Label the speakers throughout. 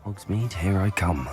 Speaker 1: Hogsmeade, here I come.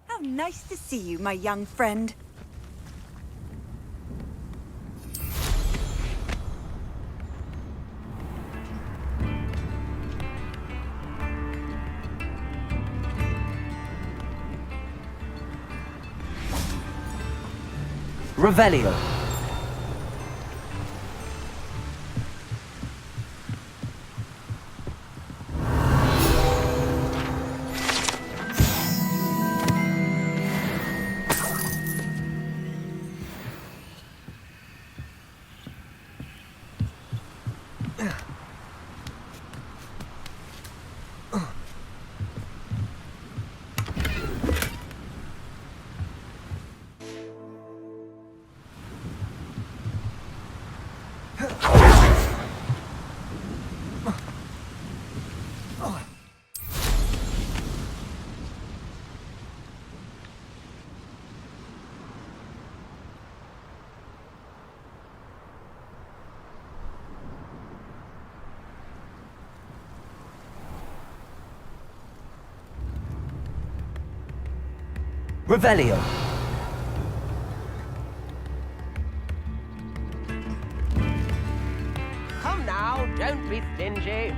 Speaker 2: How nice to see you, my young friend.
Speaker 1: Revelio! Revelio!
Speaker 3: Come now, don't be stingy.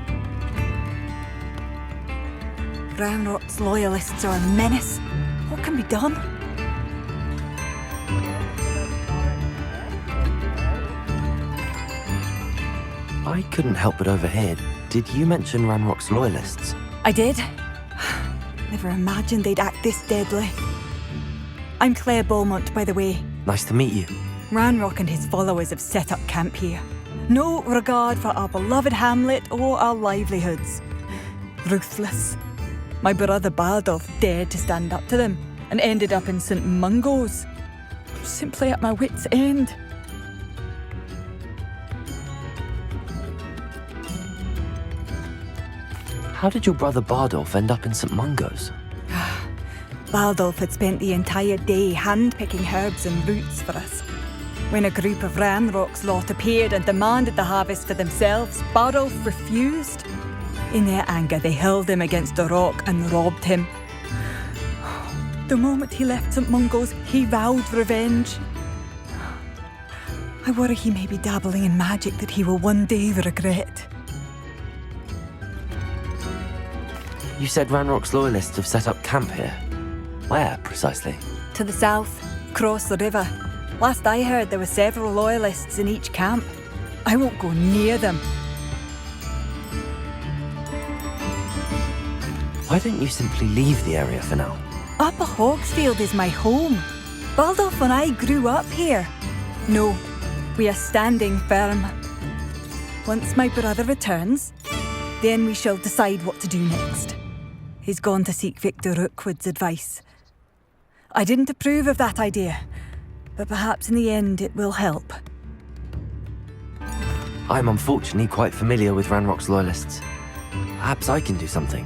Speaker 2: Ranrock's loyalists are a menace. What can be done?
Speaker 1: I couldn't help but overhear. Did you mention Ranrock's loyalists?
Speaker 2: I did. Never imagined they'd act this deadly. I'm Claire Beaumont, by the way.
Speaker 1: Nice to meet you.
Speaker 2: Ranrock and his followers have set up camp here. No regard for our beloved hamlet or our livelihoods. Ruthless. My brother Bardolph dared to stand up to them and ended up in St. Mungo's. I'm simply at my wit's end.
Speaker 1: How did your brother Bardolph end up in St. Mungo's?
Speaker 2: Bardolph had spent the entire day hand-picking herbs and roots for us. When a group of Ranrock's lot appeared and demanded the harvest for themselves, Bardolph refused. In their anger, they hurled him against a rock and robbed him. The moment he left St. Mungo's, he vowed revenge. I worry he may be dabbling in magic that he will one day regret.
Speaker 1: You said Ranrock's loyalists have set up camp here. Where, precisely?
Speaker 2: To the south, across the river. Last I heard, there were several loyalists in each camp. I won't go near them.
Speaker 1: Why don't you simply leave the area for now?
Speaker 2: Upper Hogsfield is my home. Bardolph and I grew up here. No, we are standing firm. Once my brother returns, then we shall decide what to do next. He's gone to seek Victor Rookwood's advice. I didn't approve of that idea, but perhaps in the end it will help.
Speaker 1: I'm unfortunately quite familiar with Ranrock's loyalists. Perhaps I can do something.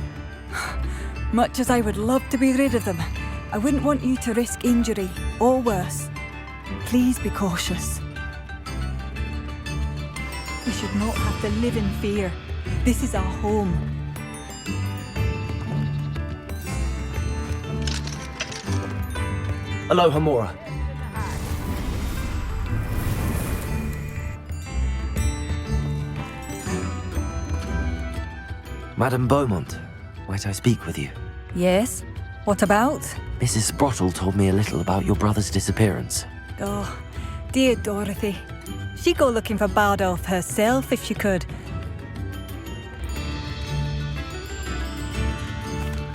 Speaker 2: Much as I would love to be rid of them, I wouldn't want you to risk injury, or worse. Please be cautious. We should not have to live in fear. This is our home.
Speaker 1: Aloha Mora. Madame Beaumont, might I speak with you?
Speaker 2: Yes? What about?
Speaker 1: Mrs. Sprottle told me a little about your brother's disappearance.
Speaker 2: Oh, dear Dorothy. She'd go looking for Bardolph herself if she could.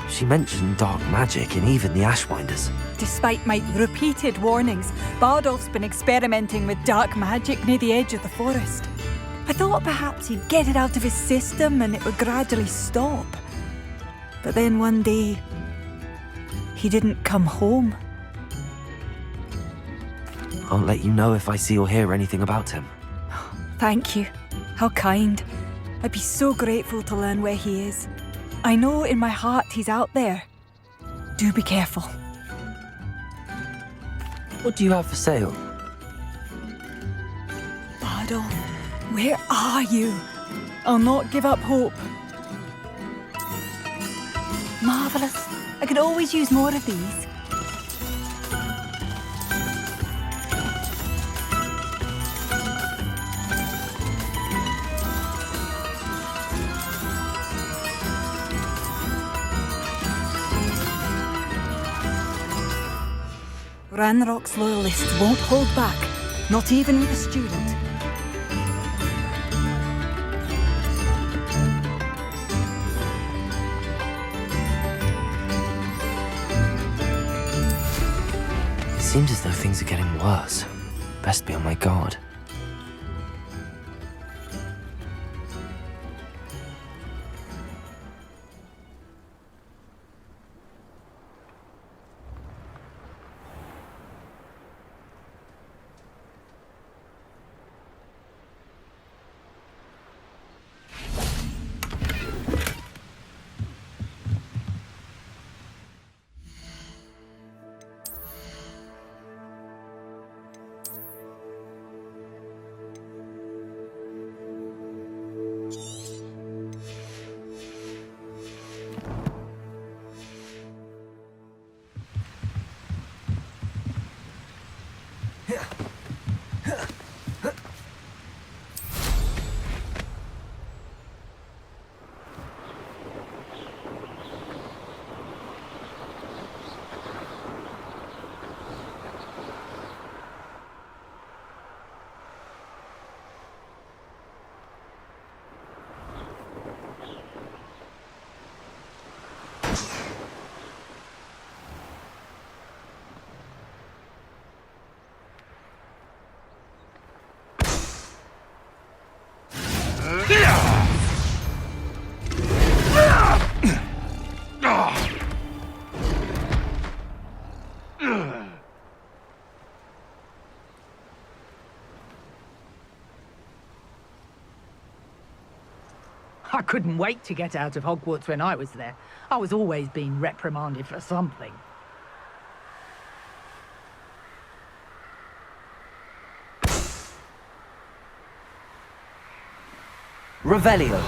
Speaker 1: She mentioned dark magic in even the Ashwinders.
Speaker 2: Despite my repeated warnings, Bardolph's been experimenting with dark magic near the edge of the forest. I thought perhaps he'd get it out of his system and it would gradually stop. But then one day, he didn't come home.
Speaker 1: I'll let you know if I see or hear anything about him.
Speaker 2: Thank you. How kind. I'd be so grateful to learn where he is. I know in my heart he's out there. Do be careful.
Speaker 1: What do you have for sale?
Speaker 2: Bardolph, where are you? I'll not give up hope. Marvellous. I could always use more of these. Ranrock's loyalists won't hold back, not even with a student.
Speaker 1: It seems as though things are getting worse. Best be on my guard.
Speaker 4: I couldn't wait to get out of Hogwarts when I was there. I was always being reprimanded for something.
Speaker 1: Revelio.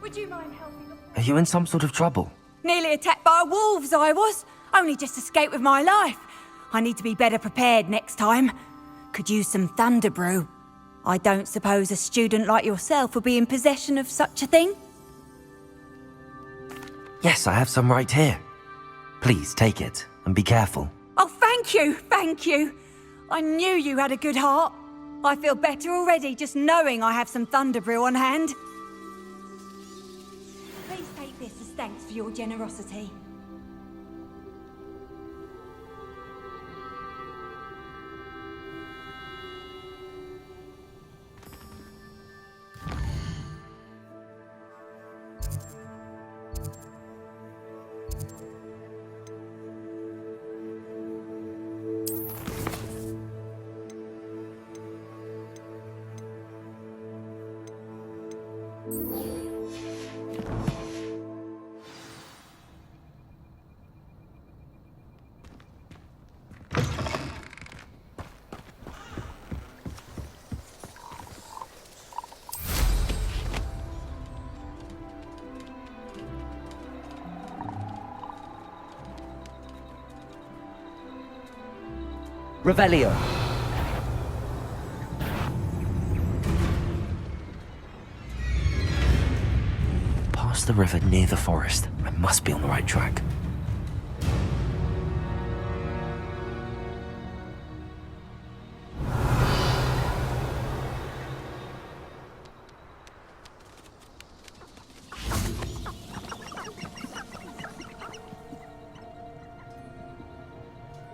Speaker 2: Would you mind helping?
Speaker 1: Are you in some sort of trouble?
Speaker 2: Nearly attacked by wolves, I was. Only just escaped with my life. I need to be better prepared next time. Could use some thunder brew. I don't suppose a student like yourself would be in possession of such a thing?
Speaker 1: Yes, I have some right here. Please take it and be careful.
Speaker 2: Oh, thank you, thank you. I knew you had a good heart. I feel better already just knowing I have some thunder brew on hand. Please take this as thanks for your generosity.
Speaker 1: Revelio. Past the river near the forest. I must be on the right track.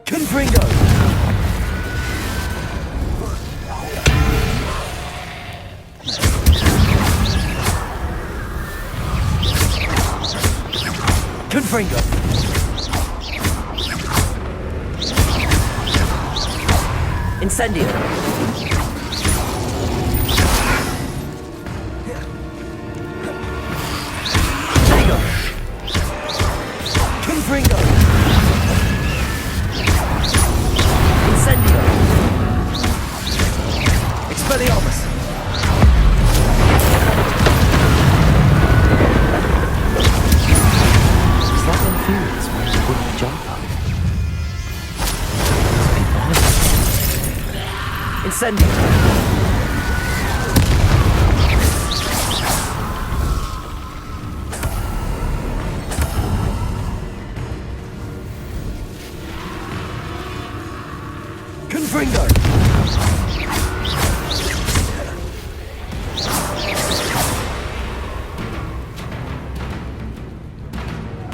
Speaker 1: Confringo! Confringo! Incendio! Confringo! Confringo! Incendio! Expelliarmus! Is that Infurious wearing a wooden jumper? Must be violent. Incendio! Confringo!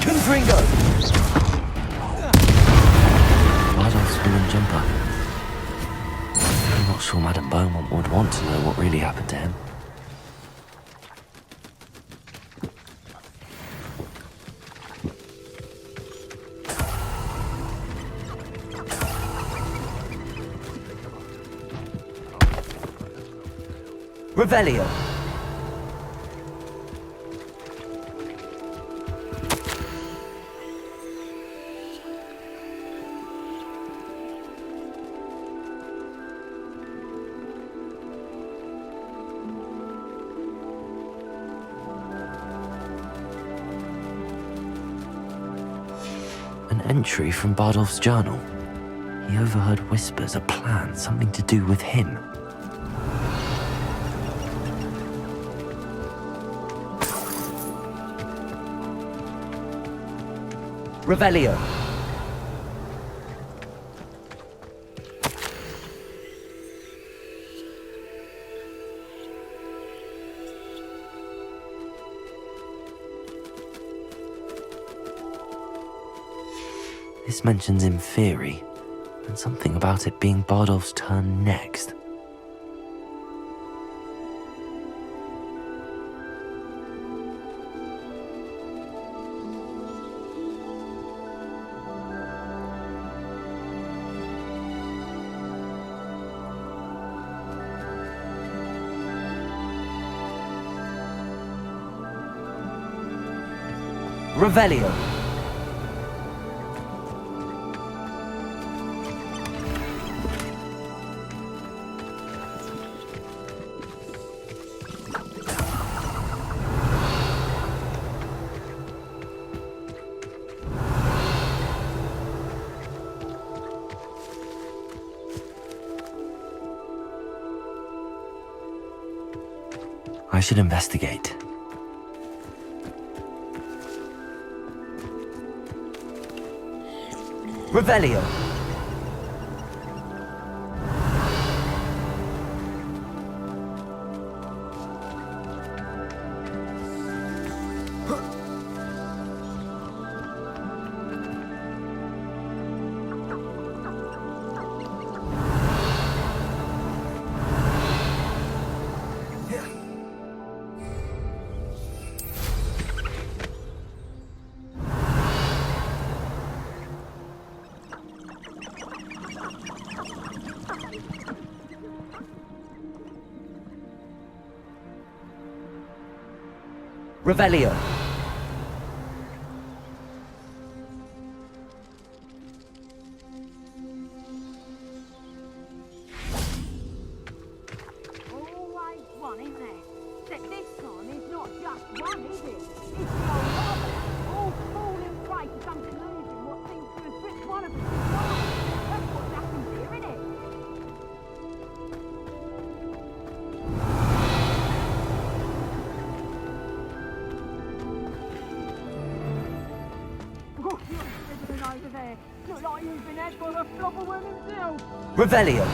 Speaker 1: Confringo! Bardolph's wooden jumper. I'm not sure Madame Beaumont would want to know what really happened to him. Revelio. An entry from Bardolph's journal. He overheard whispers, a plan, something to do with him. Revelio. This mentions Inferi, and something about it being Bardolph's turn next. Revelio. I should investigate. Revelio. Revelio.
Speaker 5: Always one, isn't there? Except this time it's not just one, is it? It's the old goblins, all falling prey to some delusion what seems to have tricked one of us to die. That's what's happened here, isn't it? Oh, you're scribbling over there. Look like you've been had by the flopperworm himself.
Speaker 1: Revelio.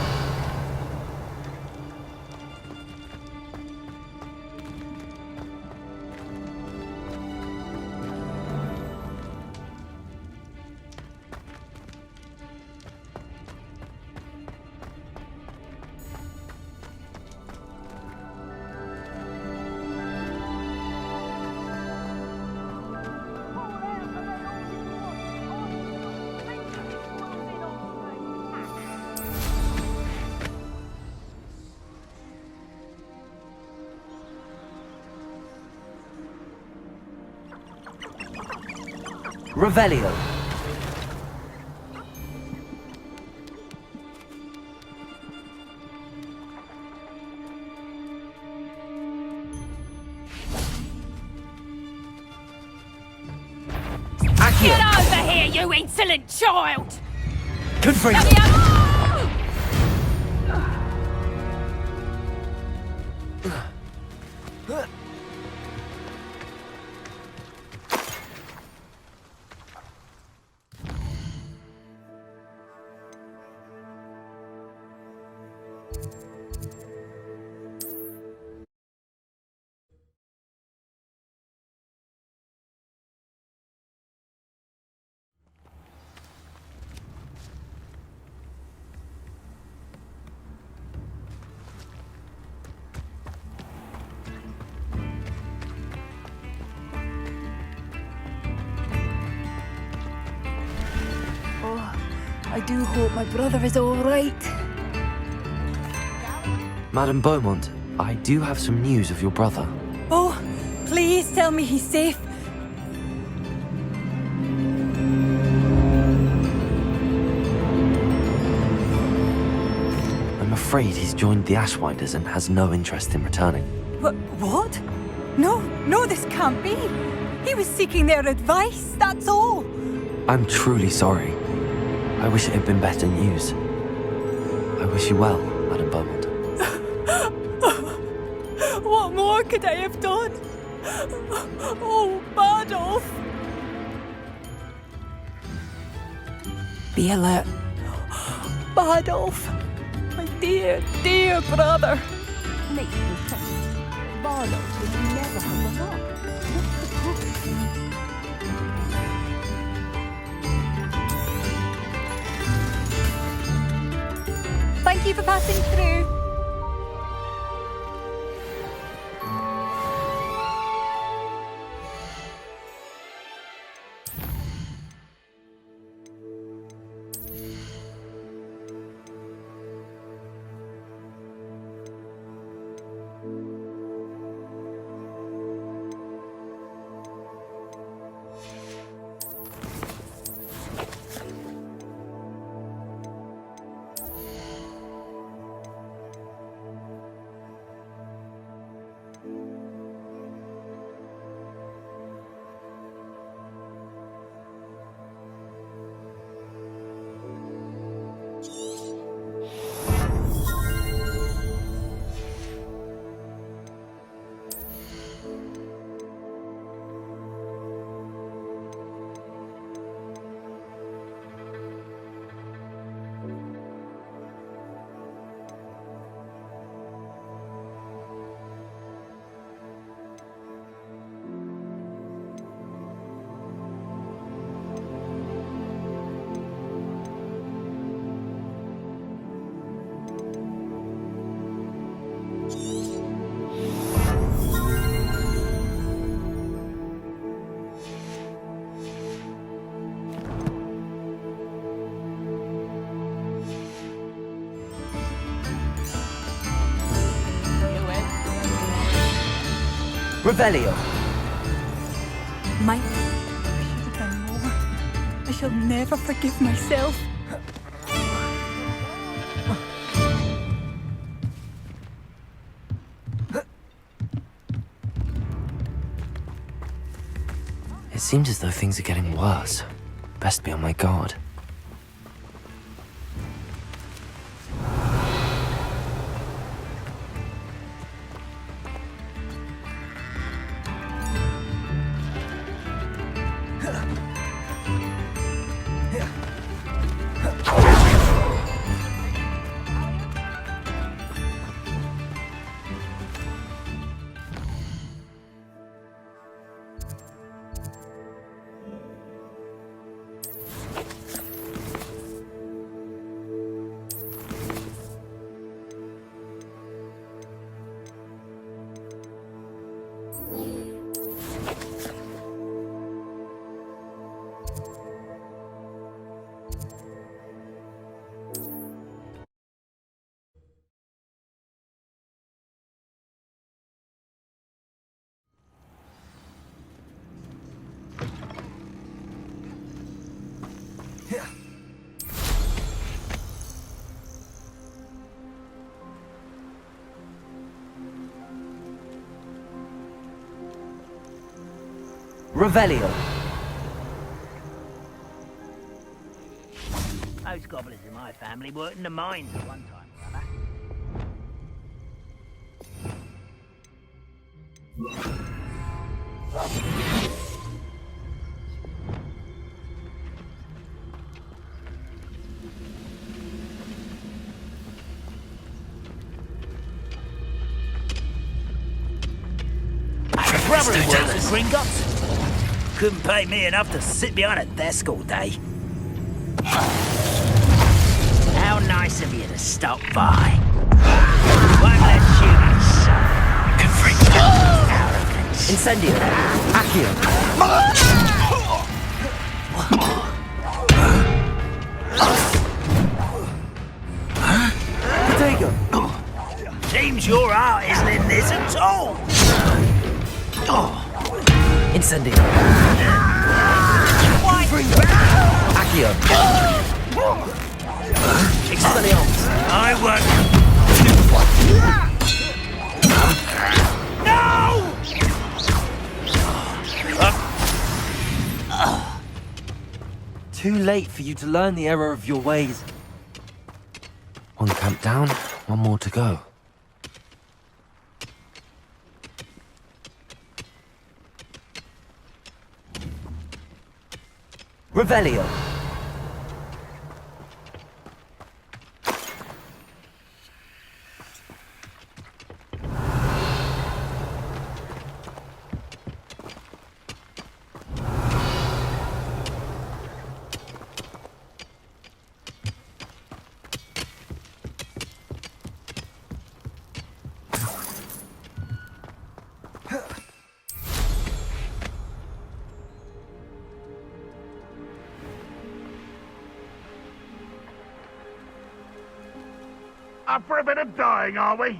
Speaker 1: Revelio.
Speaker 5: Get over here, you insolent child!
Speaker 1: Confringo.
Speaker 2: I do hope my brother is all right.
Speaker 1: Madame Beaumont, I do have some news of your brother.
Speaker 2: Oh, please tell me he's safe.
Speaker 1: I'm afraid he's joined the Ashwinders and has no interest in returning.
Speaker 2: What? No, this can't be. He was seeking their advice, that's all.
Speaker 1: I'm truly sorry. I wish it had been better news. I wish you well, Madame Beaumont.
Speaker 2: What more could I have done? Oh, Bardolph! Be alert. Bardolph! My dear, dear brother!
Speaker 5: Makes me think. Barlow would never have a look. What's the problem?
Speaker 2: Thank you for passing through.
Speaker 1: Revelio.
Speaker 2: Mike, I should have done more. I shall never forgive myself.
Speaker 1: It seems as though things are getting worse. Best be on my guard.
Speaker 6: Revelio.
Speaker 7: Those goblins in my family worked in the mines at one time or other. Brother who works at Gringotts. Couldn't pay me enough to sit behind a desk all day. How nice of you to stop by. Won't let you be son.
Speaker 1: Good freak.
Speaker 7: Arrogance.
Speaker 6: Incendio. Accio. Protego.
Speaker 7: Seems your heart isn't in this at all.
Speaker 6: Incendio. Accio. Expelliarmus.
Speaker 7: I won't. No!
Speaker 6: Too late for you to learn the error of your ways.
Speaker 1: One camp down, one more to go.
Speaker 6: Revelio.
Speaker 8: Up for a bit of dying, are we?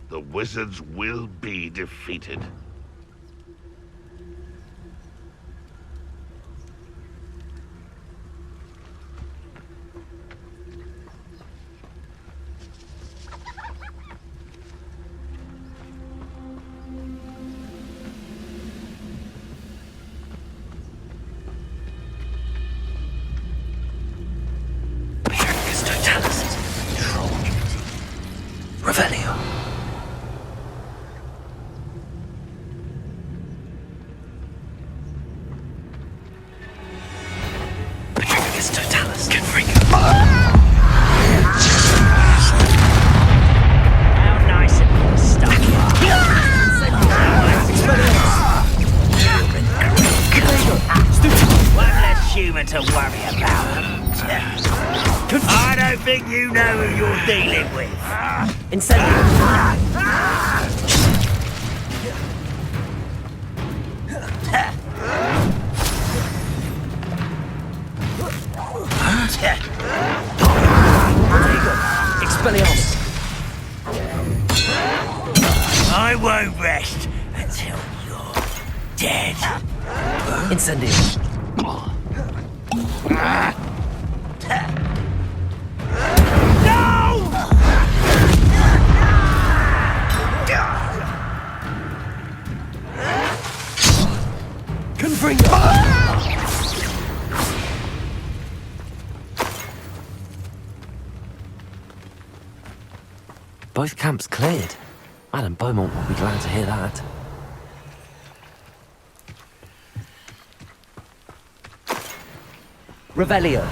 Speaker 8: The wizards will be defeated.
Speaker 1: Revelio. Patricus Totalis. Confringo.
Speaker 7: How nice of you to stop by. One less human to worry about. I don't think you know who you're dealing with.
Speaker 6: Incendio.
Speaker 7: dead.
Speaker 1: Incendio. Both camps cleared. Madame Beaumont will be glad to hear that.
Speaker 6: Revelio.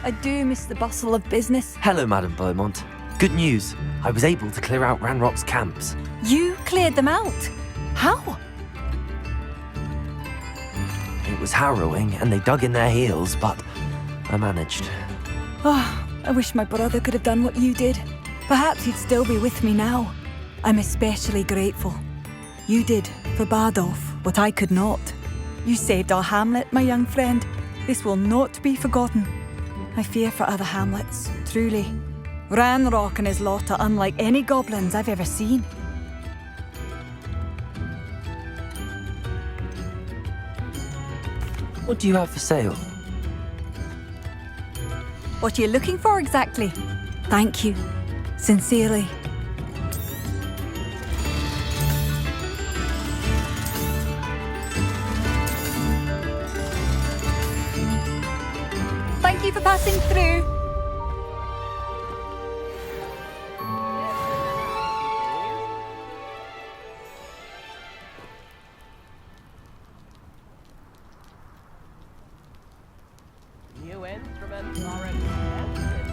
Speaker 2: I do miss the bustle of business.
Speaker 1: Hello, Madame Beaumont. Good news. I was able to clear out Ranrock's camps.
Speaker 2: You cleared them out? How?
Speaker 1: It was harrowing, and they dug in their heels, but I managed.
Speaker 2: Oh, I wish my brother could have done what you did. Perhaps he'd still be with me now. I'm especially grateful. You did, for Bardolph, what I could not. You saved our hamlet, my young friend. This will not be forgotten. I fear for other hamlets, truly. Ranrock and his lot are unlike any goblins I've ever seen.
Speaker 1: What do you have for sale?
Speaker 2: What are you looking for exactly? Thank you. Sincerely. Thank you for passing through.
Speaker 3: New instruments are expensive.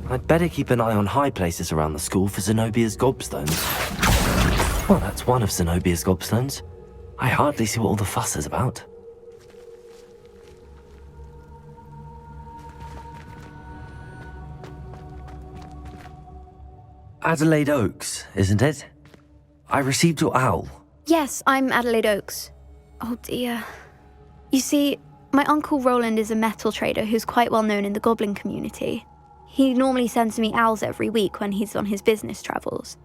Speaker 1: I'd better keep an eye on high places around the school for Zenobia's gobstones. Well, that's one of Zenobia's gobstones. I hardly see what all the fuss is about. Adelaide Oaks, isn't it? I received your owl.
Speaker 9: Yes, I'm Adelaide Oaks. Oh dear. You see, my uncle Roland is a metal trader who's quite well known in the goblin community. He normally sends me owls every week when he's on his business travels.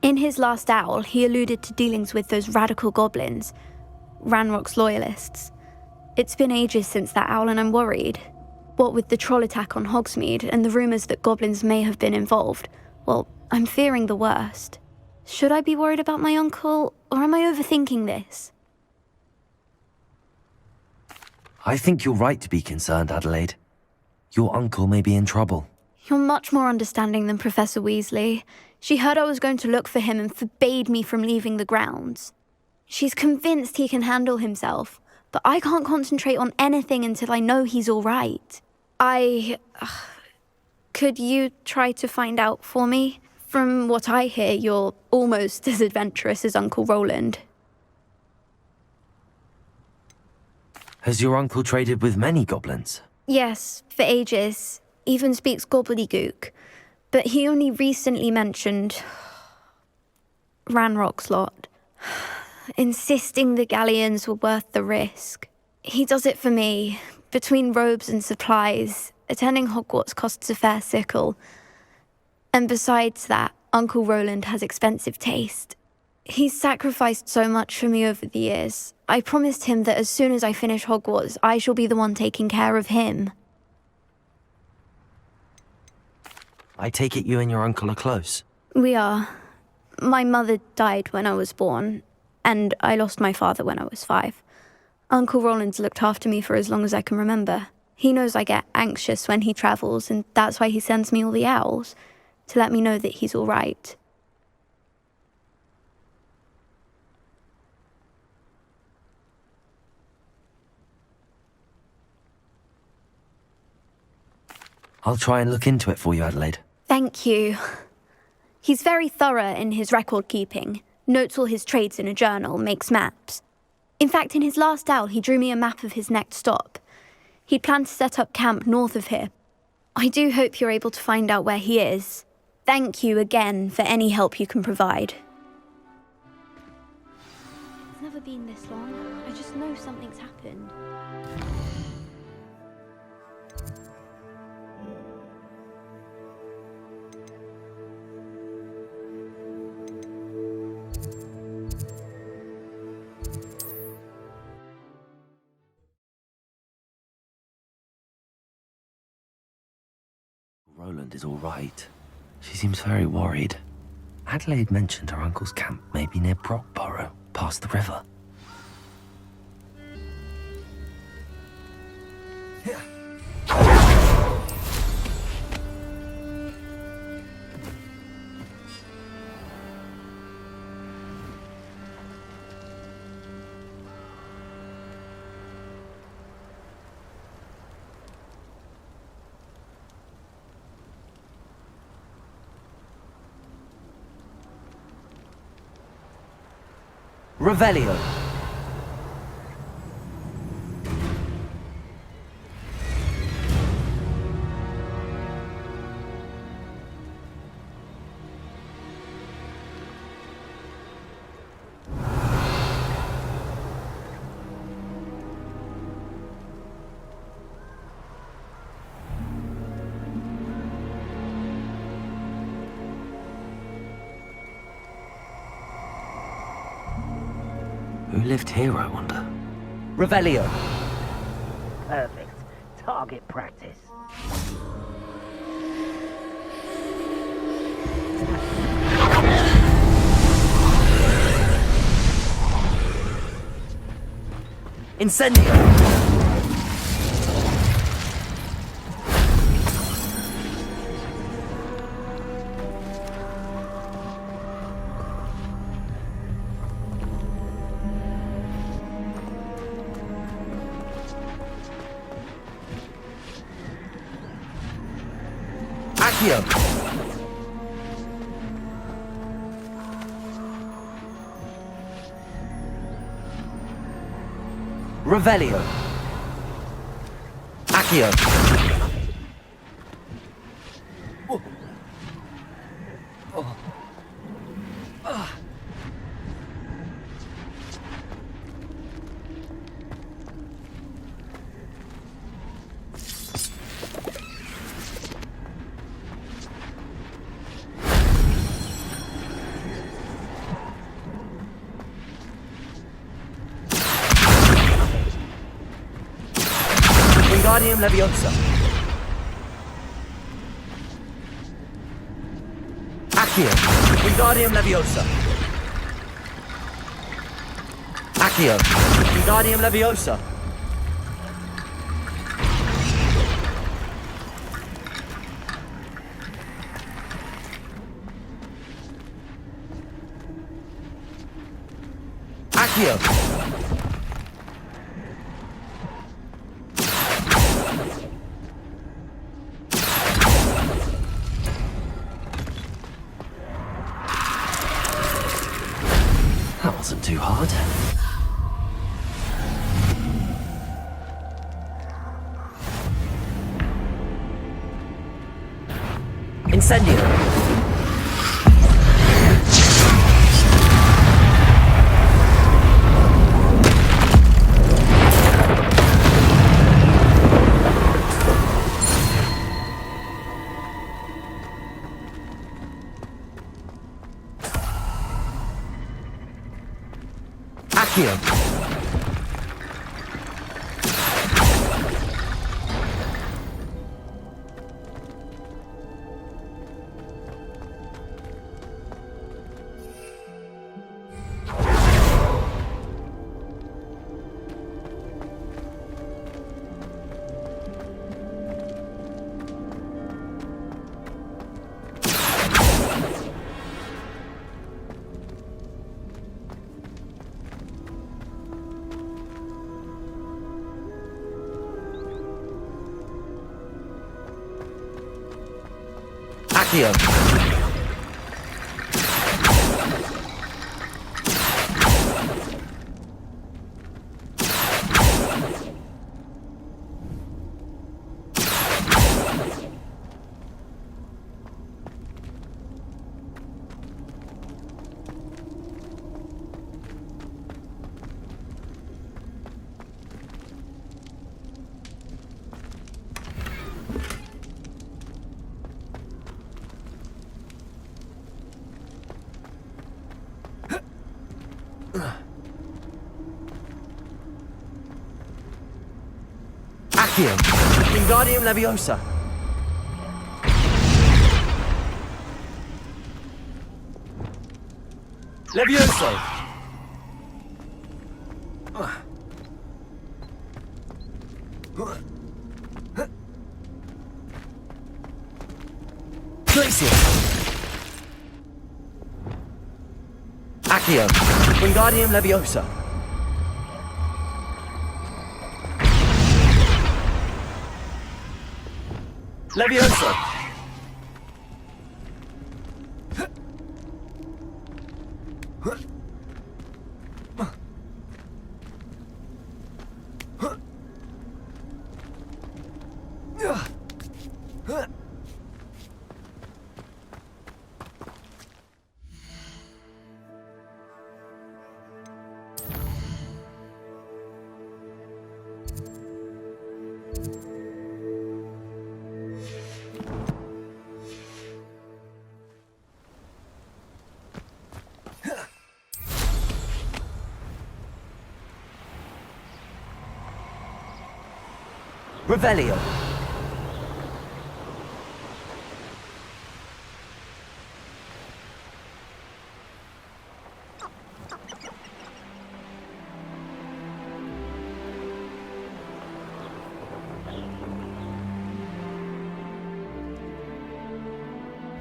Speaker 9: In his last owl, he alluded to dealings with those radical goblins, Ranrock's loyalists. It's been ages since that owl and I'm worried. What with the troll attack on Hogsmeade and the rumours that goblins may have been involved, well, I'm fearing the worst. Should I be worried about my uncle, or am I overthinking this?
Speaker 1: I think you're right to be concerned, Adelaide. Your uncle may be in trouble.
Speaker 9: You're much more understanding than Professor Weasley. She heard I was going to look for him and forbade me from leaving the grounds. She's convinced he can handle himself, but I can't concentrate on anything until I know he's all right. Could you try to find out for me? From what I hear, you're almost as adventurous as Uncle Roland.
Speaker 1: Has your uncle traded with many goblins?
Speaker 9: Yes, for ages. Even speaks gobbledygook. But he only recently mentioned Ranrock's lot, insisting the galleons were worth the risk. He does it for me. Between robes and supplies, attending Hogwarts costs a fair sickle. And besides that, Uncle Roland has expensive taste. He's sacrificed so much for me over the years. I promised him that as soon as I finish Hogwarts, I shall be the one taking care of him.
Speaker 1: I take it you and your uncle are close.
Speaker 9: We are. My mother died when I was born, and I lost my father when I was 5. Uncle Roland's looked after me for as long as I can remember. He knows I get anxious when he travels, and that's why he sends me all the owls, to let me know that he's all right.
Speaker 1: I'll try and look into it for you, Adelaide.
Speaker 9: Thank you. He's very thorough in his record keeping, notes all his trades in a journal, makes maps. In fact, in his last owl, he drew me a map of his next stop. He'd planned to set up camp north of here. I do hope you're able to find out where he is. Thank you again for any help you can provide. It's never been this long. I just know something's happened.
Speaker 1: Roland is all right. She seems very worried. Adelaide mentioned her uncle's camp may be near Brockborough, past the river. Revelio. Who lived here, I wonder? Revelio.
Speaker 7: Perfect. Target practice.
Speaker 1: Incendio! Accio! Revelio. Accio. Wingardium Leviosa. Accio. Wingardium Leviosa. Accio. Wingardium Leviosa.
Speaker 6: Accio!
Speaker 1: That wasn't too hard.
Speaker 6: Incendio! Accio! Accio! Accio! Wingardium Leviosa! Levioso! Crucio! Accio! Wingardium Leviosa! Leviosa! Revelio!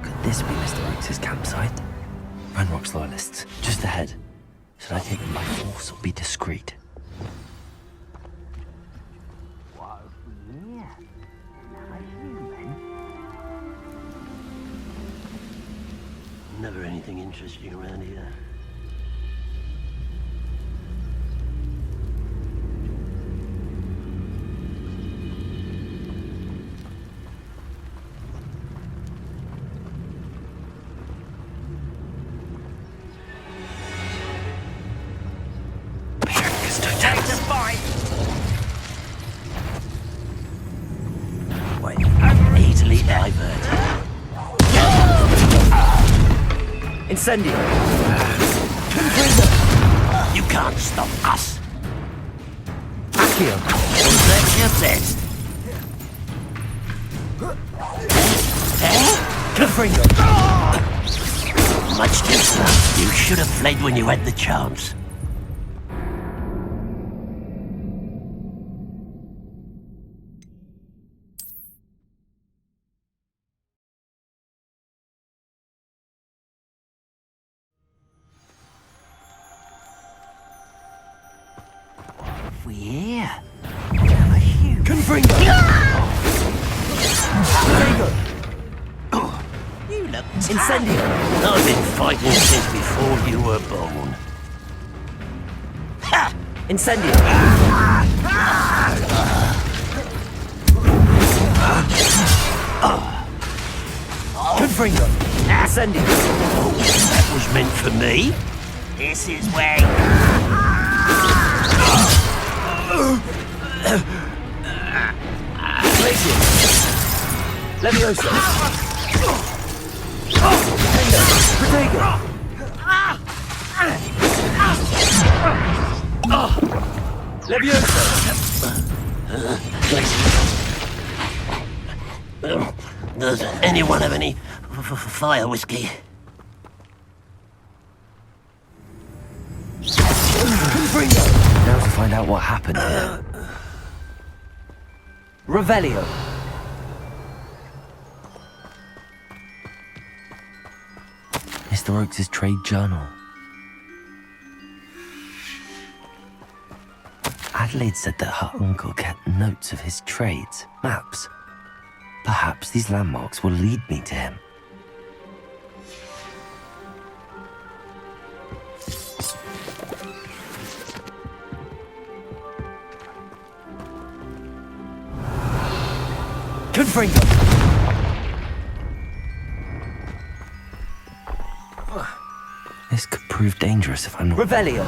Speaker 1: Could this be Mr. Oakes' campsite? Ranrock's loyalists, just ahead. Should I take them by force or be discreet?
Speaker 7: Never anything interesting around here. Easily diverted.
Speaker 6: Incendio!
Speaker 7: You can't stop us.
Speaker 6: Accio!
Speaker 7: That's your best.
Speaker 6: Confringo!
Speaker 7: Much too slow. You should have fled when you had the chance.
Speaker 1: Incendio!
Speaker 7: I've been fighting since before you were born. Ha!
Speaker 1: Incendio! Confringo! Incendio!
Speaker 7: That was meant for me. This is where...
Speaker 1: Glacier! Leviosa! Protego! Leviosa!
Speaker 7: Does anyone have any fire whiskey?
Speaker 1: Now to find out what happened here. Revelio! Mr. Oakes' trade journal. Adelaide said that her uncle kept notes of his trades, maps. Perhaps these landmarks will lead me to him. Confringo! This could prove dangerous if I'm not... Revelio!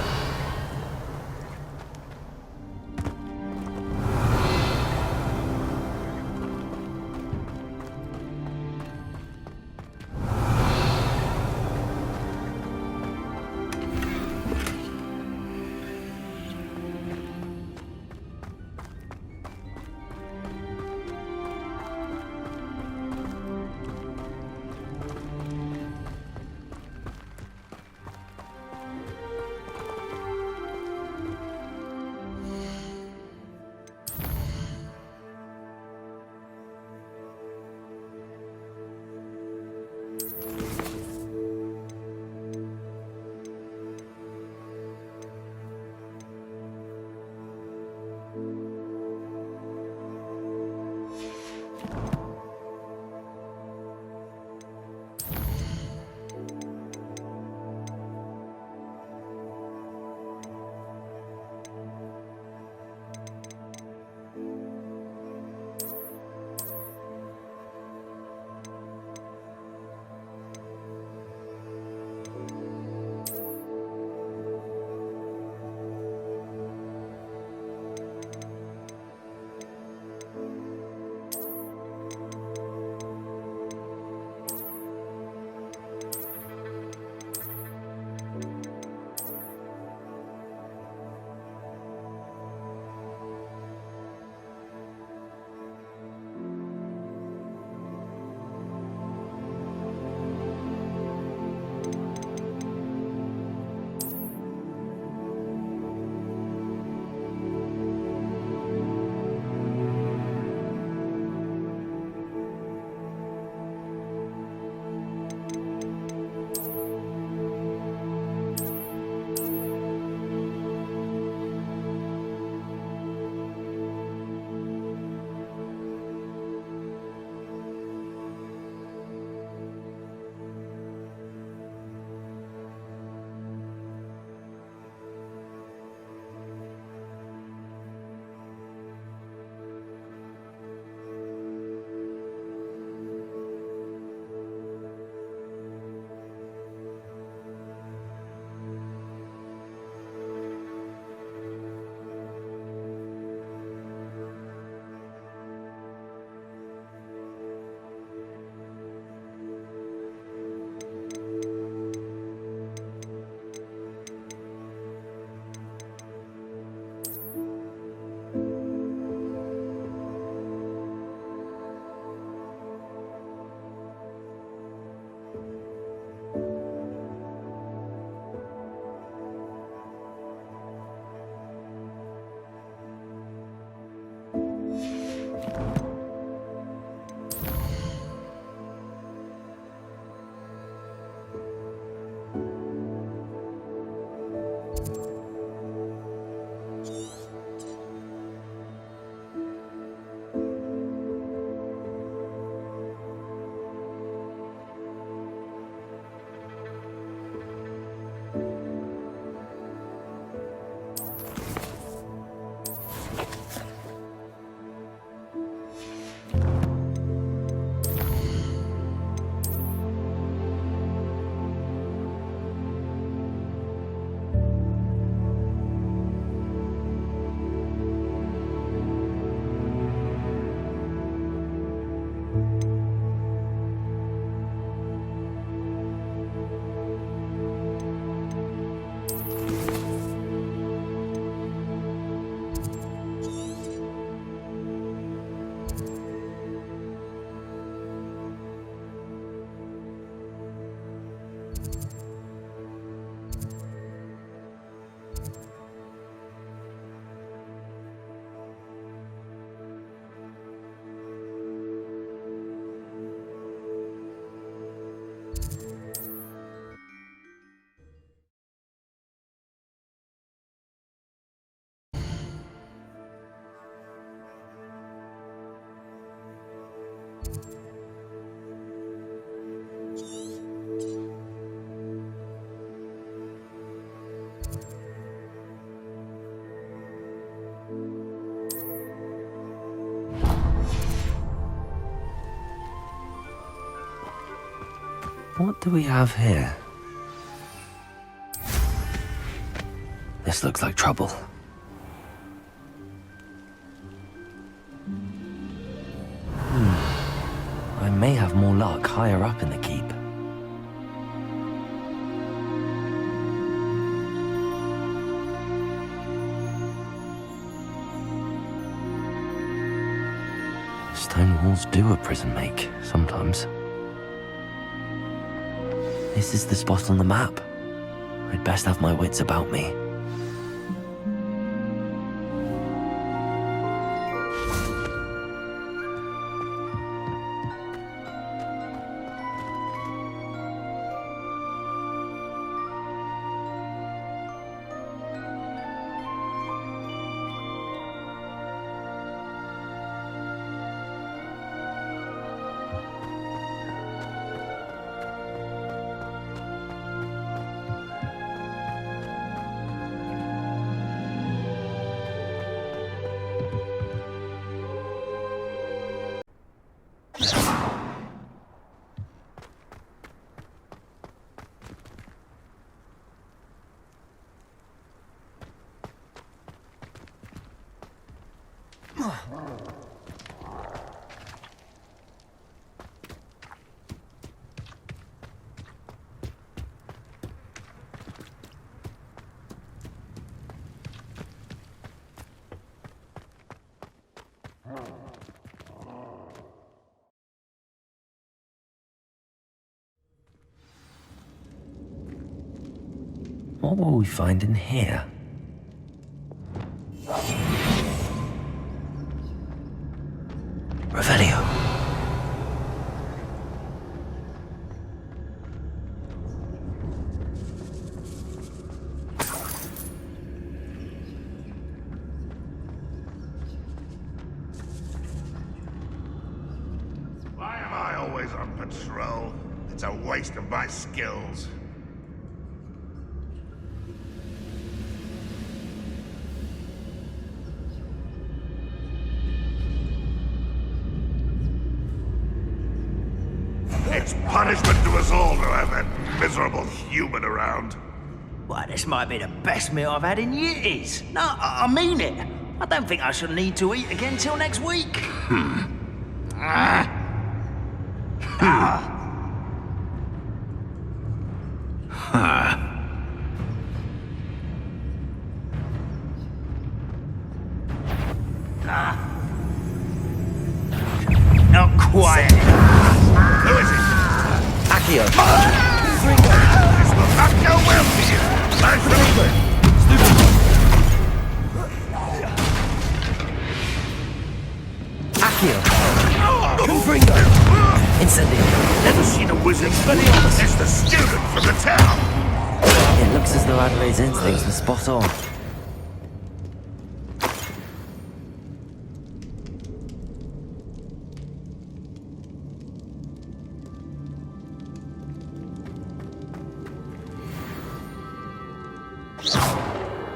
Speaker 1: What do we have here? This looks like trouble. I may have more luck higher up in the keep. Stone walls do a prison make, sometimes. This is the spot on the map. I'd best have my wits about me. What will we find in here? Revelio.
Speaker 8: Why am I always on patrol? It's a waste of my skills. It's punishment to us all to have that miserable human around.
Speaker 7: Why, this might be the best meal I've had in years. No, I mean it. I don't think I shall need to eat again till next week. Not quiet.
Speaker 8: Who is it?
Speaker 1: Accio.
Speaker 8: This will not go well for you. Nice
Speaker 1: Accio. Confringo. Incendio.
Speaker 8: Never seen a wizard. It's the student from the town.
Speaker 1: It looks as though Adelaide's instincts were spot on.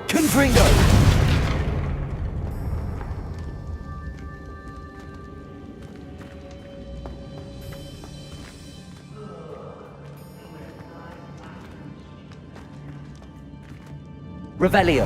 Speaker 1: Confringo! Revelio.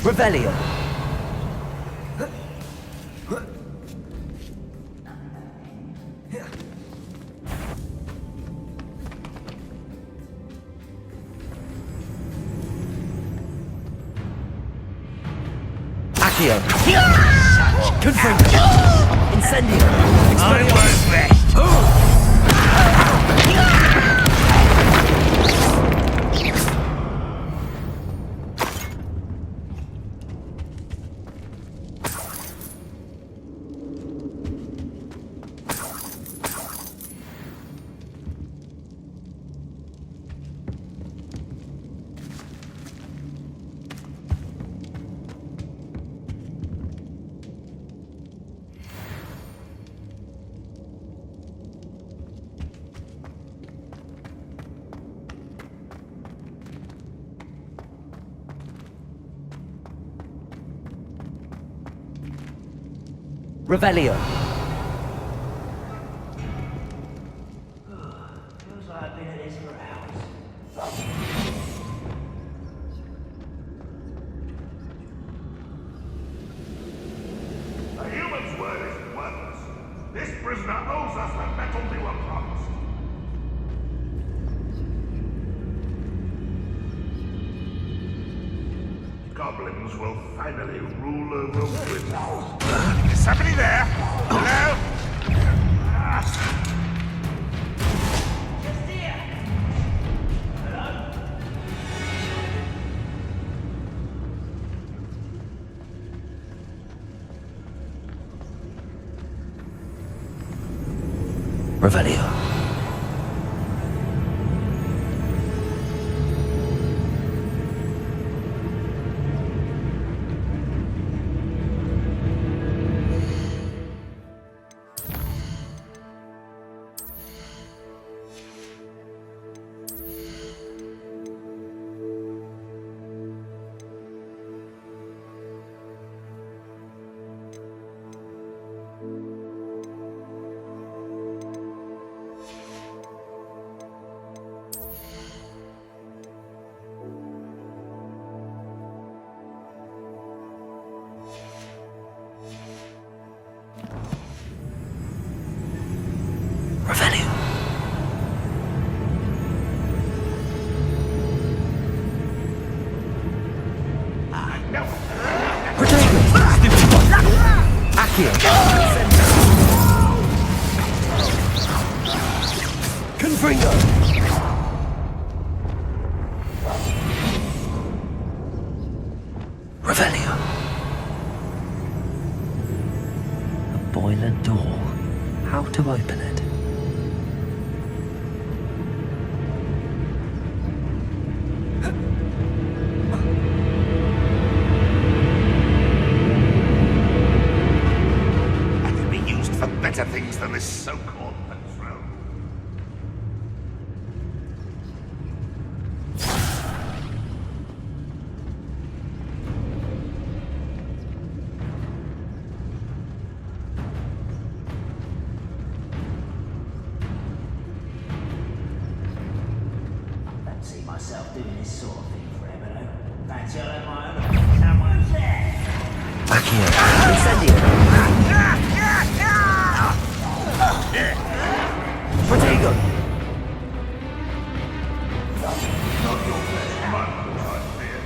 Speaker 1: Revelio. Accio. Confringo. Incendio.
Speaker 7: I was best.
Speaker 6: Revelio.
Speaker 7: Feels like I've been at this for hours.
Speaker 8: A human's word is worthless. This prisoner owes us the metal we were promised. Goblins will finally rule over wizards. Is somebody there? Hello?
Speaker 7: Just here. Hello?
Speaker 6: Revelio. Confringo! Revelio. A boiler door. How to open it?
Speaker 8: I could be used for better things than this so-called patrol.
Speaker 7: Fancy myself doing this sort of thing forever, though. Fancy I'll have my own. Someone's there.
Speaker 6: Accio. Incendio. Protego.
Speaker 8: Not your flesh and blood, I fear.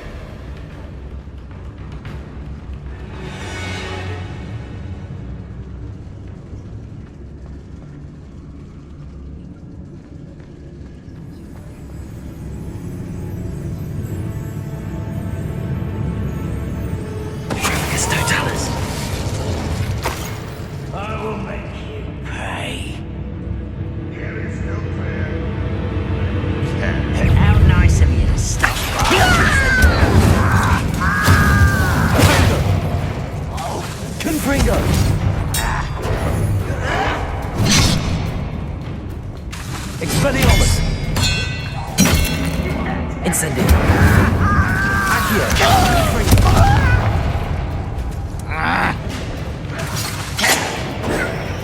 Speaker 6: Trigus Totalis.
Speaker 7: I will make you pay.
Speaker 8: Here is still clear.
Speaker 7: How nice of you to stop by.
Speaker 6: Confringo. Expelliarmus. Incendio. Accio.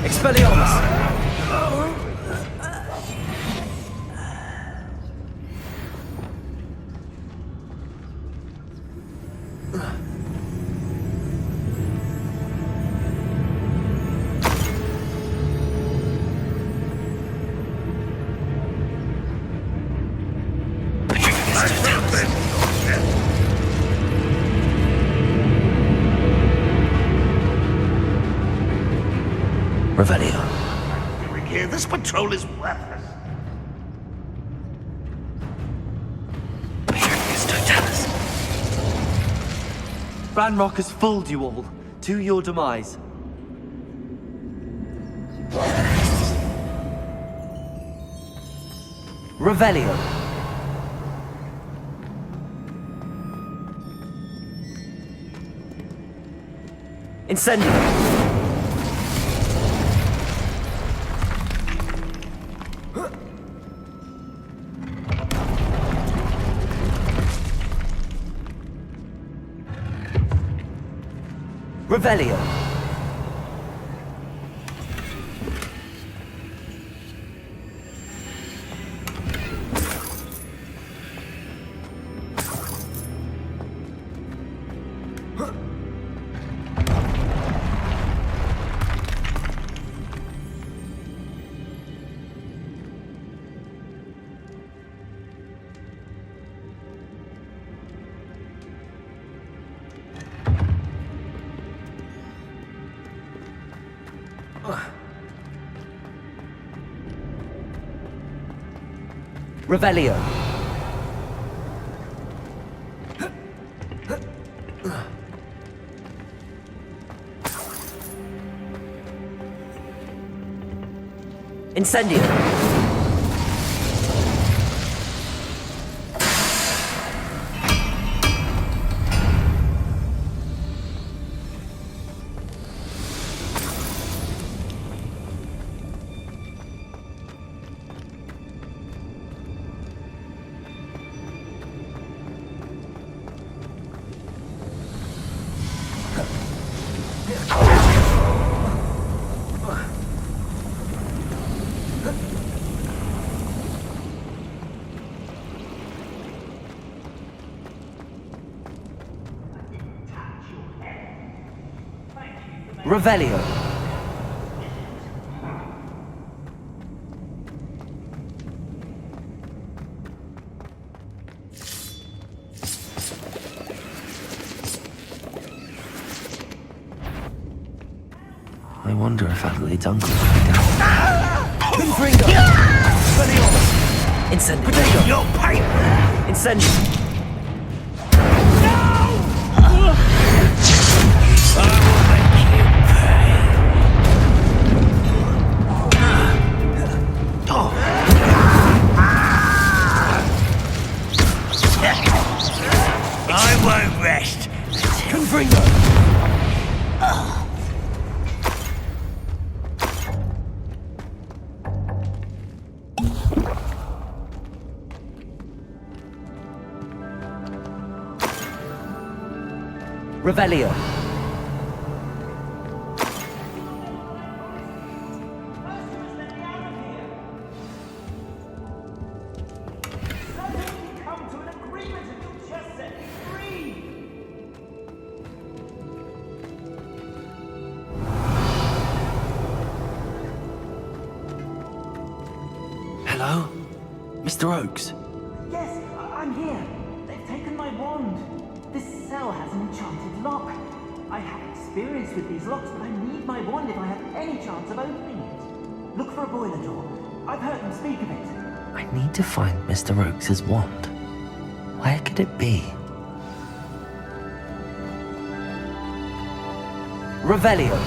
Speaker 6: Expelliarmus. Revelio.
Speaker 8: here. This patrol is worthless.
Speaker 1: Ranrock has fooled you all, to your demise. Revelio. Incendio. Revelio. Revelio. Incendio. Revelio. I wonder if Adelaide's uncle will be down. Confringo! Incendio! Potato!
Speaker 7: Your pipe!
Speaker 1: Incendio!
Speaker 7: I won't rest.
Speaker 1: Confringo! Revelio. Hello? Mr. Oakes?
Speaker 10: Yes, I'm here. They've taken my wand. This cell has an enchanted lock. I have experience with these locks, but I need my wand if I have any chance of opening it. Look for a boiler door. I've heard them speak of it.
Speaker 6: I need to find Mr. Oakes' wand. Where could it be?
Speaker 1: Revelio.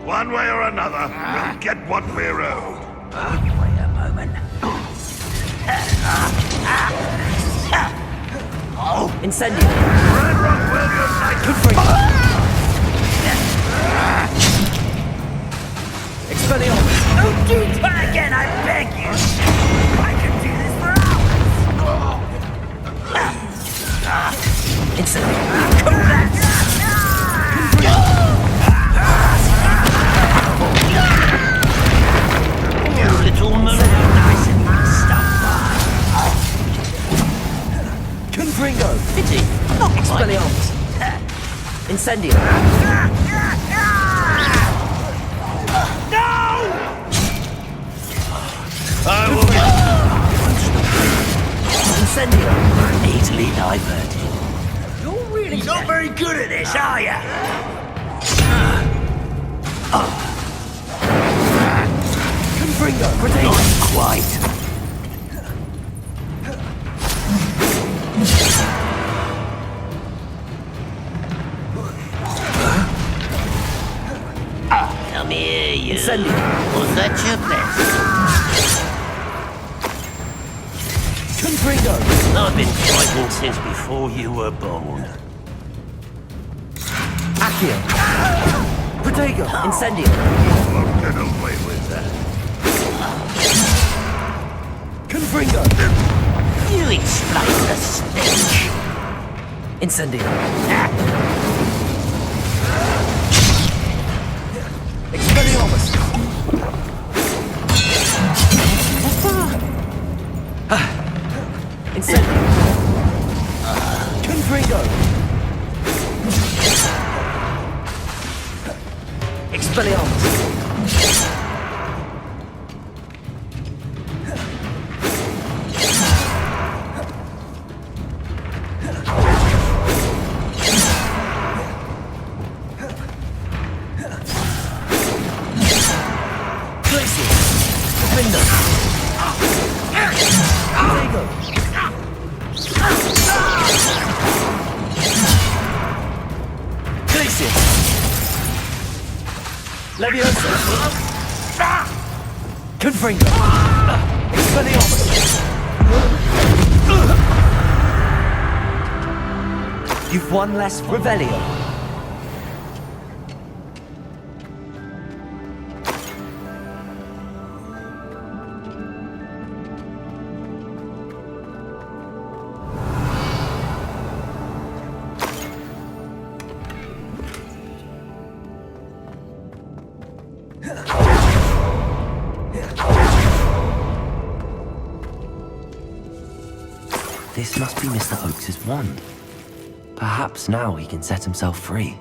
Speaker 8: One way or another, we'll get what we're owed.
Speaker 7: Wait a moment.
Speaker 1: Incendio.
Speaker 8: Ranrock will unite.
Speaker 1: Confringo. Expelliarmus.
Speaker 7: Don't do that again, I beg you! I can do this for hours! Little moon, nice and neat stuff.
Speaker 1: Confringo!
Speaker 7: Pity, not
Speaker 1: Expelliarmus! Incendio! Incendio!
Speaker 7: Easily diverted. You're really not very good at this, are ya?
Speaker 1: Confringo!
Speaker 7: Not quite. Come here, you.
Speaker 1: Incendio!
Speaker 7: Was that your best?
Speaker 1: Confringo!
Speaker 7: I've been fighting since before you were born.
Speaker 1: Accio! Protego! Incendio!
Speaker 8: I'll get away with that.
Speaker 1: Confringo!
Speaker 7: You explain the stench.
Speaker 1: Incendio! Expelliarmus! Incendio! Confringo! Expelliarmus! Crucio! Defender! Protego! Crucio! Leviosa! Confringo! Expelliarmus! You've won less Revelio. This must be Mr. Oakes' wand. Perhaps now he can set himself free.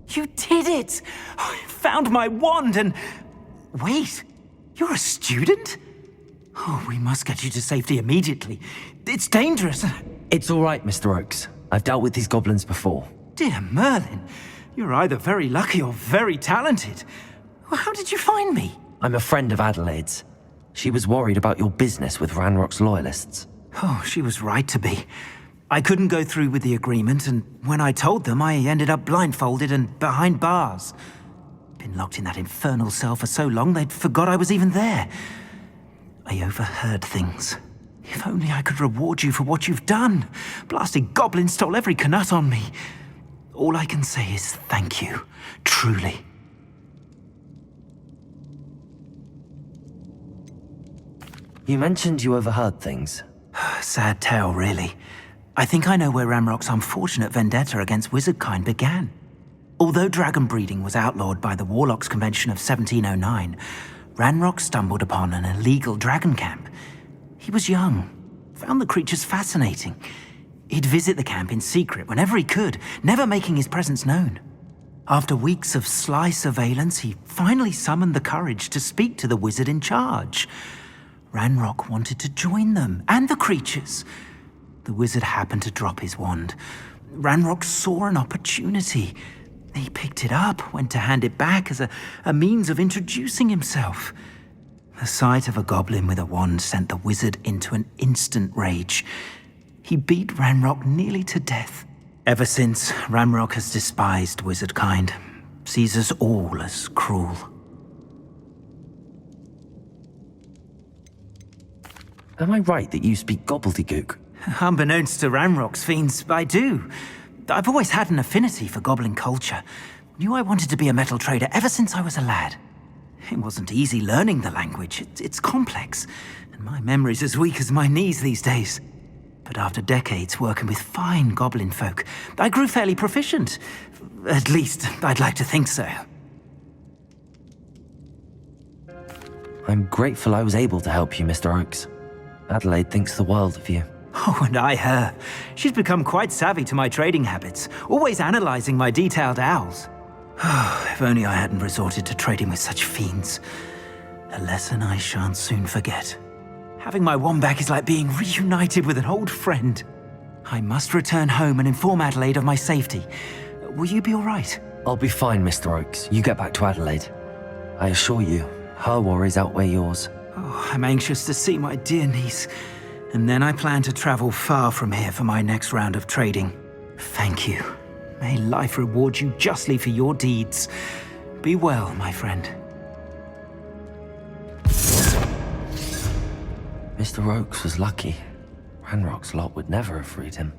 Speaker 10: You did it! I found my wand and... Wait, you're a student? Oh, we must get you to safety immediately. It's dangerous.
Speaker 1: It's all right, Mr. Oakes. I've dealt with these goblins before.
Speaker 10: Dear Merlin, you're either very lucky or very talented. Well, how did you find me?
Speaker 1: I'm a friend of Adelaide's. She was worried about your business with Ranrock's loyalists.
Speaker 10: Oh, she was right to be. I couldn't go through with the agreement, and when I told them, I ended up blindfolded and behind bars. Been locked in that infernal cell for so long, they'd forgot I was even there. I overheard things. If only I could reward you for what you've done. Blasted goblin stole every canut on me. All I can say is thank you, truly.
Speaker 1: You mentioned you overheard things.
Speaker 10: Sad tale, really. I think I know where Ramrock's unfortunate vendetta against wizardkind began. Although dragon breeding was outlawed by the Warlocks Convention of 1709, Ranrock stumbled upon an illegal dragon camp. He was young, found the creatures fascinating. He'd visit the camp in secret whenever he could, never making his presence known. After weeks of sly surveillance, he finally summoned the courage to speak to the wizard in charge. Ranrock wanted to join them, and the creatures. The wizard happened to drop his wand. Ranrock saw an opportunity. He picked it up, went to hand it back as a means of introducing himself. The sight of a goblin with a wand sent the wizard into an instant rage. He beat Ranrock nearly to death. Ever since, Ranrock has despised wizard kind, sees us all as cruel.
Speaker 1: Am I right that you speak gobbledygook?
Speaker 10: Unbeknownst to Ranrock's fiends, I do. I've always had an affinity for goblin culture. Knew I wanted to be a metal trader ever since I was a lad. It wasn't easy learning the language. It's complex, and my memory's as weak as my knees these days. But after decades working with fine goblin folk, I grew fairly proficient. At least, I'd like to think so.
Speaker 1: I'm grateful I was able to help you, Mr. Oakes. Adelaide thinks the world of you.
Speaker 10: Oh, and I her. She's become quite savvy to my trading habits, always analyzing my detailed owls. If only I hadn't resorted to trading with such fiends. A lesson I shan't soon forget. Having my wand back is like being reunited with an old friend. I must return home and inform Adelaide of my safety. Will you be all right?
Speaker 1: I'll be fine, Mr. Oakes. You get back to Adelaide. I assure you, her worries outweigh yours.
Speaker 10: Oh, I'm anxious to see my dear niece. And then I plan to travel far from here for my next round of trading. Thank you. May life reward you justly for your deeds. Be well, my friend.
Speaker 1: Mr. Oakes was lucky. Ranrock's lot would never have freed him.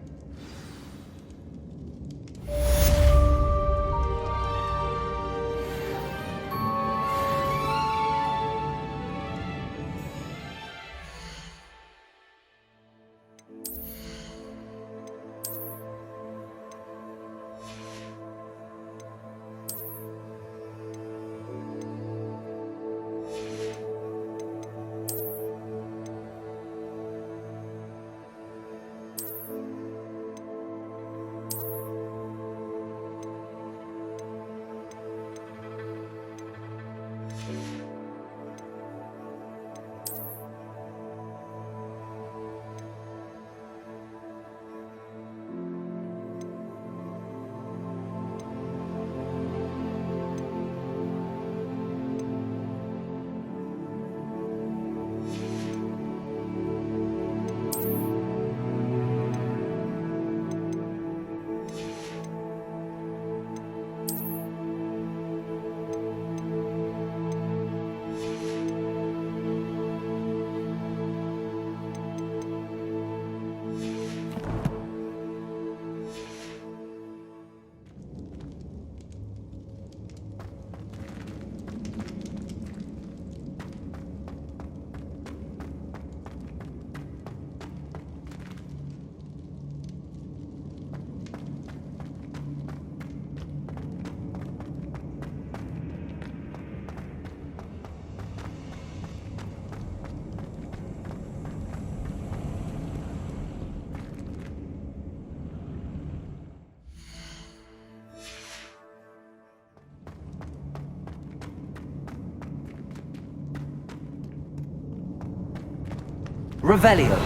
Speaker 1: Revelio.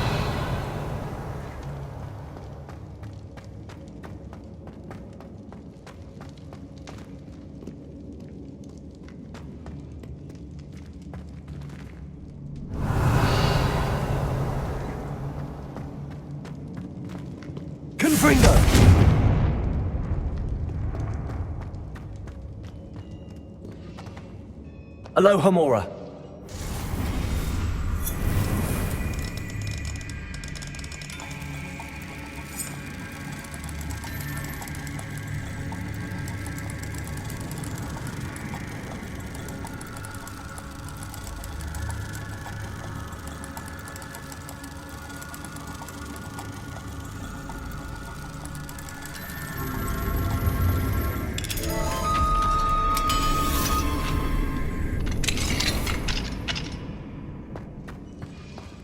Speaker 1: Confringo. Aloha Mora.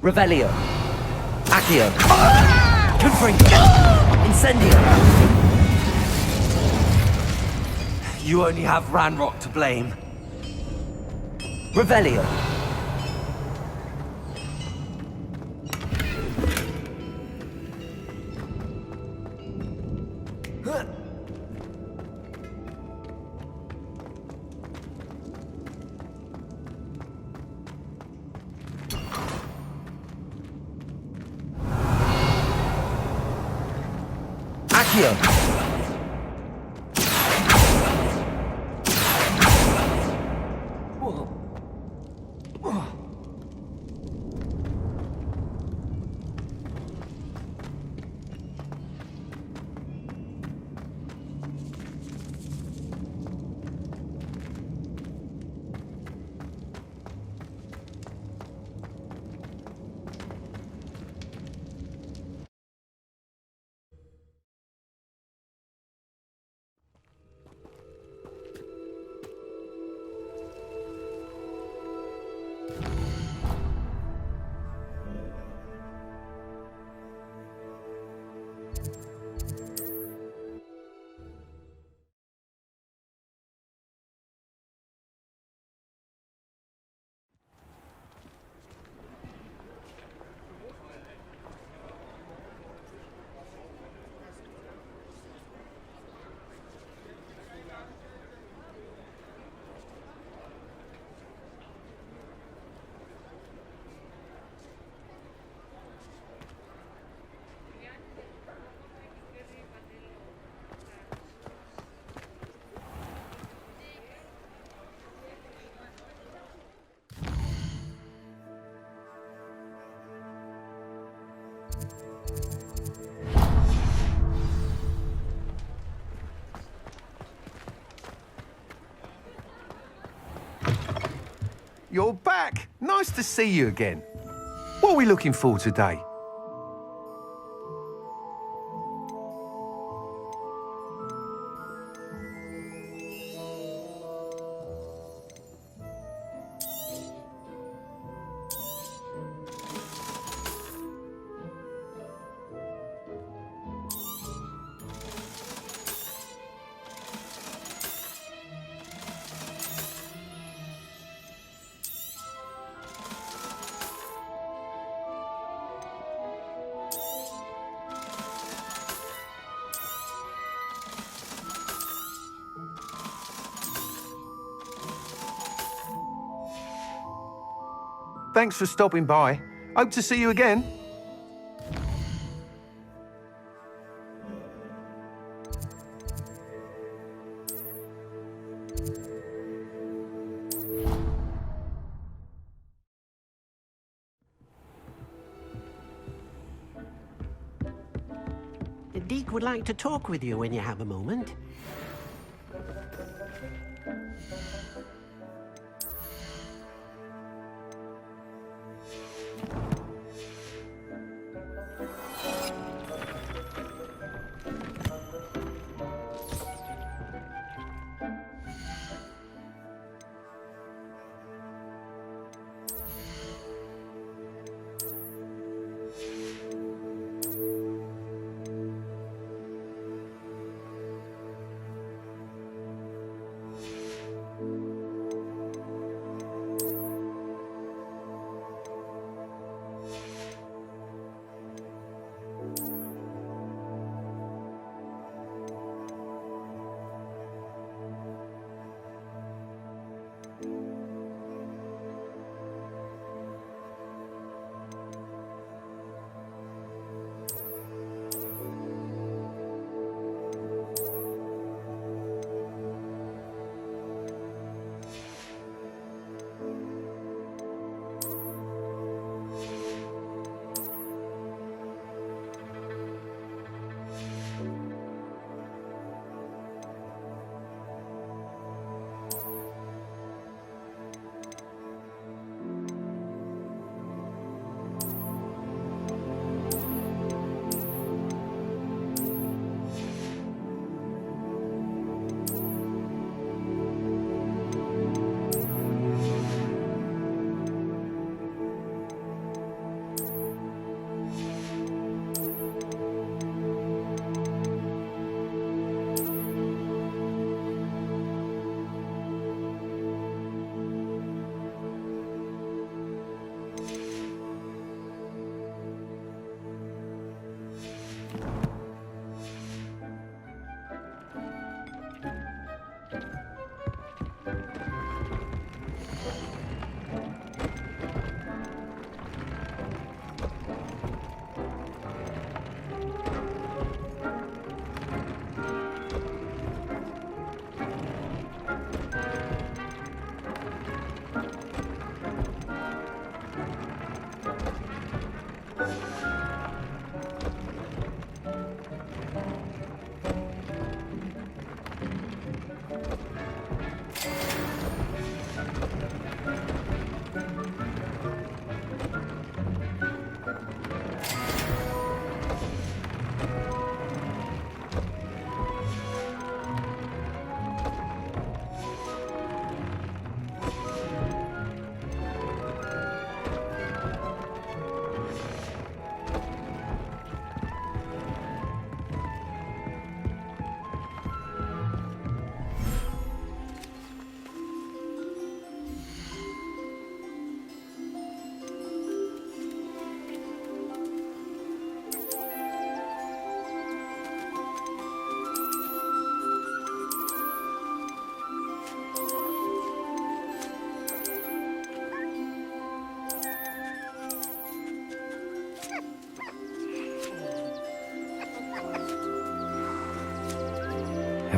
Speaker 1: Revelio. Accio. Confringo. Incendio.
Speaker 6: You only have Ranrock to blame. Revelio. Accio.
Speaker 11: You're back. Nice to see you again. What are we looking for today? Thanks for stopping by. Hope to see you again.
Speaker 12: The Deke would like to talk with you when you have a moment.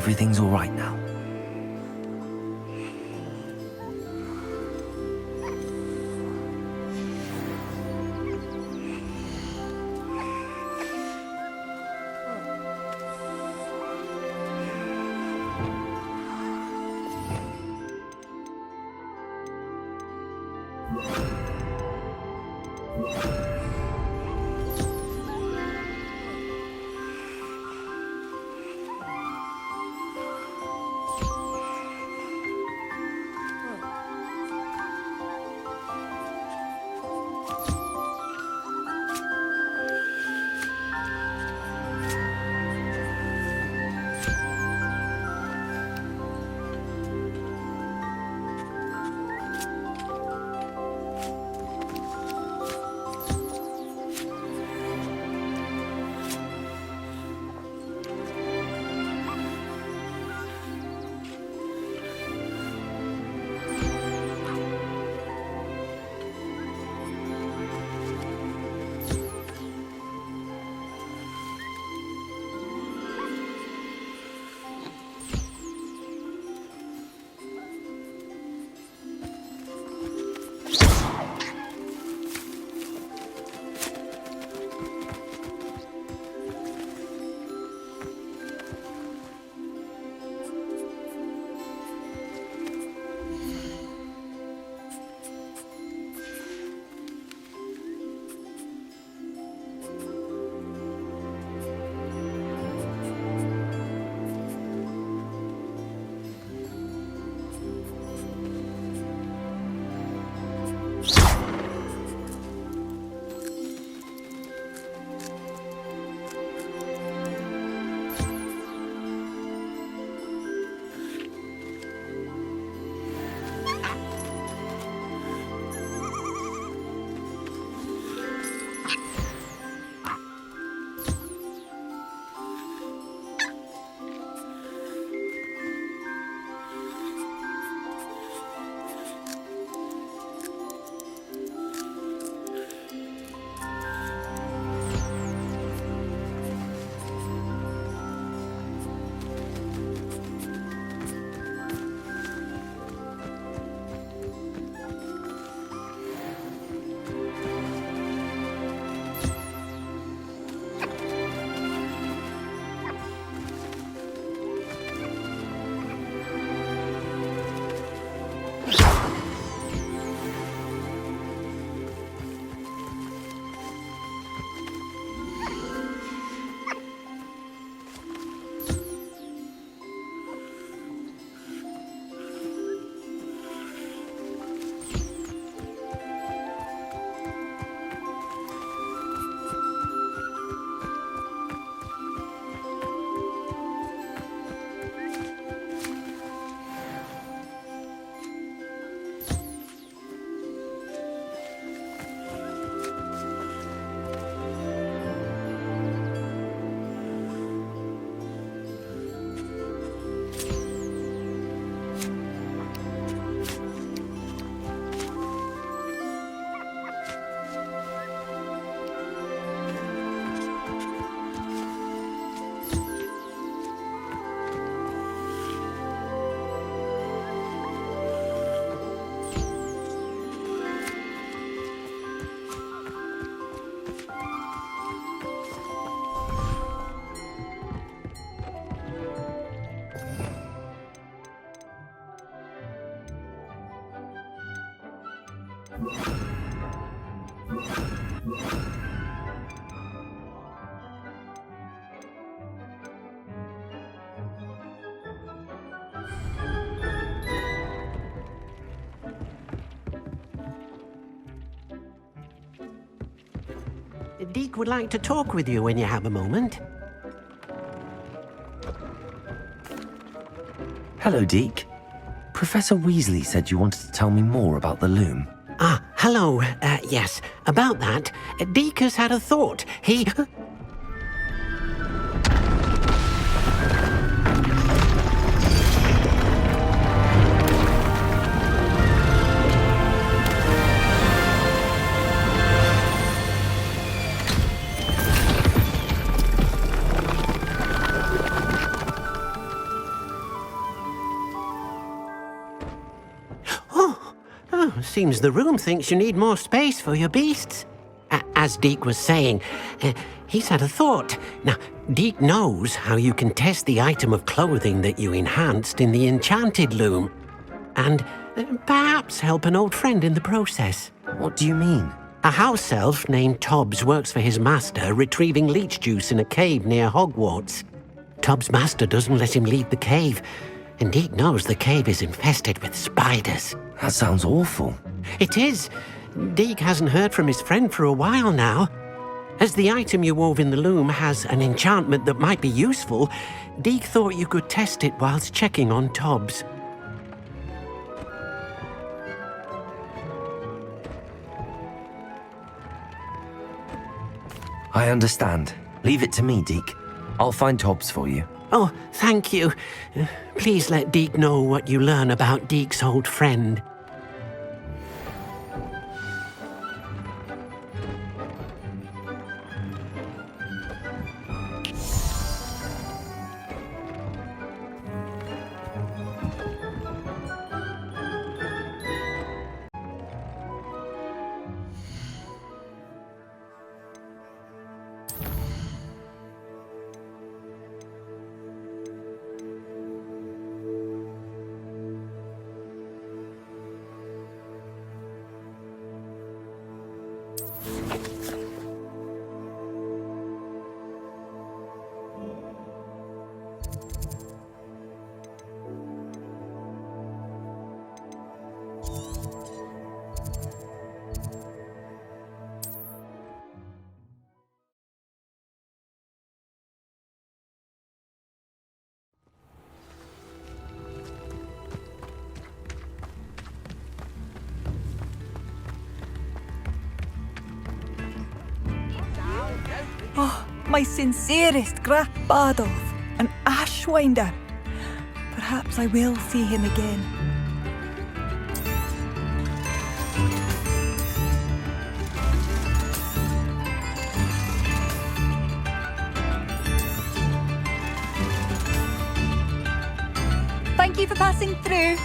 Speaker 1: Everything's all right now.
Speaker 12: Deke would like to talk with you when you have a moment.
Speaker 1: Hello, Deke. Professor Weasley said you wanted to tell me more about the loom.
Speaker 12: Ah, hello. Yes, about that. Deke has had a thought. He... Oh, seems the room thinks you need more space for your beasts. As Deke was saying, he's had a thought. Now, Deke knows how you can test the item of clothing that you enhanced in the enchanted loom. And perhaps help an old friend in the process.
Speaker 1: What do you mean?
Speaker 12: A house elf named Tobbs works for his master retrieving leech juice in a cave near Hogwarts. Tobbs' master doesn't let him leave the cave, and Deke knows the cave is infested with spiders.
Speaker 1: That sounds awful.
Speaker 12: It is. Deke hasn't heard from his friend for a while now. As the item you wove in the loom has an enchantment that might be useful, Deke thought you could test it whilst checking on Tobbs.
Speaker 1: I understand. Leave it to me, Deke. I'll find Tobbs for you.
Speaker 12: Oh, thank you. Please let Deke know what you learn about Deke's old friend.
Speaker 2: Oh, my sincerest Badolf, an Ashwinder. Perhaps I will see him again. Thank you for passing through.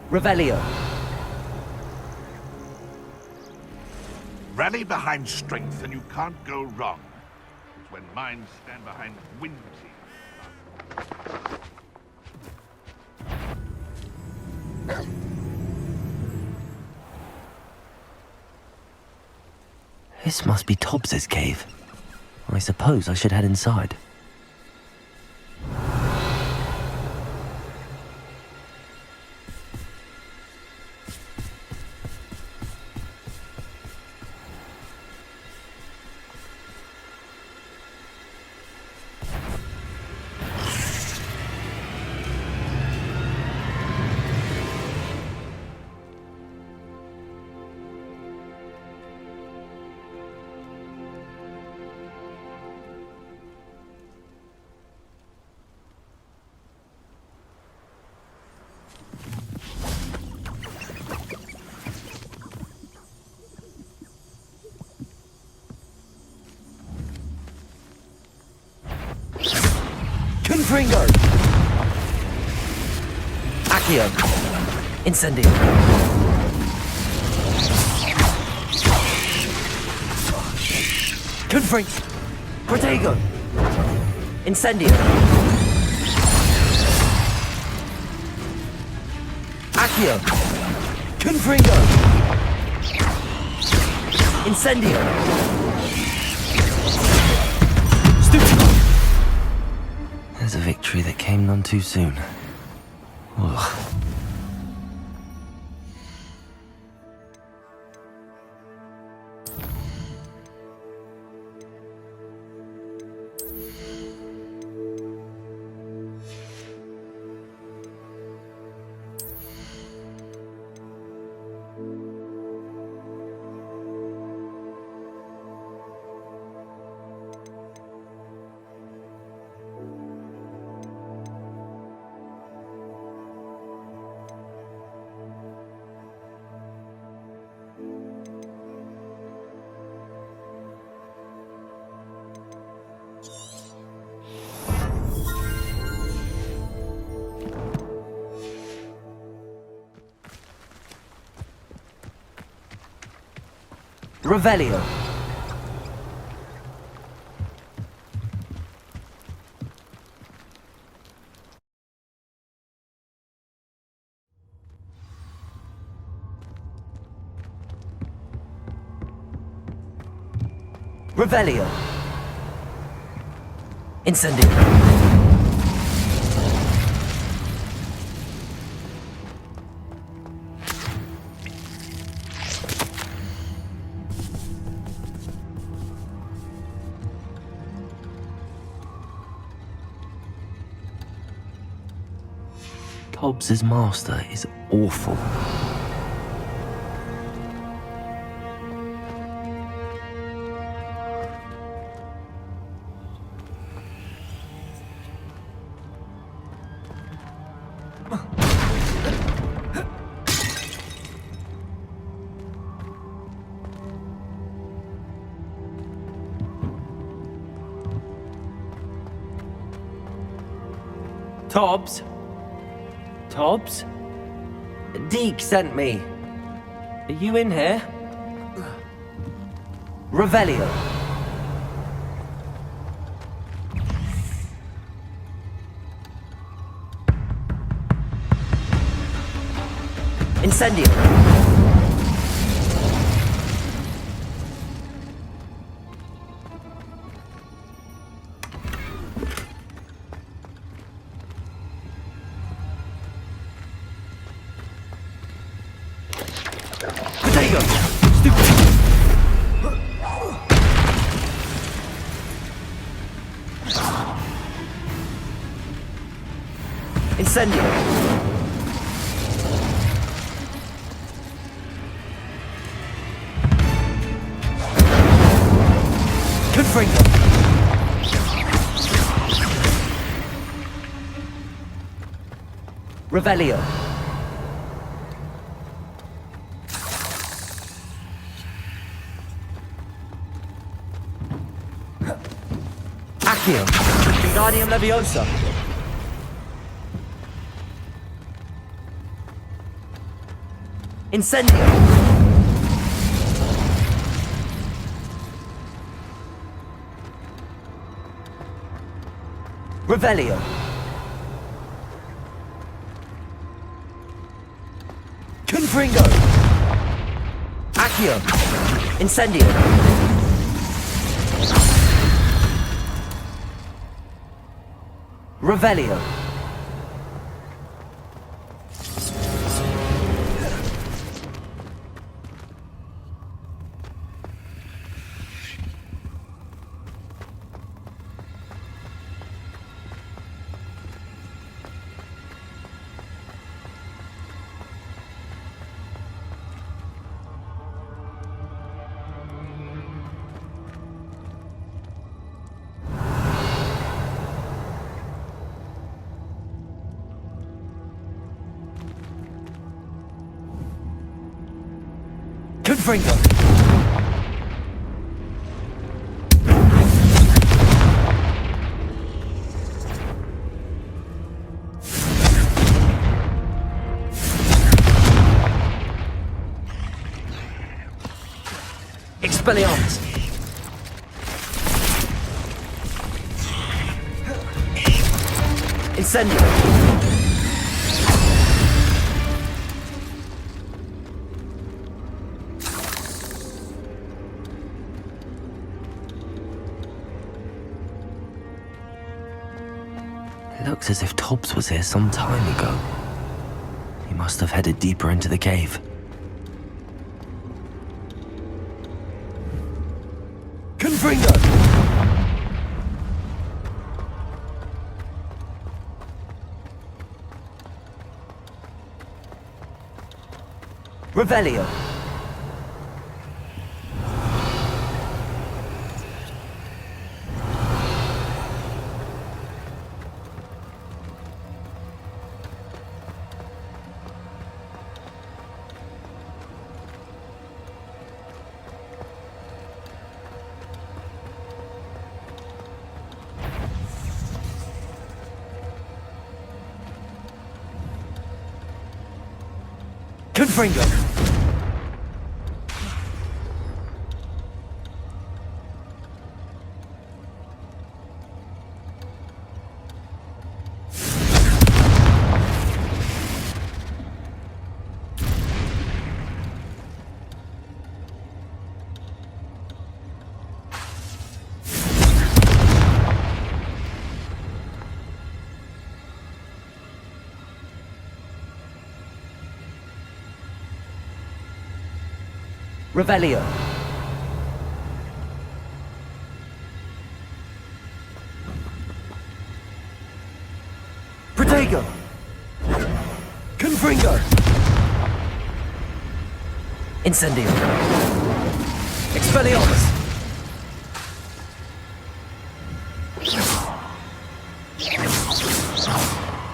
Speaker 6: Revelio.
Speaker 8: Rally behind strength and you can't go wrong. It's when minds stand behind whimsy.
Speaker 1: This must be Tobbs's cave. I suppose I should head inside. Confringo! Accio! Incendio! Confringo! Protego! Incendio! Accio! Confringo! Incendio! Stupido! There's a victory that came none too soon. Ugh. Revelio. Revelio. Incendio. Hobbs's master is awful. Tobbs? Tobbs? Deke sent me. Are you in here? Revelio. Incendio. Potato! Stupid! Incendio! Confringo! Revelio! Accio! Wingardium Leviosa! Incendio! Revelio! Confringo! Accio! Incendio! Revelio! Confringo! Expelliarmus! Incendio! Looks as if Tobbs was here some time ago. He must have headed deeper into the cave. Confringo! Revelio! Confringo! Revelio. Protego. Confringo. Incendio. Expelliarmus.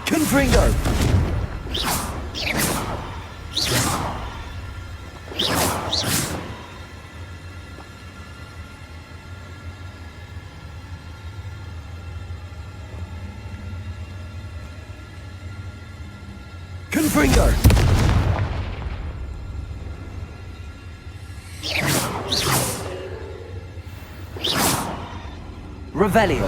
Speaker 1: Confringo. Confringo! Revelio.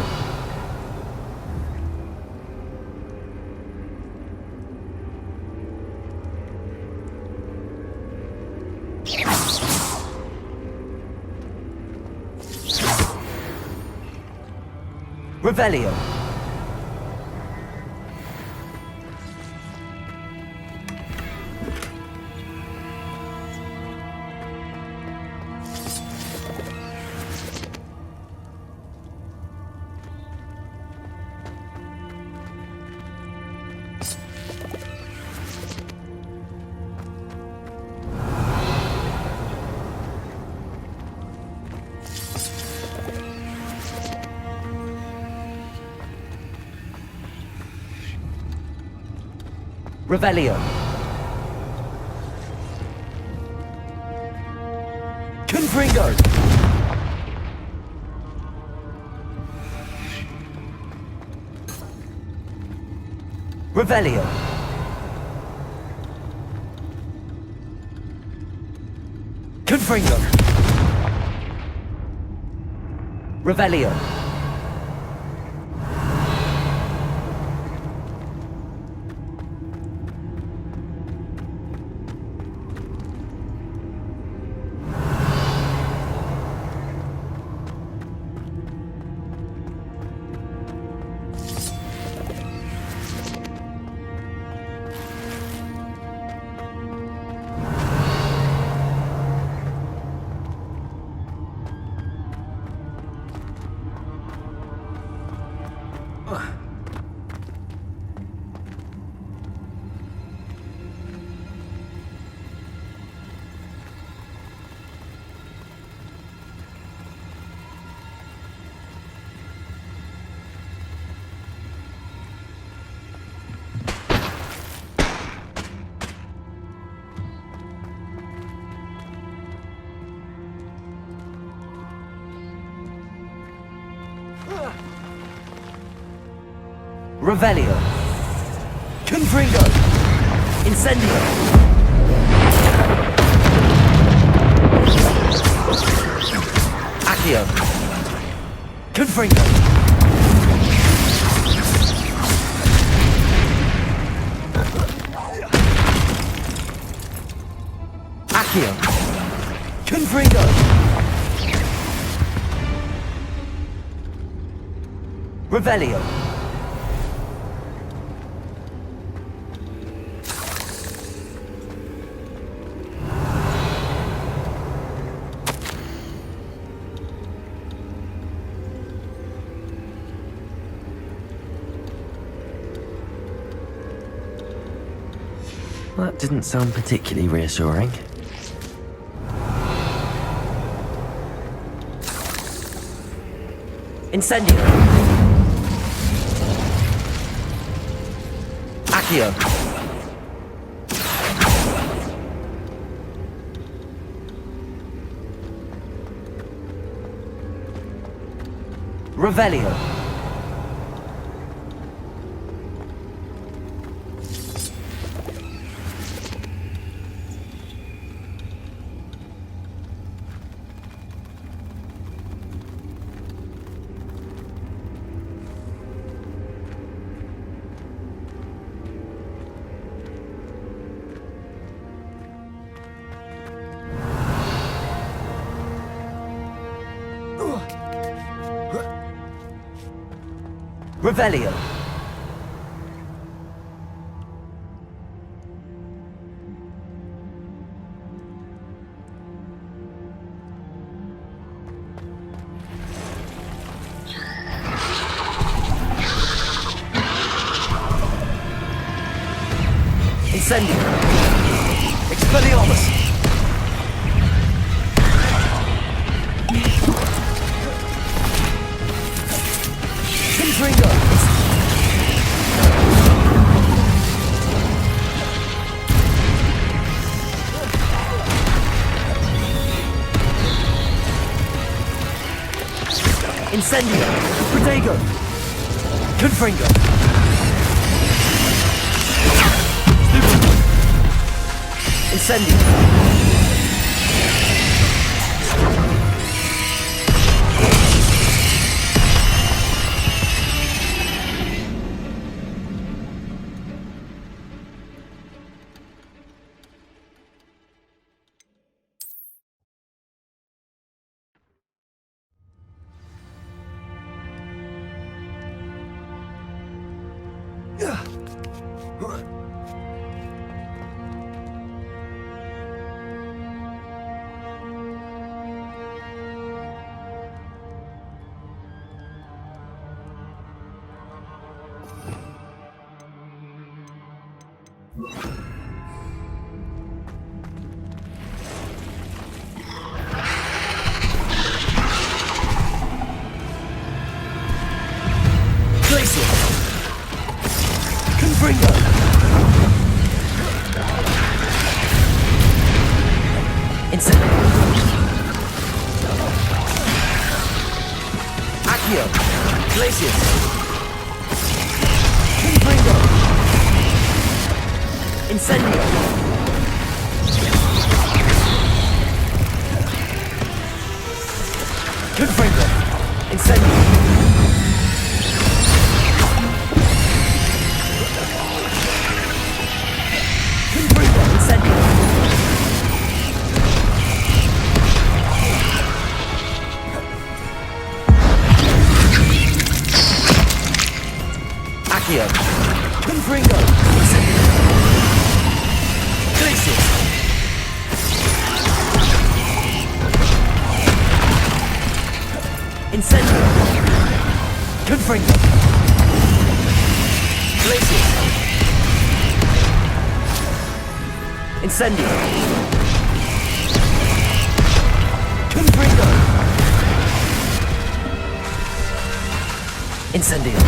Speaker 1: Revelio. Revelio. Confringo. Revelio. Confringo. Revelio. Revelio. Confringo. Incendio. Accio. Confringo. Accio. Confringo. Revelio. That didn't sound particularly reassuring. Incendio. Accio. Revelio. Revelio. Incendio. Expelliarmus. Confringo. Incendio. Protego. Confringo. Incendio. Confringo. Incendio. Accio. Glacius. Confringo. Incendio. Confringo. Incendio. Accio. Confringo. Glacius. Incendio. Confringo. Glacius. Incendio. Confringo. Incendio.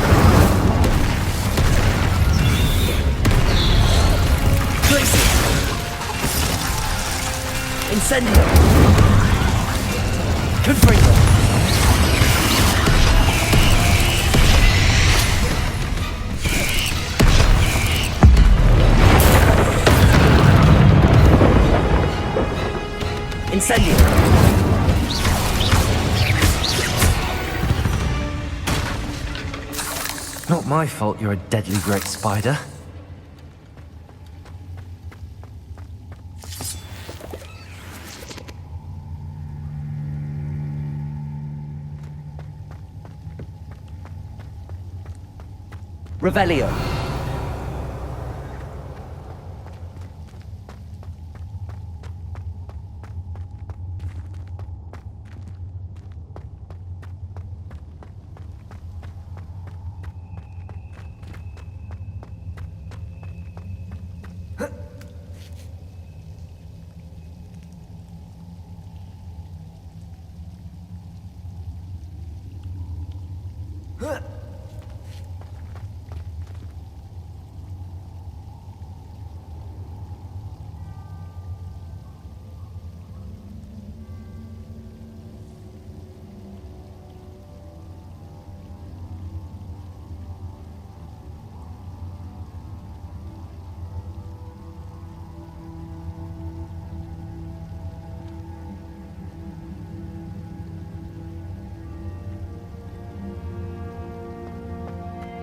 Speaker 1: Glacius. Incendio. Confringo. Incendio. Not my fault you're a deadly great spider.
Speaker 6: Revelio.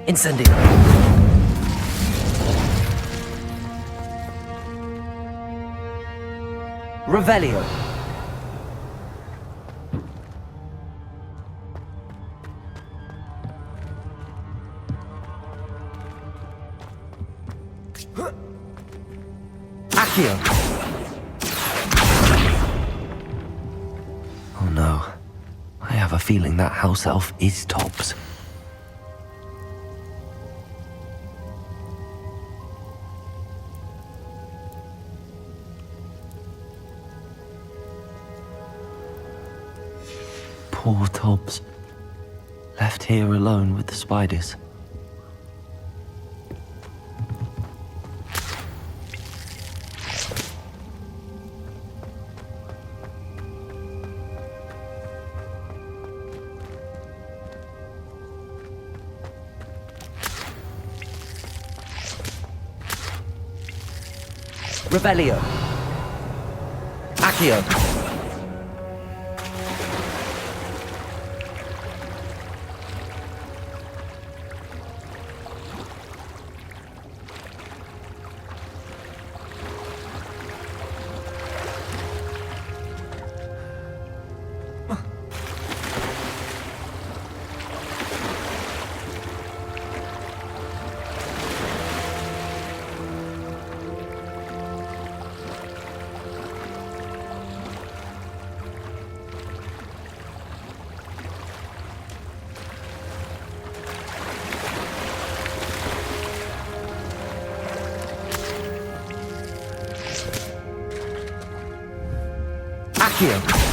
Speaker 6: Incendio. Revelio. Accio.
Speaker 1: Oh no. I have a feeling that house elf is Tobbs. Poor Tobbs. Left here alone with the spiders.
Speaker 6: Revelio. Accio. Accio.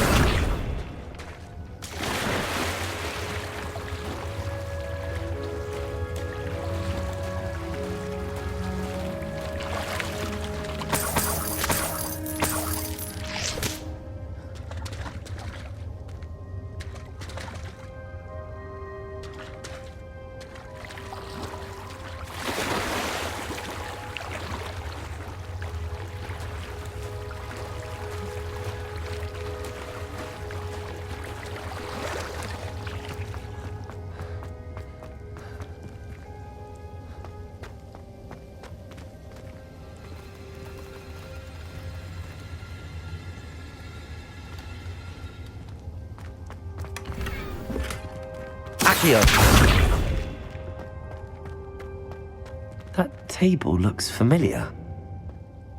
Speaker 6: Accio.
Speaker 1: That table looks familiar.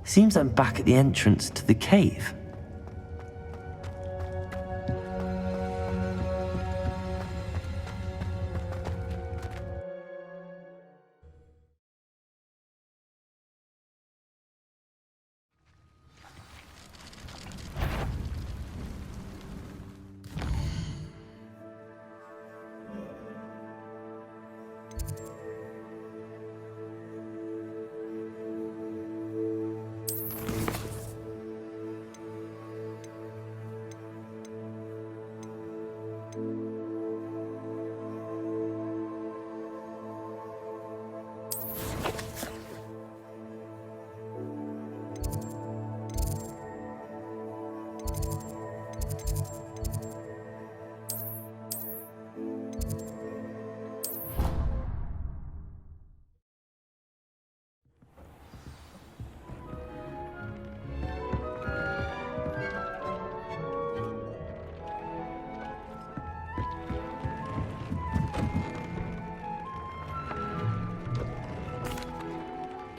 Speaker 1: Seems I'm back at the entrance to the cave.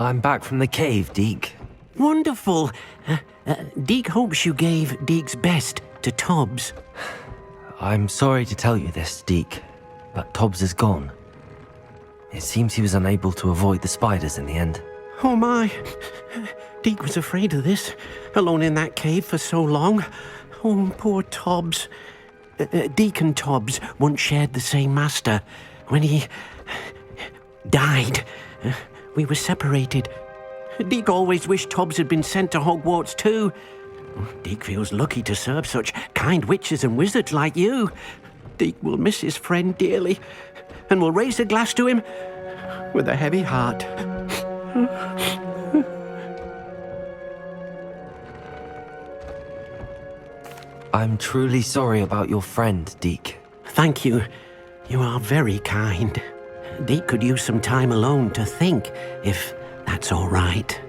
Speaker 1: I'm back from the cave, Deke.
Speaker 12: Wonderful. Deke hopes you gave Deke's best to Tobbs.
Speaker 1: I'm sorry to tell you this, Deke, but Tobbs is gone. It seems he was unable to avoid the spiders in the end.
Speaker 12: Oh my. Deke was afraid of this, alone in that cave for so long. Oh, poor Tobbs. Deke and Tobbs once shared the same master. When he died, we were separated. Deke always wished Tobbs had been sent to Hogwarts too. Deke feels lucky to serve such kind witches and wizards like you. Deke will miss his friend dearly, and will raise a glass to him with a heavy heart.
Speaker 1: I'm truly sorry about your friend, Deke.
Speaker 12: Thank you. You are very kind. Deke could use some time alone to think, if that's all right.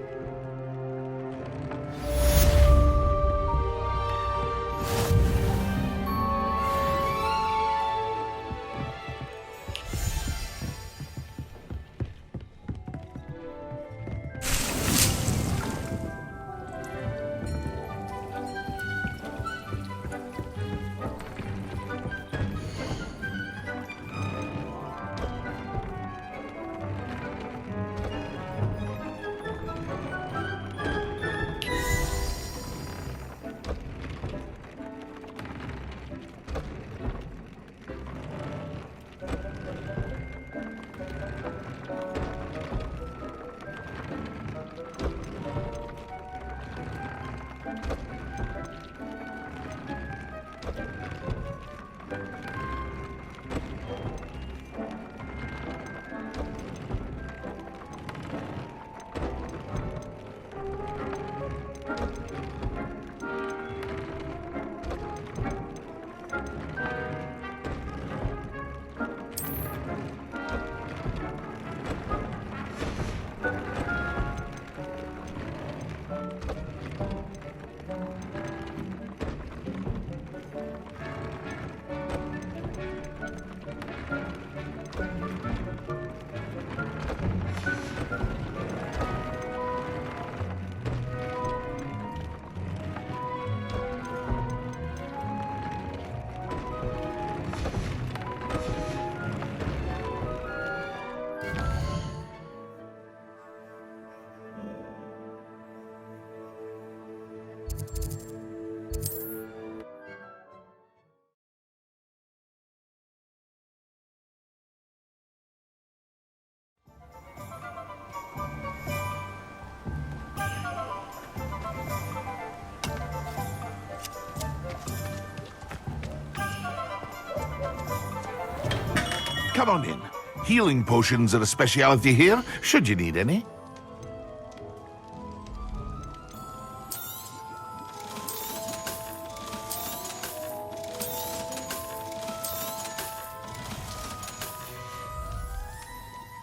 Speaker 8: Come on in. Healing potions are a speciality here, should you need any.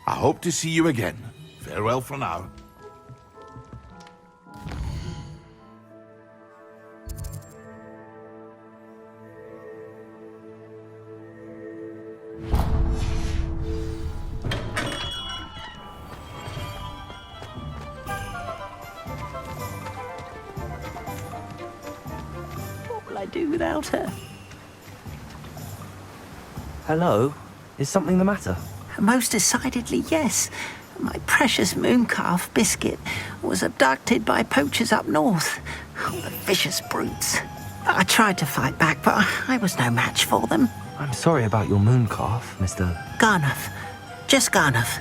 Speaker 8: I hope to see you again. Farewell for now.
Speaker 10: What will I do without her?
Speaker 1: Hello? Is something the matter?
Speaker 10: Most decidedly, yes. My precious mooncalf, Biscuit, was abducted by poachers up north. Oh, the vicious brutes. I tried to fight back, but I was no match for them.
Speaker 1: I'm sorry about your mooncalf, Mr.
Speaker 10: Garnuff. Just Garnuff.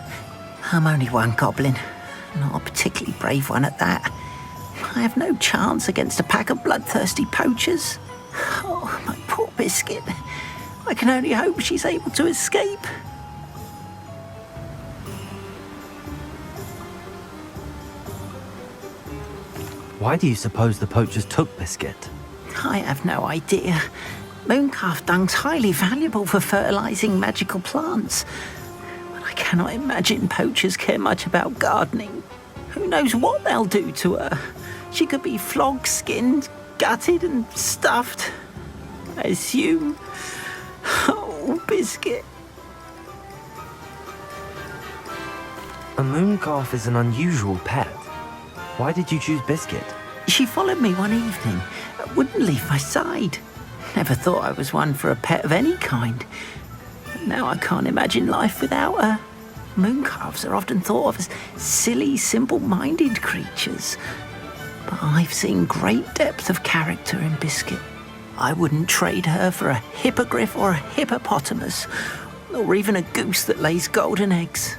Speaker 10: I'm only one goblin. Not a particularly brave one at that. I have no chance against a pack of bloodthirsty poachers. Oh, my poor Biscuit. I can only hope she's able to escape.
Speaker 1: Why do you suppose the poachers took Biscuit?
Speaker 10: I have no idea. Mooncalf dung's highly valuable for fertilizing magical plants. But I cannot imagine poachers care much about gardening. Who knows what they'll do to her? She could be flogged, skinned, gutted and stuffed. I assume. Oh, Biscuit.
Speaker 1: A mooncalf is an unusual pet. Why did you choose Biscuit?
Speaker 10: She followed me one evening, wouldn't leave my side. Never thought I was one for a pet of any kind. But now I can't imagine life without her. Mooncalves are often thought of as silly, simple-minded creatures. But I've seen great depth of character in Biscuit. I wouldn't trade her for a hippogriff or a hippopotamus, or even a goose that lays golden eggs.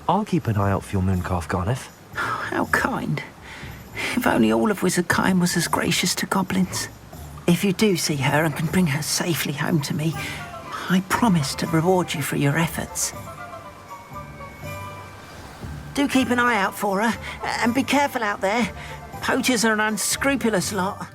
Speaker 1: I'll keep an eye out for your mooncalf, Garniff.
Speaker 10: How kind. If only all of Wizardkind was as gracious to goblins. If you do see her and can bring her safely home to me, I promise to reward you for your efforts. Do keep an eye out for her, and be careful out there. Poachers are an unscrupulous lot.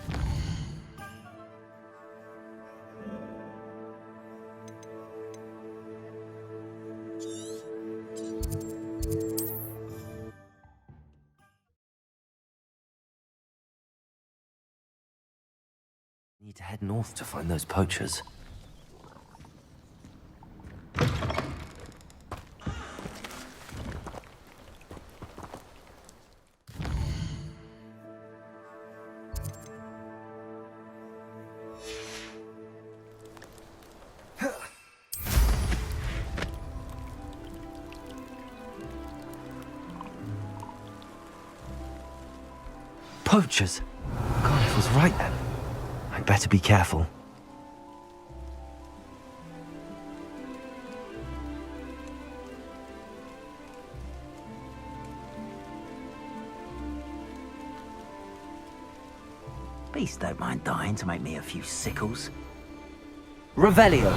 Speaker 1: Need to head north to find those poachers. Poachers! Garniff was right then. I'd better be careful.
Speaker 10: Beasts don't mind dying to make me a few sickles.
Speaker 1: Revelio!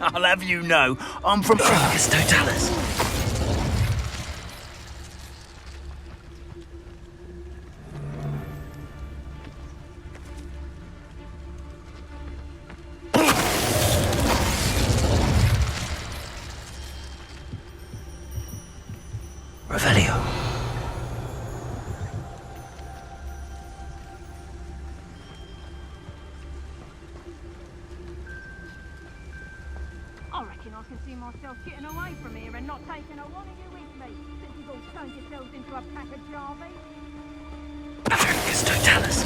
Speaker 7: I'll have you know, I'm from
Speaker 1: Argus Totalis. Revelio.
Speaker 5: I reckon I can see myself getting away from here and not taking a one of you with me, since you've all turned yourselves into a pack of Jarvis.
Speaker 1: Argus Totalis.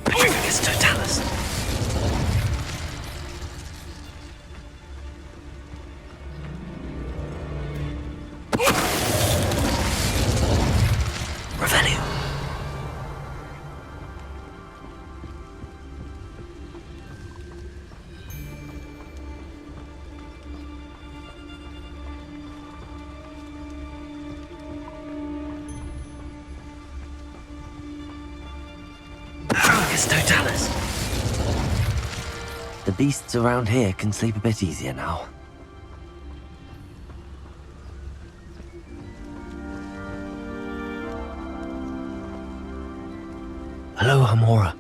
Speaker 1: Argus Totalis. Revelio. Argus Totalis. The beasts around here can sleep a bit easier now. Hello, Hamora.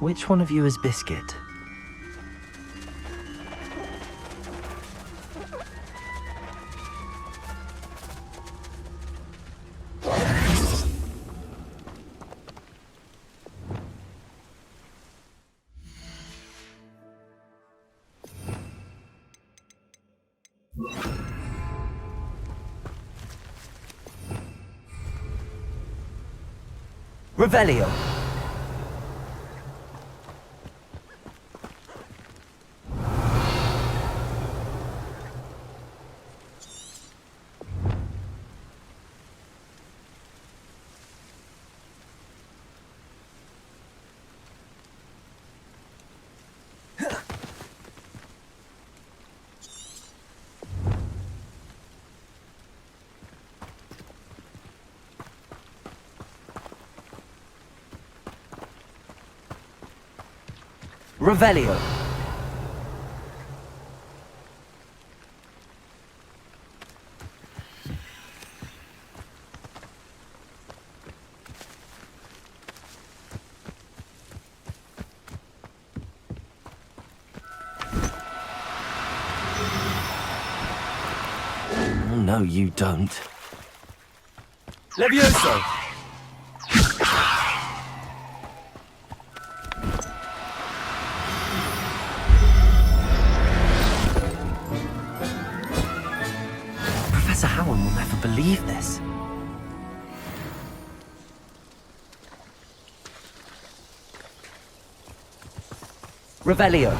Speaker 1: Which one of you is Biscuit? Revelio. Revelio. Oh, no, you don't. Levioso! Professor Howard will never believe this. Revelio.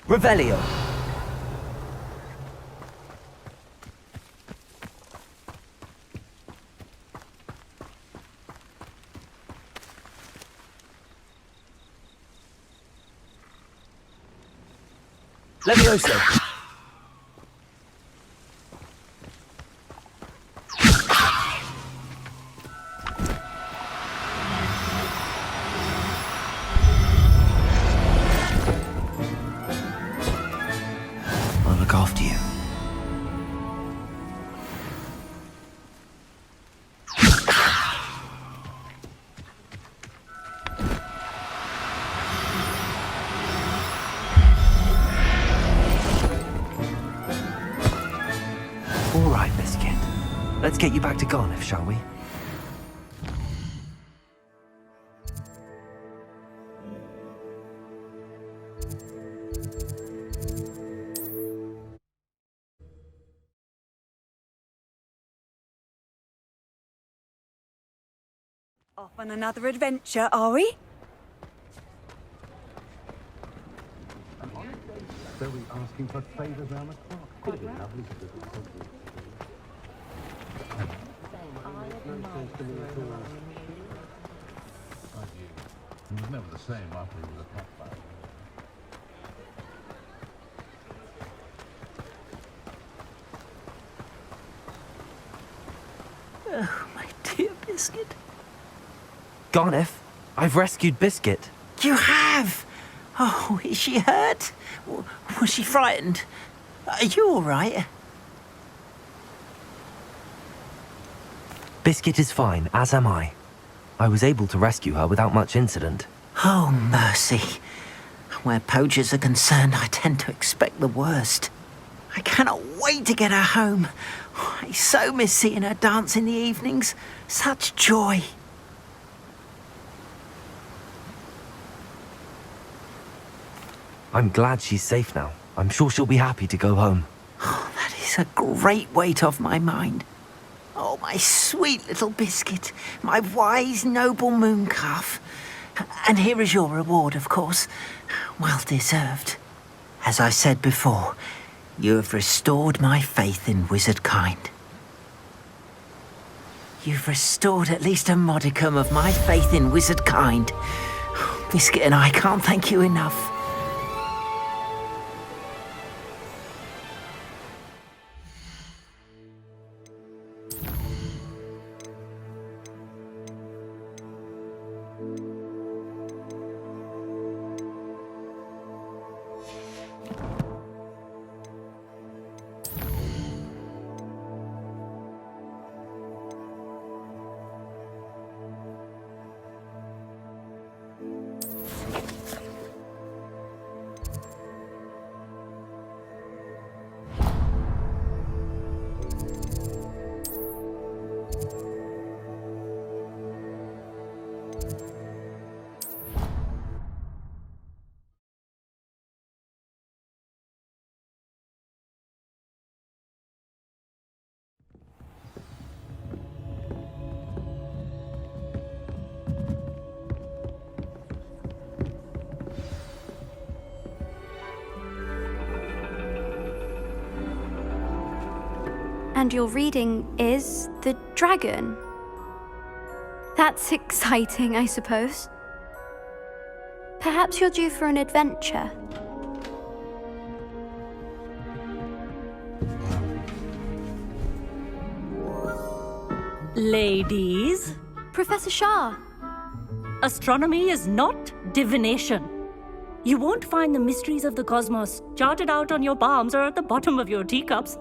Speaker 1: Revelio. Levioso. I'll look after you. All right, Biscuit. Let's get you back to Garniff, shall we?
Speaker 2: Off on another adventure, are we?
Speaker 8: So we asking for favours round the clock. It'd be lovely to visit something. It was never the same after he was attacked by it.
Speaker 7: Oh, my dear Biscuit.
Speaker 1: Garniff, I've rescued Biscuit.
Speaker 7: You have? Oh, is she hurt? Was she frightened? Are you all right?
Speaker 1: Biscuit is fine, as am I. I was able to rescue her without much incident.
Speaker 7: Oh, mercy. Where poachers are concerned, I tend to expect the worst. I cannot wait to get her home. I so miss seeing her dance in the evenings. Such joy.
Speaker 1: I'm glad she's safe now. I'm sure she'll be happy to go home.
Speaker 7: Oh, that is a great weight off my mind. Oh, my sweet little Biscuit, my wise, noble mooncalf. And here is your reward, of course. Well deserved. As I said before, you have restored my faith in wizard kind. You've restored at least a modicum of my faith in wizard kind. Biscuit and I can't thank you enough.
Speaker 9: And your reading is the dragon. That's exciting, I suppose. Perhaps you're due for an adventure.
Speaker 13: Ladies,
Speaker 9: Professor Shah.
Speaker 13: astronomy is not divination. You won't find the mysteries of the cosmos charted out on your palms or at the bottom of your teacups.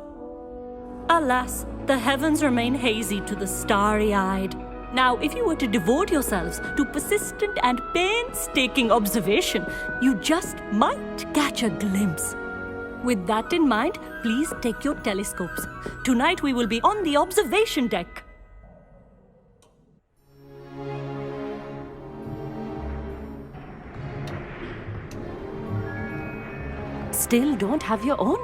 Speaker 13: Alas, the heavens remain hazy to the starry-eyed. Now, if you were to devote yourselves to persistent and painstaking observation, you just might catch a glimpse. With that in mind, please take your telescopes. Tonight we will be on the observation deck. Still don't have your own?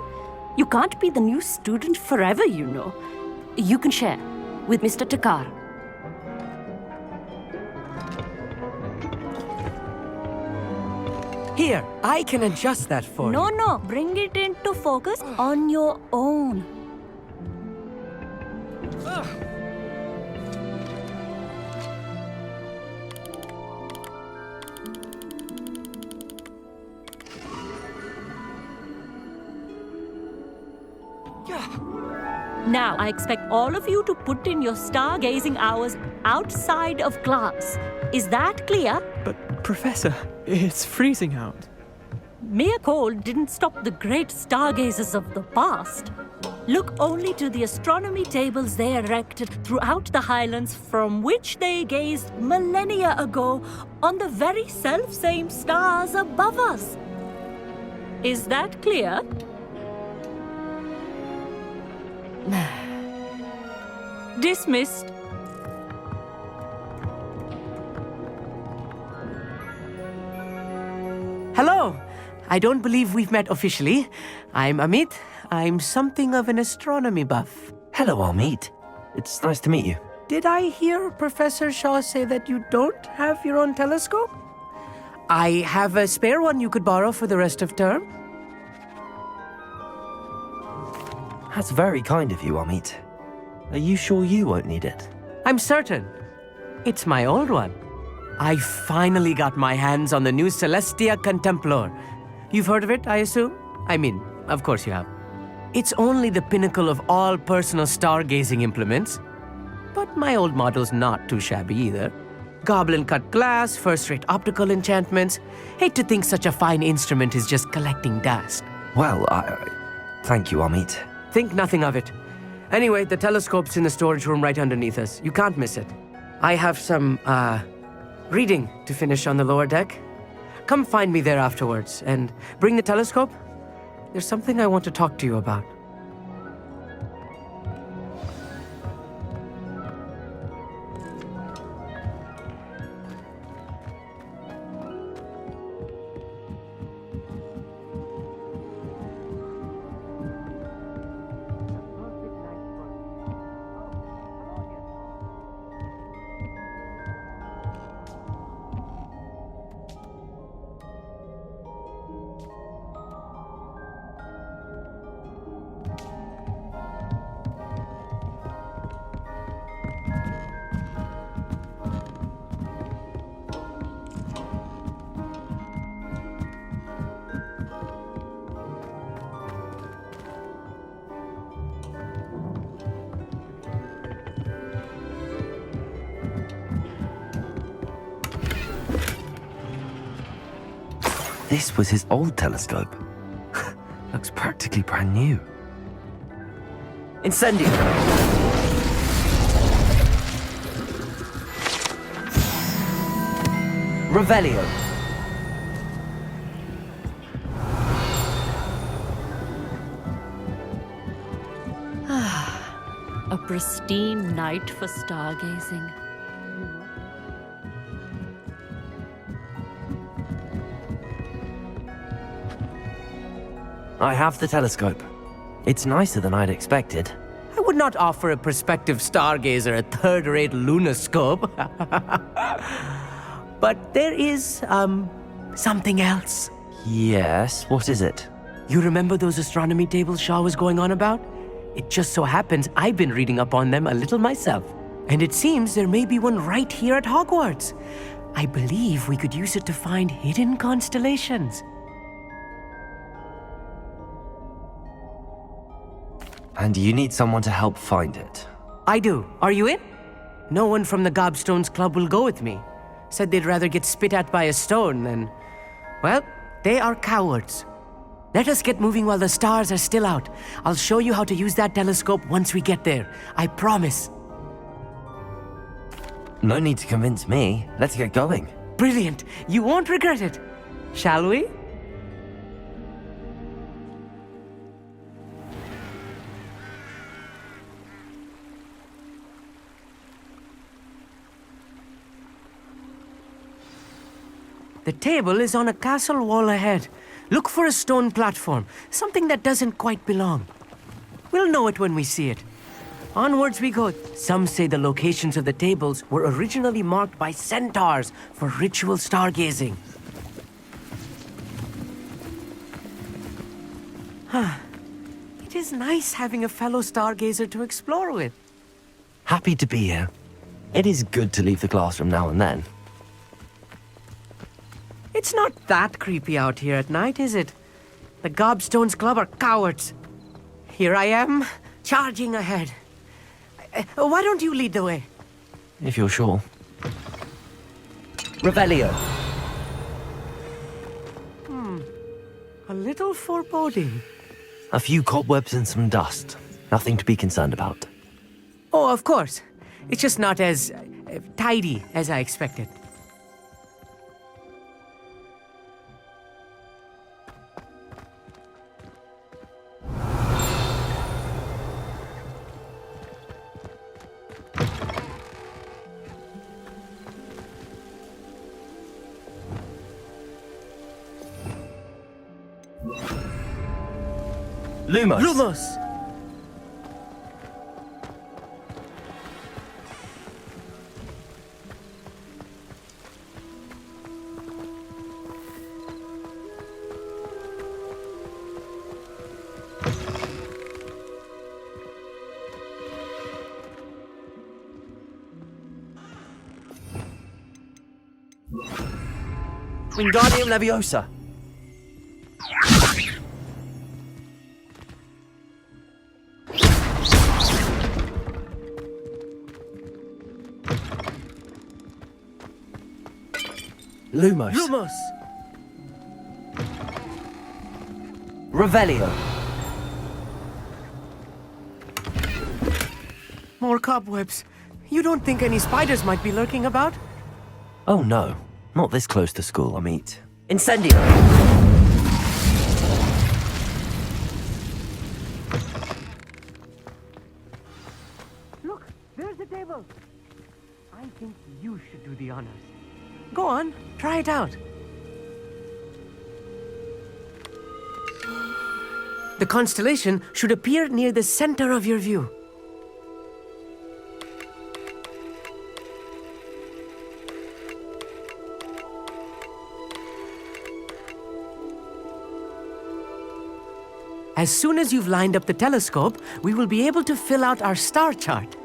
Speaker 13: You can't be the new student forever, you know. You can share with Mr. Takar.
Speaker 14: Here, I can adjust that for you.
Speaker 13: No, bring it into focus on your own. Now, I expect all of you to put in your stargazing hours outside of class. Is that clear?
Speaker 14: But, Professor, it's freezing out.
Speaker 13: Mere cold didn't stop the great stargazers of the past. Look only to the astronomy tables they erected throughout the highlands from which they gazed millennia ago on the very self-same stars above us. Is that clear? Dismissed.
Speaker 14: Hello! I don't believe we've met officially. I'm Amit. I'm something of an astronomy buff.
Speaker 1: Hello, Amit. It's nice to meet you.
Speaker 14: Did I hear Professor Shaw say that you don't have your own telescope? I have a spare one you could borrow for the rest of term.
Speaker 1: That's very kind of you, Amit. Are you sure you won't need it?
Speaker 14: I'm certain. It's my old one. I finally got my hands on the new Celestia Contemplar. You've heard of it, I assume? I mean, of course you have. It's only the pinnacle of all personal stargazing implements. But my old model's not too shabby either. Goblin-cut glass, first-rate optical enchantments. Hate to think such a fine instrument is just collecting dust.
Speaker 1: Well, thank you, Amit.
Speaker 14: Think nothing of it. Anyway, the telescope's in the storage room right underneath us. You can't miss it. I have some, reading to finish on the lower deck. Come find me there afterwards, and bring the telescope. There's something I want to talk to you about.
Speaker 1: This was his old telescope. Looks practically brand new. Incendio! Revelio!
Speaker 13: pristine night for stargazing.
Speaker 1: I have the telescope. It's nicer than I'd expected.
Speaker 14: I would not offer a prospective stargazer a third-rate lunoscope. But there is, something else.
Speaker 1: Yes, what is it?
Speaker 14: You remember those astronomy tables Shaw was going on about? It just so happens I've been reading up on them a little myself. And it seems there may be one right here at Hogwarts. I believe we could use it to find hidden constellations.
Speaker 1: And you need someone to help find it.
Speaker 14: I do. Are you in? No one from the Gobstones Club will go with me. Said they'd rather get spit at by a stone than... Well, they are cowards. Let us get moving while the stars are still out. I'll show you how to use that telescope once we get there. I promise.
Speaker 1: No need to convince me. Let's get going.
Speaker 14: Brilliant. You won't regret it. Shall we? The table is on a castle wall ahead. Look for a stone platform, something that doesn't quite belong. We'll know it when we see it. Onwards we go. Some say the locations of the tables were originally marked by centaurs for ritual stargazing. It is nice having a fellow stargazer to explore with.
Speaker 1: Happy to be here. It is good to leave the classroom now and then.
Speaker 14: It's not that creepy out here at night, is it? The Gobstones Club are cowards. Here I am, charging ahead. Why don't you lead the way?
Speaker 1: If you're sure. Revelio.
Speaker 14: A little foreboding.
Speaker 1: A few cobwebs and some dust. Nothing to be concerned about.
Speaker 14: Oh, of course. It's just not as tidy as I expected.
Speaker 1: Lumos.
Speaker 14: Lumos!
Speaker 1: Wingardium Leviosa. Lumos.
Speaker 14: Lumos!
Speaker 1: Revelio.
Speaker 14: More cobwebs. You don't think any spiders might be lurking about?
Speaker 1: Oh no, not this close to school, I mean. Incendio.
Speaker 14: Look, there's the table. I think you should do the honors. Go on, try it out. The constellation should appear near the center of your view. As soon as you've lined up the telescope, we will be able to fill out our star chart.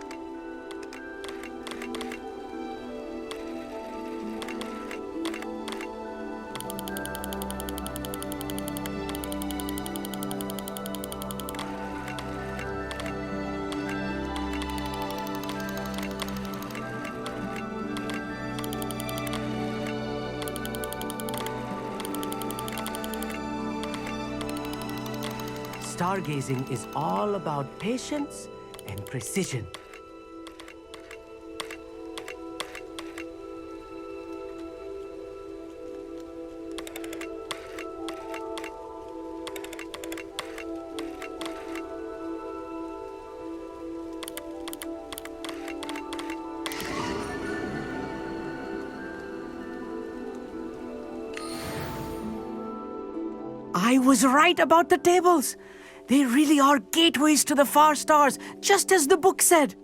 Speaker 14: Stargazing is all about patience and precision. I was right about the tables. They really are gateways to the far stars, just as the book said.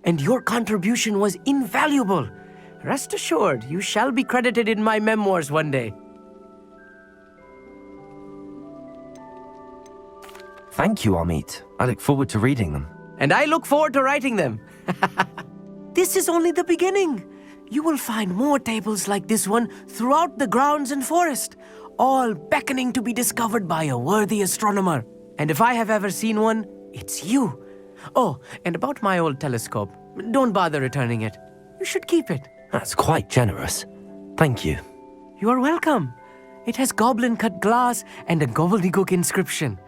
Speaker 14: And your contribution was invaluable. Rest assured, you shall be credited in my memoirs one day.
Speaker 1: Thank you, Amit. I look forward to reading them.
Speaker 14: And I look forward to writing them. This is only the beginning. You will find more tables like this one throughout the grounds and forest, all beckoning to be discovered by a worthy astronomer. And if I have ever seen one, it's you. Oh, and about my old telescope, don't bother returning it. You should keep it.
Speaker 1: That's quite generous. Thank you.
Speaker 14: You are welcome. It has goblin-cut glass and a gobbledygook inscription.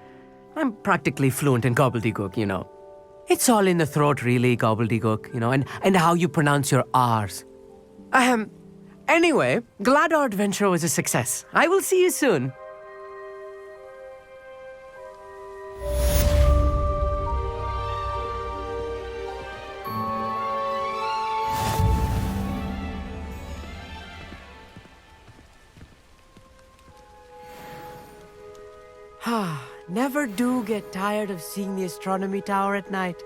Speaker 14: I'm practically fluent in gobbledygook, you know. It's all in the throat, really, gobbledygook, you know, and how you pronounce your R's. Anyway, glad our adventure was a success. I will see you soon. Never do get tired of seeing the astronomy tower at night.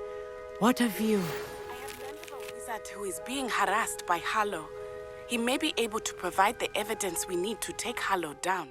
Speaker 14: What a view.
Speaker 15: I have learned of a wizard who is being harassed by Harlow. He may be able to provide the evidence we need to take Harlow down.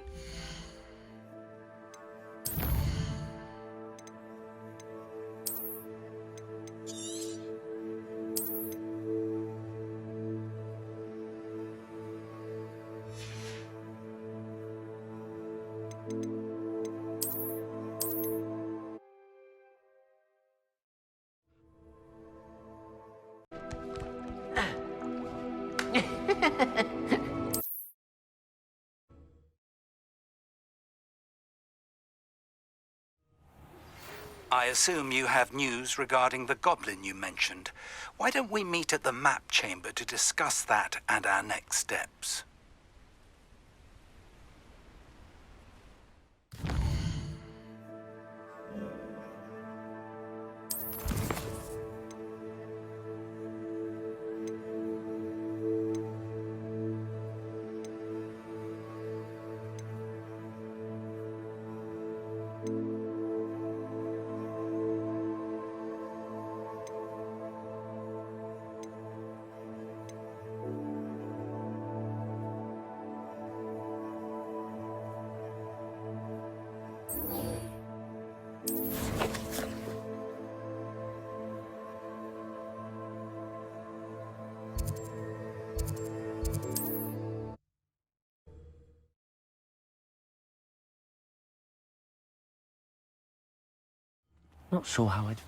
Speaker 16: I assume you have news regarding the goblin you mentioned. Why don't we meet at the map chamber to discuss that and our next steps?
Speaker 1: Not sure how I'd...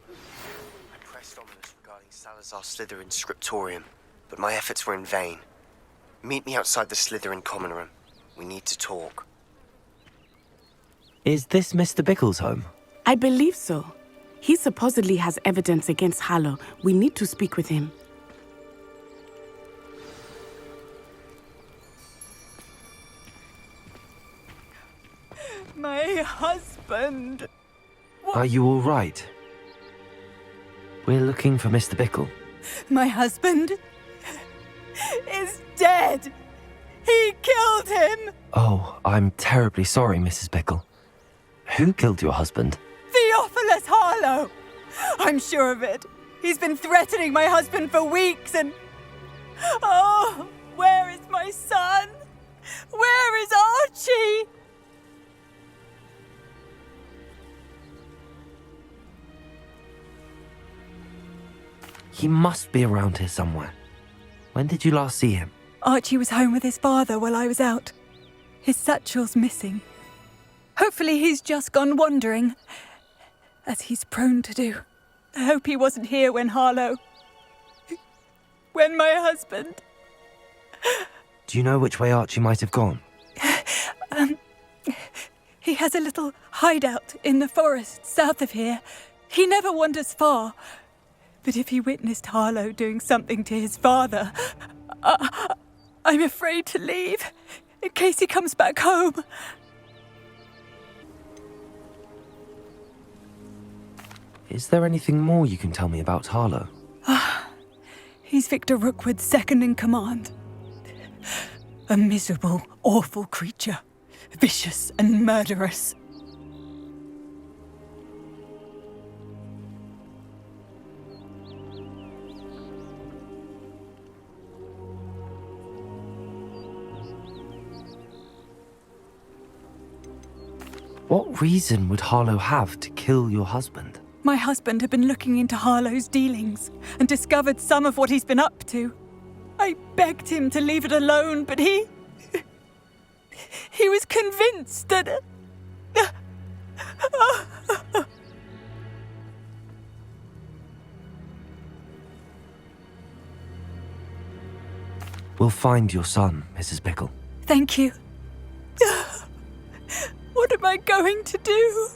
Speaker 17: I pressed Ominous regarding Salazar's Slytherin scriptorium, but my efforts were in vain. Meet me outside the Slytherin common room. We need to talk.
Speaker 1: Is this Mr. Bickle's home?
Speaker 18: I believe so. He supposedly has evidence against Harlow. We need to speak with him.
Speaker 2: My husband.
Speaker 1: Are you all right? We're looking for Mr. Bickle.
Speaker 2: My husband is dead. He killed him.
Speaker 1: Oh, I'm terribly sorry, Mrs. Bickle. Who killed your husband?
Speaker 2: Theophilus Harlow. I'm sure of it. He's been threatening my husband for weeks and... Oh, where is my son? Where is Archie?
Speaker 1: He must be around here somewhere. When did you last see him?
Speaker 2: Archie was home with his father while I was out. His satchel's missing. Hopefully he's just gone wandering, as he's prone to do. I hope he wasn't here when Harlow... when my husband...
Speaker 1: Do you know which way Archie might have gone?
Speaker 2: He has a little hideout in the forest south of here. He never wanders far. But if he witnessed Harlow doing something to his father, I'm afraid to leave, in case he comes back home.
Speaker 1: Is there anything more you can tell me about Harlow?
Speaker 2: He's He's Victor Rookwood's second in command. A miserable, awful creature. Vicious and murderous.
Speaker 1: What reason would Harlow have to kill your husband?
Speaker 2: My husband had been looking into Harlow's dealings and discovered some of what he's been up to. I begged him to leave it alone, but he was convinced that...
Speaker 1: We'll find your son, Mrs. Bickle.
Speaker 2: Thank you. What am I going to do?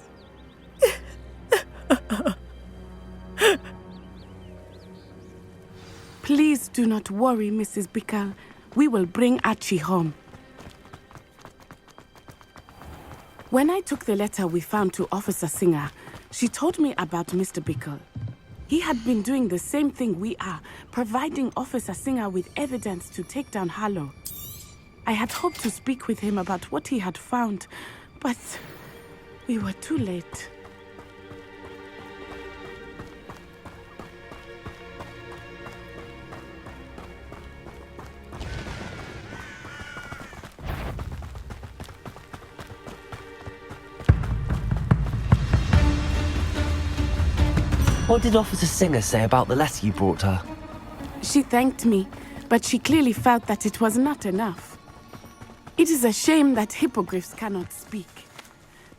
Speaker 18: Please do not worry, Mrs. Bickle. We will bring Archie home. When I took the letter we found to Officer Singer, she told me about Mr. Bickle. He had been doing the same thing we are, providing Officer Singer with evidence to take down Harlow. I had hoped to speak with him about what he had found, but we were too late.
Speaker 1: What did Officer Singer say about the letter you brought her?
Speaker 18: She thanked me, but she clearly felt that it was not enough. It is a shame that hippogriffs cannot speak.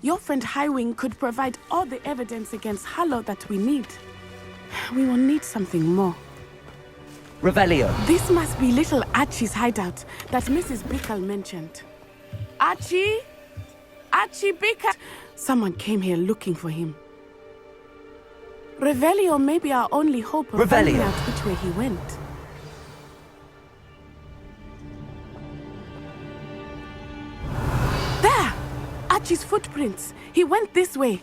Speaker 18: Your friend Highwing could provide all the evidence against Harlow that we need. We will need something more.
Speaker 1: Revelio.
Speaker 18: This must be little Archie's hideout that Mrs. Bickle mentioned. Archie? Archie Bickle! Someone came here looking for him. Revelio may be our only hope of finding out which way he went. There! Archie's footprints. He went this way.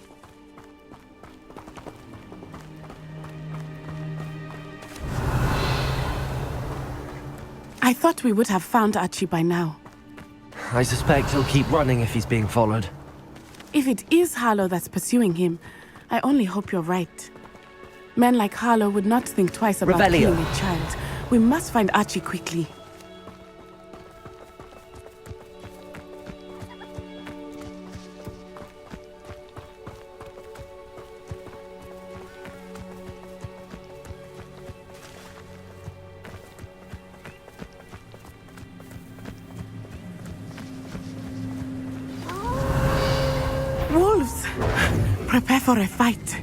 Speaker 18: I thought we would have found Archie by now.
Speaker 1: I suspect he'll keep running if he's being followed.
Speaker 18: If it is Harlow that's pursuing him, I only hope you're right. Men like Harlow would not think twice about killing a child. We must find Archie quickly. Wolves! Prepare for a fight.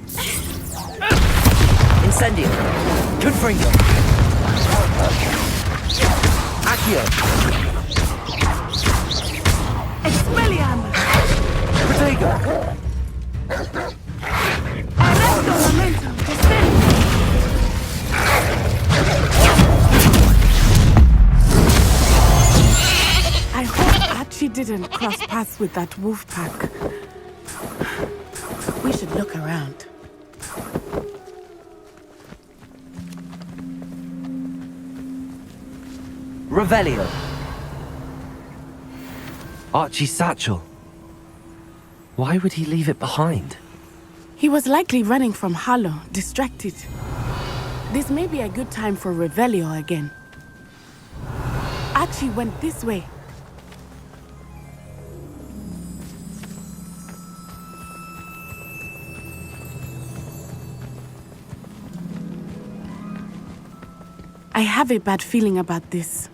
Speaker 1: Incendio. Confringo. Accio.
Speaker 18: Expelliarm.
Speaker 1: Protego.
Speaker 18: Arresto momento. Descend. I hope Archie didn't cross paths with that wolf pack. We should look around.
Speaker 1: Revelio. Archie's satchel. Why would he leave it behind?
Speaker 18: He was likely running from Harlow, distracted. This may be a good time for Revelio again. Archie went this way. I have a bad feeling about this.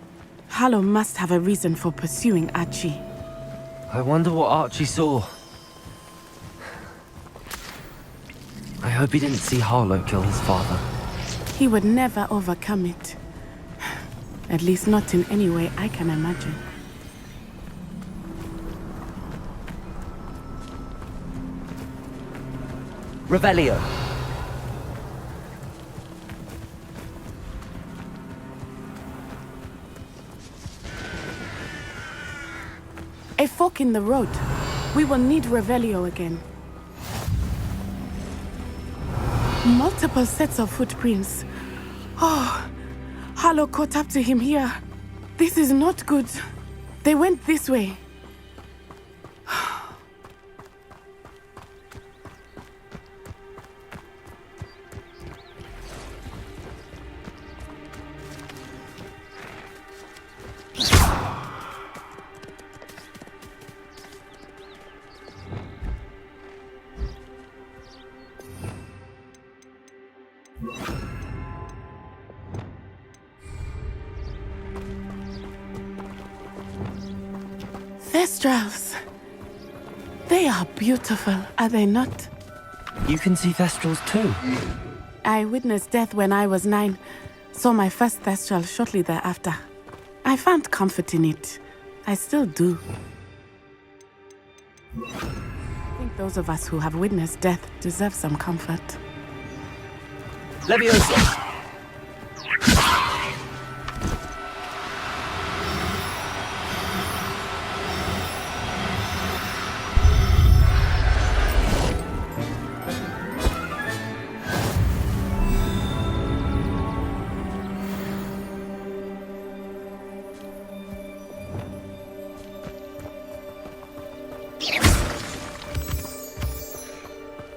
Speaker 18: Harlow must have a reason for pursuing Archie.
Speaker 1: I wonder what Archie saw. I hope he didn't see Harlow kill his father.
Speaker 18: He would never overcome it. At least not in any way I can imagine.
Speaker 1: Revelio.
Speaker 18: A fork in the road. We will need Revelio again. Multiple sets of footprints. Oh, Harlow caught up to him here. This is not good. They went this way. Thestrals. They are beautiful, are they not?
Speaker 1: You can see Thestrals too.
Speaker 18: I witnessed death when I was 9. Saw my first Thestral shortly thereafter. I found comfort in it. I still do. I think those of us who have witnessed death deserve some comfort.
Speaker 14: Leviosa!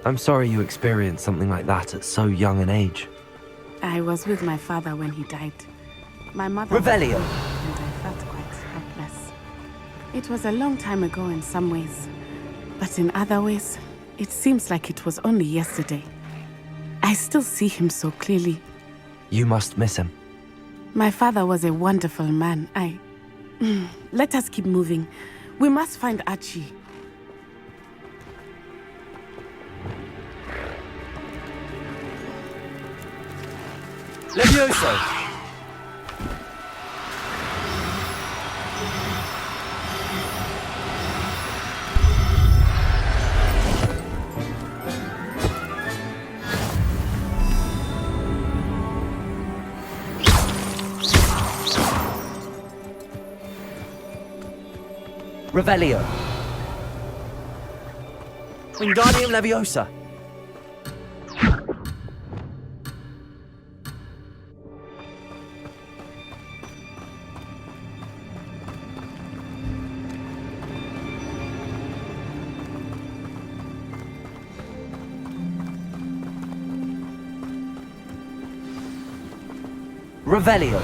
Speaker 1: I'm sorry you experienced something like that at so young an age.
Speaker 18: I was with my father when he died. My mother
Speaker 14: Revelio.
Speaker 18: was ill, and I felt quite helpless. It was a long time ago in some ways, but in other ways, it seems like it was only yesterday. I still see him so clearly.
Speaker 1: You must miss him.
Speaker 18: My father was a wonderful man. Let us keep moving. We must find Archie.
Speaker 14: Leviosa! Revelio. Wingardium Leviosa. Revelio.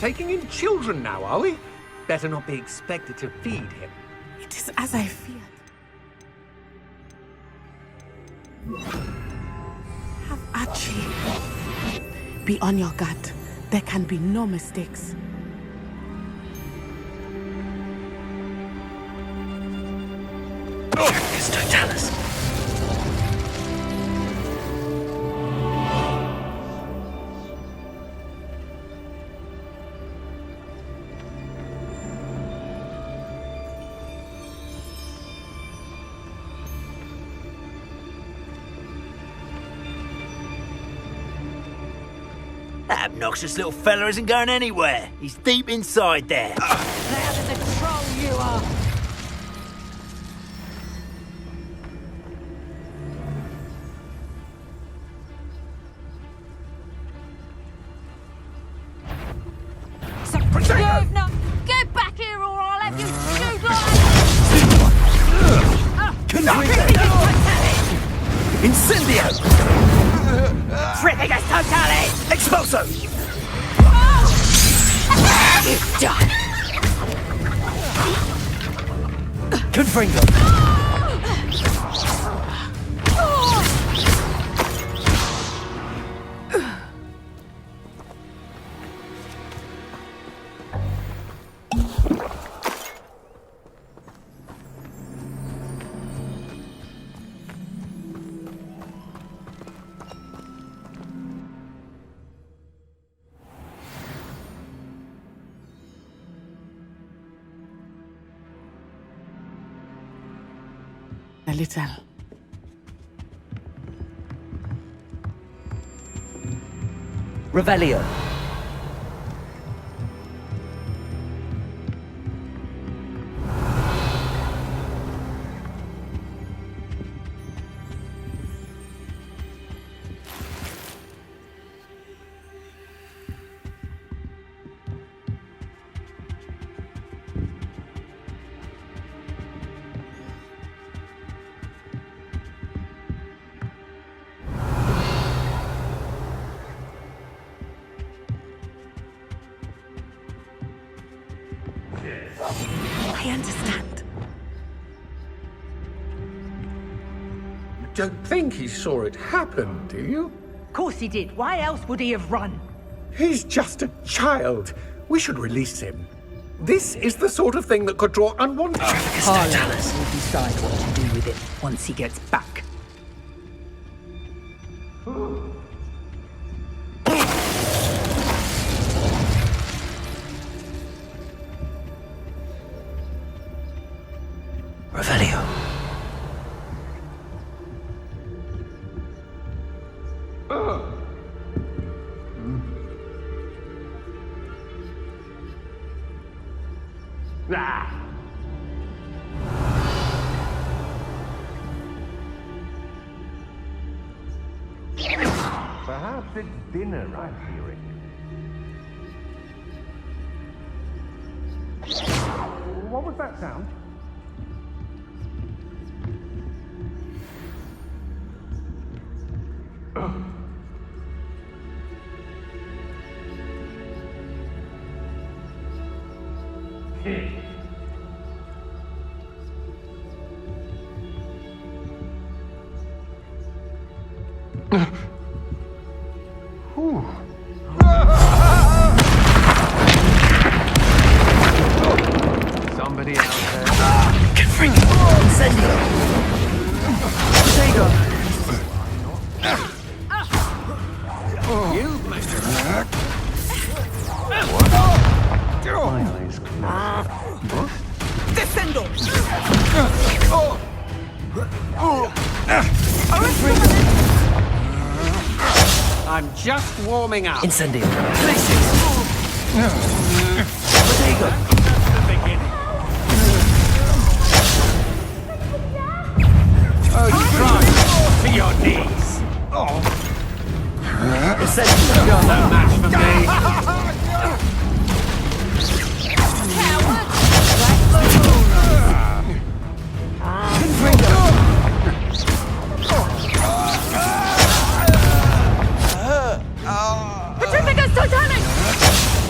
Speaker 11: Taking in children now, are we? Better not be expected to feed him.
Speaker 18: It is as I feared. Have Archie. Be on your guard. There can be no mistakes.
Speaker 1: It's Totalis.
Speaker 19: That obnoxious little fella isn't going anywhere. He's deep inside there.
Speaker 3: Loud as a troll you are!
Speaker 5: You've not... Get back here or I'll have you shoot
Speaker 19: Incendio! Tripping Totalis! Expulso!
Speaker 5: You've done.
Speaker 14: Confringo.
Speaker 18: A little.
Speaker 14: Revelio.
Speaker 4: I understand.
Speaker 20: You don't think he saw it happen, do you?
Speaker 4: Of course he did. Why else would he have run?
Speaker 20: He's just a child. We should release him. This is the sort of thing that could draw unwanted...
Speaker 4: Harlow will decide what to do with it once he gets back.
Speaker 6: Revelio.
Speaker 20: Perhaps it's dinner I'm hearing. What was that sound? Somebody out there.
Speaker 6: Confringo! Incendio! Potato!
Speaker 20: You, Mr. My eyes closed.
Speaker 4: Descendo!
Speaker 12: I'm just warming up.
Speaker 6: Incendio! Potato!
Speaker 12: Oh, Christ! To your knees!
Speaker 6: Incendio!
Speaker 12: You're no match for me!
Speaker 4: Petrificus Titanic!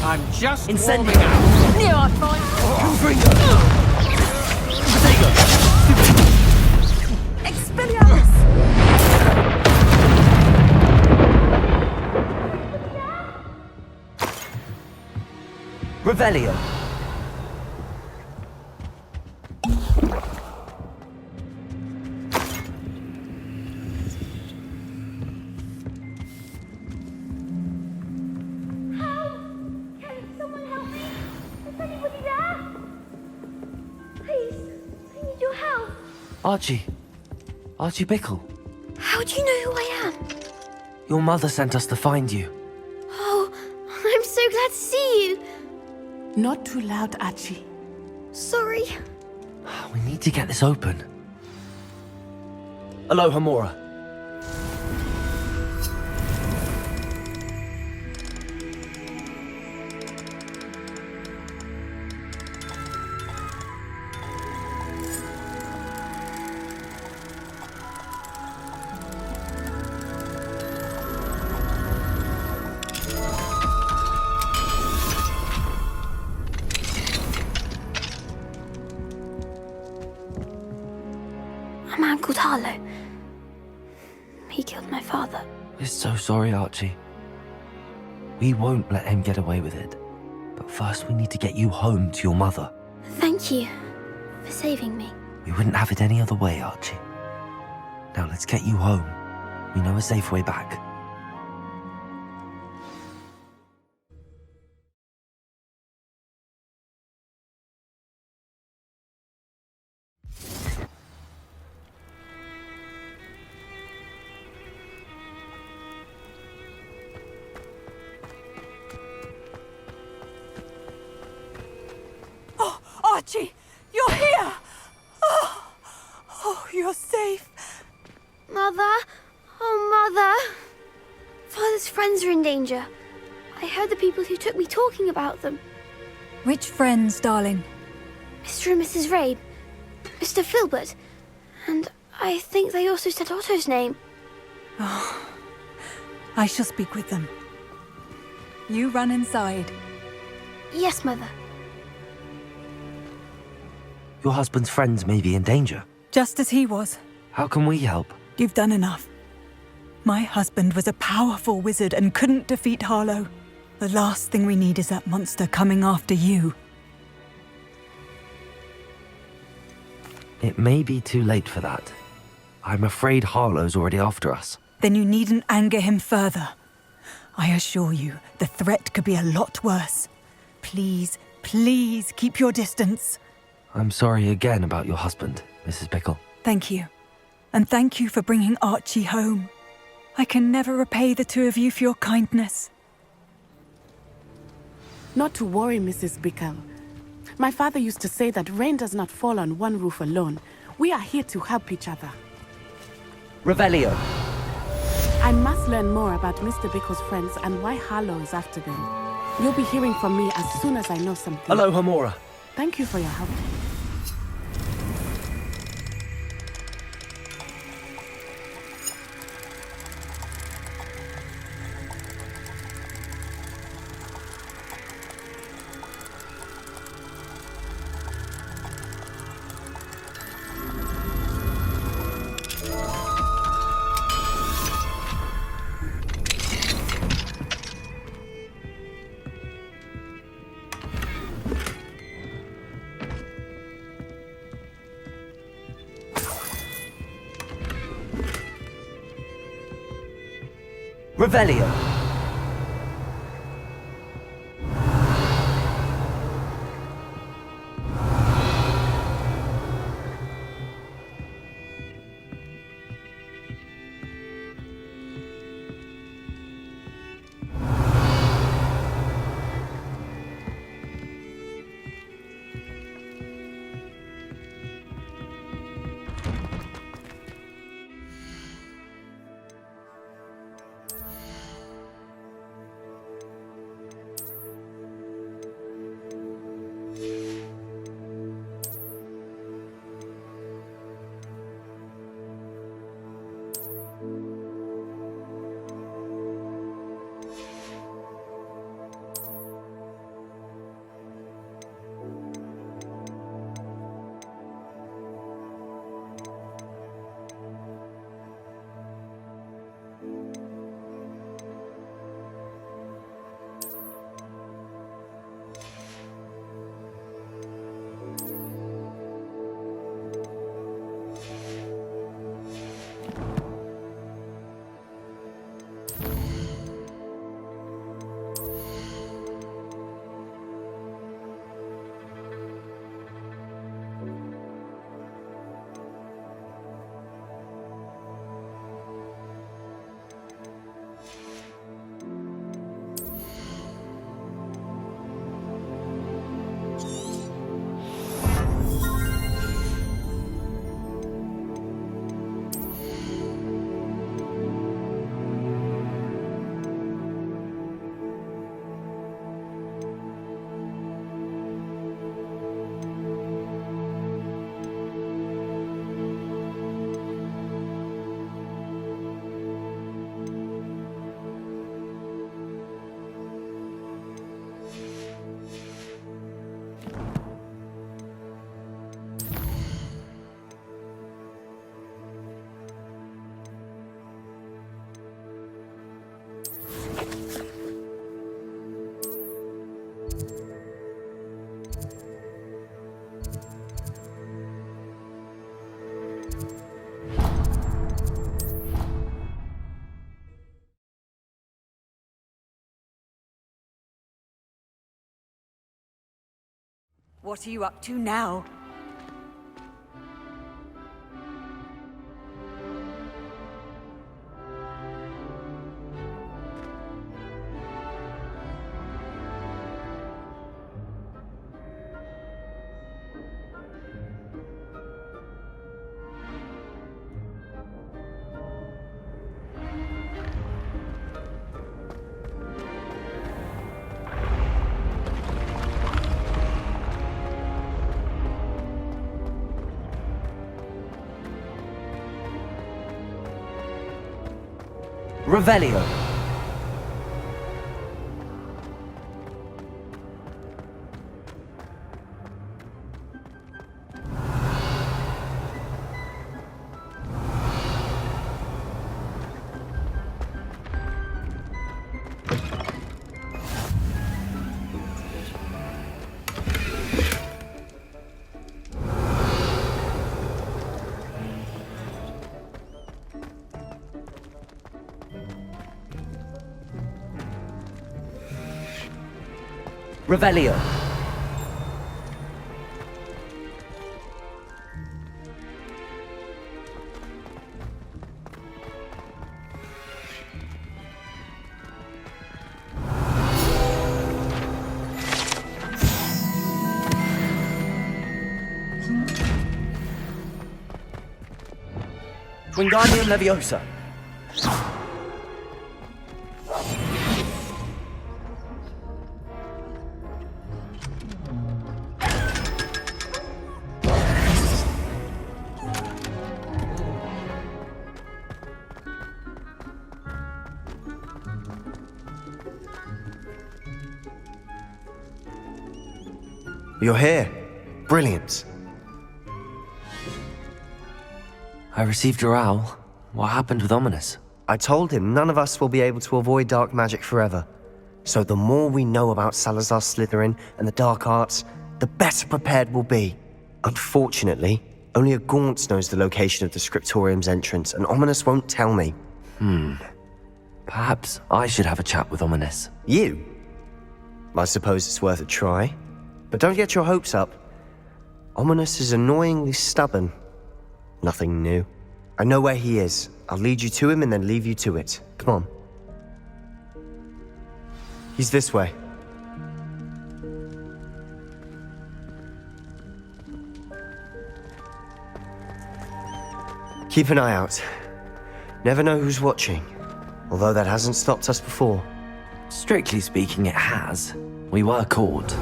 Speaker 12: I'm just
Speaker 6: Incendio!
Speaker 12: warming up.
Speaker 4: You are fine.
Speaker 6: Confringo! Potato!
Speaker 4: Expelliarmus!
Speaker 6: Revelio! Archie. Archie Bickle.
Speaker 9: How do you know who I am?
Speaker 6: Your mother sent us to find you.
Speaker 9: Oh, I'm so glad to see you.
Speaker 18: Not too loud, Archie.
Speaker 9: Sorry.
Speaker 6: We need to get this open. Aloha Mora.
Speaker 9: A man called Harlow. He killed my father.
Speaker 6: We're so sorry, Archie. We won't let him get away with it. But first we need to get you home to your mother.
Speaker 9: Thank you for saving me.
Speaker 6: We wouldn't have it any other way, Archie. Now let's get you home. We know a safe way back.
Speaker 2: Oh, Archie, you're here! Oh, you're safe.
Speaker 9: Mother? Oh, Mother. Father's friends are in danger. I heard the people who took me talking about them.
Speaker 2: Which friends, darling?
Speaker 9: Mr. and Mrs. Rabe, Mr. Filbert, and I think they also said Otto's name.
Speaker 2: Oh, I shall speak with them. You run inside.
Speaker 9: Yes, Mother.
Speaker 6: Your husband's friends may be in danger.
Speaker 2: Just as he was.
Speaker 6: How can we help?
Speaker 2: You've done enough. My husband was a powerful wizard and couldn't defeat Harlow. The last thing we need is that monster coming after you.
Speaker 6: It may be too late for that. I'm afraid Harlow's already after us.
Speaker 2: Then you needn't anger him further. I assure you, the threat could be a lot worse. Please, please keep your distance.
Speaker 6: I'm sorry again about your husband, Mrs. Bickle.
Speaker 2: Thank you. And thank you for bringing Archie home. I can never repay the two of you for your kindness.
Speaker 18: Not to worry, Mrs. Bickle. My father used to say that rain does not fall on one roof alone. We are here to help each other.
Speaker 14: Revelio.
Speaker 18: I must learn more about Mr. Bickle's friends and why Harlow is after them. You'll be hearing from me as soon as I know something.
Speaker 14: Hello, Hamora.
Speaker 18: Thank you for your help.
Speaker 14: Revelio.
Speaker 2: What are you up to now?
Speaker 14: Revelio.
Speaker 6: Revelio. Wingardium Leviosa.
Speaker 17: You're here. Brilliant.
Speaker 6: I received your owl. What happened with Ominous?
Speaker 17: I told him none of us will be able to avoid dark magic forever. So the more we know about Salazar Slytherin and the dark arts, the better prepared we'll be. Unfortunately, only a Gaunt knows the location of the Scriptorium's entrance, and Ominous won't tell me.
Speaker 6: Perhaps I should have a chat with Ominous.
Speaker 17: You? I suppose it's worth a try. But don't get your hopes up. Ominous is annoyingly stubborn. Nothing new. I know where he is. I'll lead you to him and then leave you to it. Come on. He's this way. Keep an eye out. Never know who's watching. Although that hasn't stopped us before.
Speaker 6: Strictly speaking, it has. We were caught.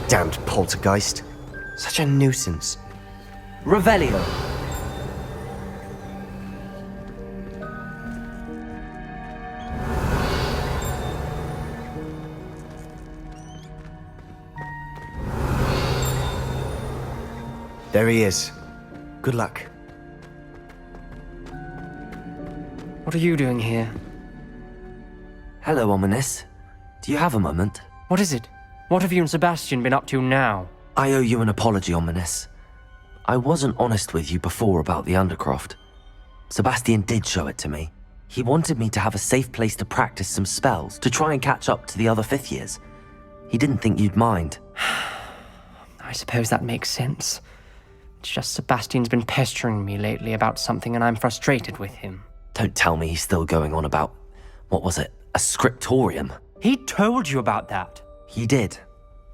Speaker 17: Damned poltergeist. Such a nuisance.
Speaker 6: Revelio.
Speaker 17: There he is. Good luck.
Speaker 14: What are you doing here?
Speaker 6: Hello, Ominous. Do you have a moment?
Speaker 14: What is it? What have you and Sebastian been up to now?
Speaker 6: I owe you an apology, Ominous. I wasn't honest with you before about the Undercroft. Sebastian did show it to me. He wanted me to have a safe place to practice some spells, to try and catch up to the other fifth years. He didn't think you'd mind.
Speaker 14: I suppose that makes sense. It's just Sebastian's been pestering me lately about something and I'm frustrated with him.
Speaker 6: Don't tell me he's still going on about, what was it, a scriptorium?
Speaker 14: He told you about that.
Speaker 6: He did.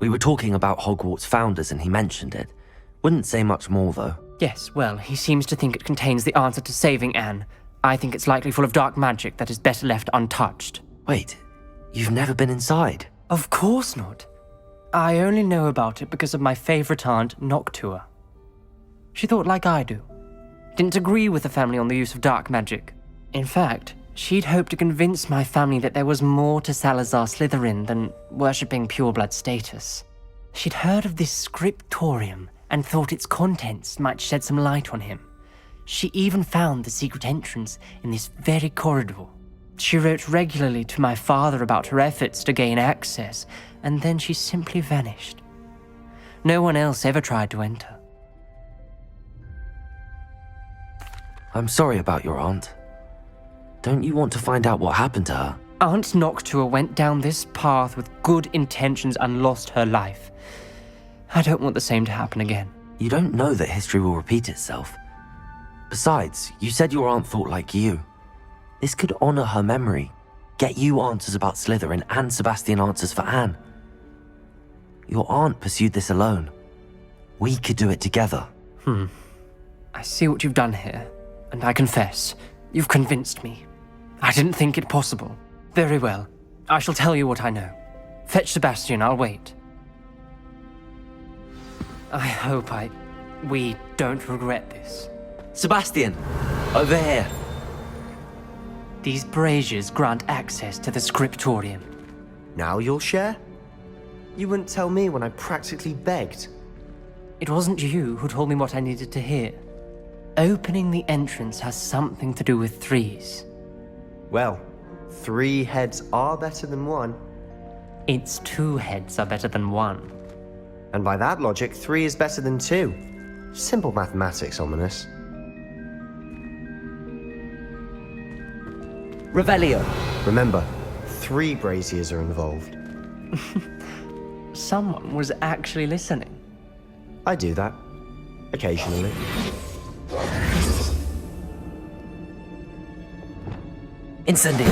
Speaker 6: We were talking about Hogwarts founders and he mentioned it. Wouldn't say much more, though.
Speaker 14: Yes, well, he seems to think it contains the answer to saving Anne. I think it's likely full of dark magic that is better left untouched.
Speaker 6: Wait, you've never been inside?
Speaker 14: Of course not. I only know about it because of my favourite aunt, Noctua. She thought like I do. Didn't agree with the family on the use of dark magic. In fact, she'd hoped to convince my family that there was more to Salazar Slytherin than worshipping pureblood status. She'd heard of this scriptorium and thought its contents might shed some light on him. She even found the secret entrance in this very corridor. She wrote regularly to my father about her efforts to gain access, and then she simply vanished. No one else ever tried to enter.
Speaker 6: I'm sorry about your aunt. Don't you want to find out what happened to her?
Speaker 14: Aunt Noctua went down this path with good intentions and lost her life. I don't want the same to happen again.
Speaker 6: You don't know that history will repeat itself. Besides, you said your aunt thought like you. This could honor her memory, get you answers about Slytherin and Sebastian answers for Anne. Your aunt pursued this alone. We could do it together.
Speaker 14: I see what you've done here, and I confess, you've convinced me. I didn't think it possible. Very well. I shall tell you what I know. Fetch Sebastian, I'll wait. I hope we don't regret this.
Speaker 6: Sebastian! Over here!
Speaker 14: These braziers grant access to the scriptorium.
Speaker 17: Now you'll share? You wouldn't tell me when I practically begged.
Speaker 14: It wasn't you who told me what I needed to hear. Opening the entrance has something to do with threes.
Speaker 17: Well, 3 heads are better than 1.
Speaker 14: It's 2 heads are better than 1.
Speaker 17: And by that logic, 3 is better than 2. Simple mathematics, Ominous.
Speaker 6: Revelio.
Speaker 17: Remember, 3 braziers are involved.
Speaker 14: someone was actually listening.
Speaker 17: I do that. Occasionally.
Speaker 6: Incendio.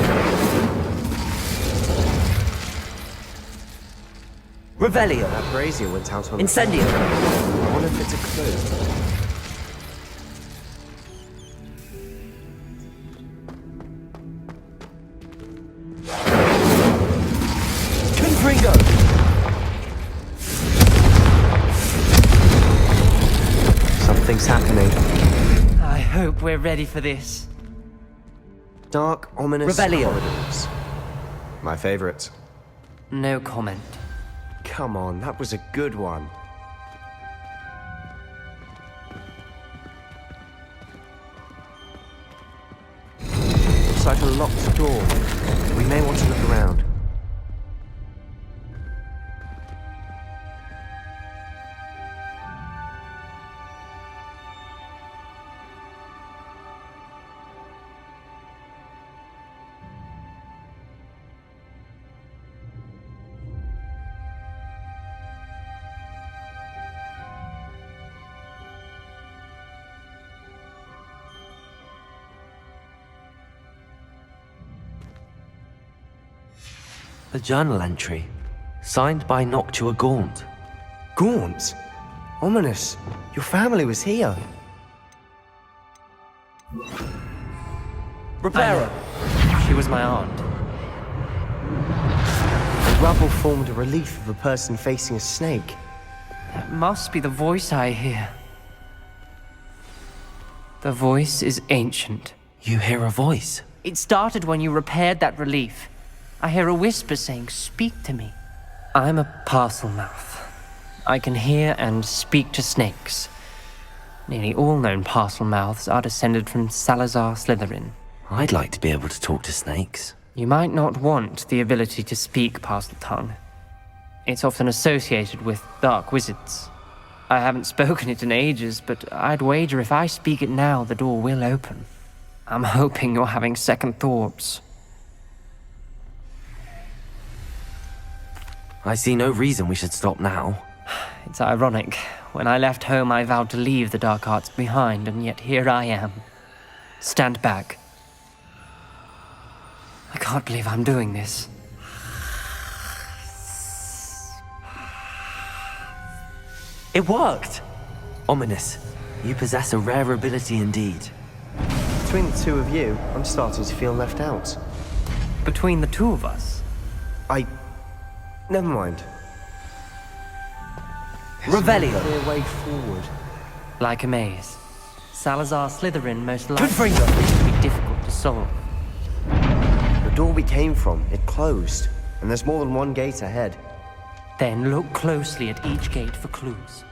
Speaker 6: Revelio.
Speaker 17: That brazier went out on
Speaker 6: Incendio.
Speaker 17: I wonder if it's a clue.
Speaker 6: Confringo.
Speaker 17: Something's happening.
Speaker 14: I hope we're ready for this.
Speaker 17: Dark, ominous
Speaker 6: Revelio.
Speaker 17: corridors. My favorite.
Speaker 14: No comment.
Speaker 17: Come on, that was a good one. Looks like a locked door. We may want to look around.
Speaker 6: A journal entry, signed by Noctua Gaunt.
Speaker 17: Gaunt? Ominous. Your family was here.
Speaker 6: Rivera.
Speaker 14: She was my aunt.
Speaker 17: The rubble formed a relief of a person facing a snake.
Speaker 14: That must be the voice I hear. The voice is ancient.
Speaker 6: You hear a voice?
Speaker 14: It started when you repaired that relief. I hear a whisper saying, "Speak to me." I'm a parcel mouth. I can hear and speak to snakes. Nearly all known parcel mouths are descended from Salazar Slytherin.
Speaker 6: I'd like to be able to talk to snakes.
Speaker 14: You might not want the ability to speak parcel tongue. It's often associated with dark wizards. I haven't spoken it in ages, but I'd wager if I speak it now, the door will open. I'm hoping you're having second thoughts.
Speaker 6: I see no reason we should stop now.
Speaker 14: It's ironic. When I left home, I vowed to leave the dark arts behind, and yet here I am. Stand back. I can't believe I'm doing this.
Speaker 6: It worked! Ominous. You possess a rare ability indeed.
Speaker 17: Between the two of you, I'm starting to feel left out.
Speaker 14: Between the two of us?
Speaker 17: Never mind.
Speaker 6: Revelio.
Speaker 17: Clear way forward.
Speaker 14: Like a maze. Salazar Slytherin most
Speaker 6: Good
Speaker 14: likely
Speaker 6: finger.
Speaker 14: to be difficult to solve.
Speaker 17: The door we came from, it closed. And there's more than one gate ahead.
Speaker 14: Then look closely at each gate for clues.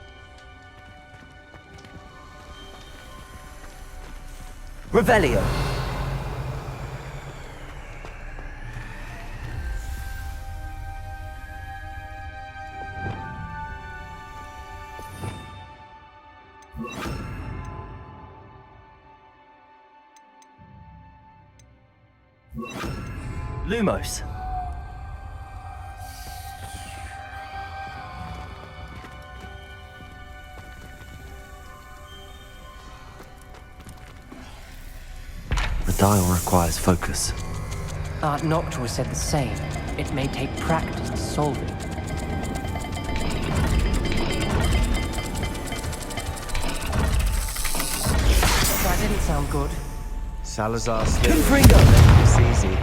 Speaker 6: Revelio. Lumos. The dial requires focus.
Speaker 14: Aunt Noctua said the same. It may take practice to solve it. That didn't sound good.
Speaker 17: Salazar Slytherin. It's easy.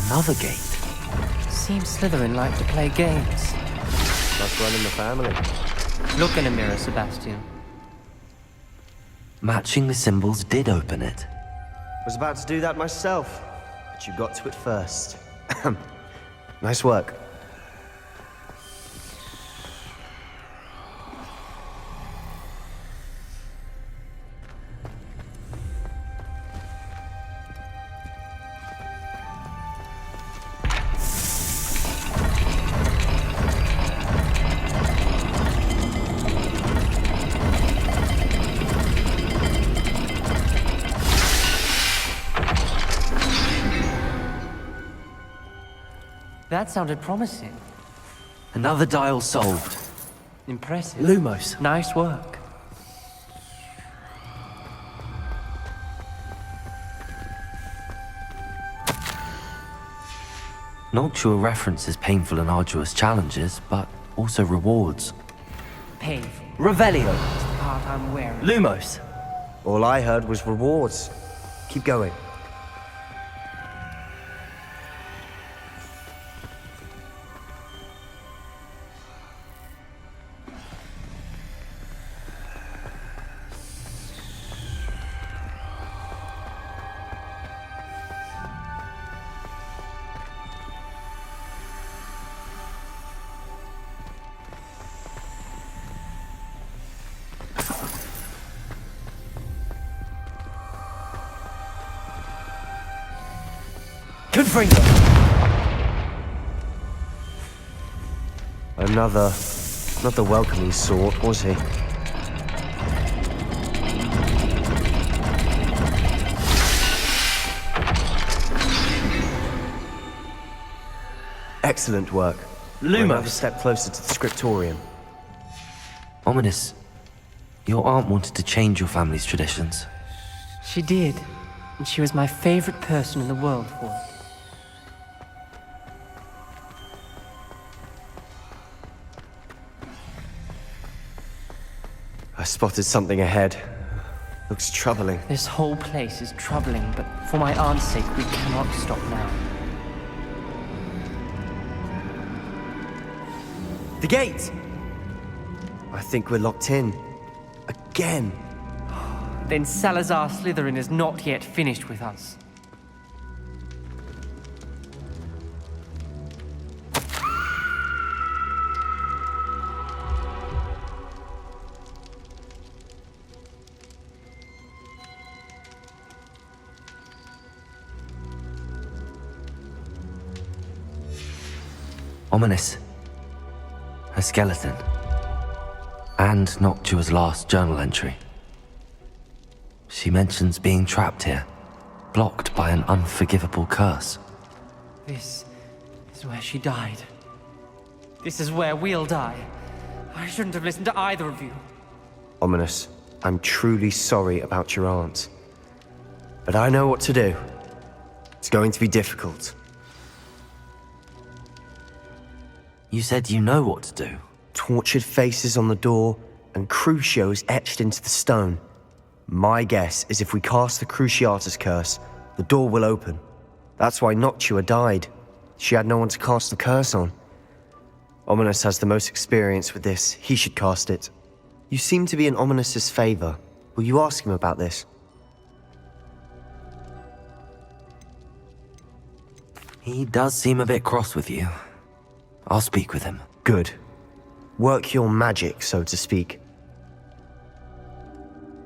Speaker 6: Another gate.
Speaker 14: Seems Slytherin like to play games.
Speaker 17: Must run in the family.
Speaker 14: Look in a mirror, Sebastian.
Speaker 6: Matching the symbols did open it.
Speaker 17: Was about to do that myself, but you got to it first. Nice work.
Speaker 14: That sounded promising.
Speaker 1: Another dial solved.
Speaker 14: Impressive.
Speaker 1: Lumos.
Speaker 14: Nice work.
Speaker 1: Noctua references painful and arduous challenges, but also rewards.
Speaker 14: Painful.
Speaker 17: Revelio.
Speaker 14: That's the part I'm wearing.
Speaker 1: Lumos.
Speaker 17: All I heard was rewards. Keep going.
Speaker 1: Confringo.
Speaker 17: Another... not the welcoming sort, was he? Excellent work. We're another step closer to the scriptorium.
Speaker 1: Ominous. Your aunt wanted to change your family's traditions.
Speaker 14: She did. And she was my favorite person in the world for it.
Speaker 17: I spotted something ahead. Looks troubling.
Speaker 14: This whole place is troubling, but for my aunt's sake, we cannot stop now.
Speaker 17: The gate! I think we're locked in. Again.
Speaker 14: Then Salazar Slytherin is not yet finished with us.
Speaker 1: Ominous. A skeleton. And Noctua's last journal entry. She mentions being trapped here, blocked by an unforgivable curse.
Speaker 14: This is where she died. This is where we'll die. I shouldn't have listened to either of you.
Speaker 17: Ominous, I'm truly sorry about your aunt. But I know what to do. It's going to be difficult.
Speaker 1: You said you know what to do.
Speaker 17: Tortured faces on the door, and Crucio is etched into the stone. My guess is if we cast the Cruciatus curse, the door will open. That's why Noctua died. She had no one to cast the curse on. Ominous has the most experience with this. He should cast it. You seem to be in Ominous's favor. Will you ask him about this?
Speaker 1: He does seem a bit cross with you. I'll speak with him.
Speaker 17: Good. Work your magic, so to speak.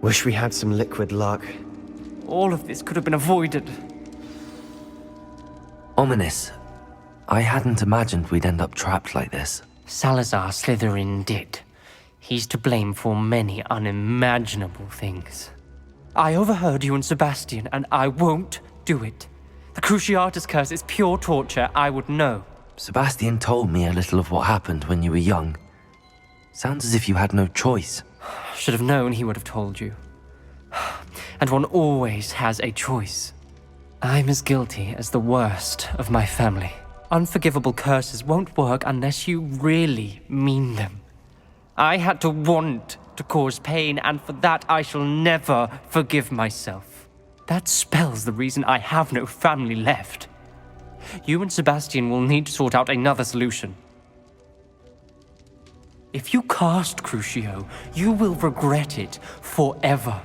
Speaker 17: Wish we had some liquid luck.
Speaker 14: All of this could have been avoided.
Speaker 1: Ominous. I hadn't imagined we'd end up trapped like this.
Speaker 14: Salazar Slytherin did. He's to blame for many unimaginable things. I overheard you and Sebastian, and I won't do it. The Cruciatus curse is pure torture, I would know.
Speaker 1: Sebastian told me a little of what happened when you were young. Sounds as if you had no choice.
Speaker 14: Should have known he would have told you. And one always has a choice. I'm as guilty as the worst of my family. Unforgivable curses won't work unless you really mean them. I had to want to cause pain, and for that I shall never forgive myself. That spells the reason I have no family left. You and Sebastian will need to sort out another solution. If you cast Crucio, you will regret it forever.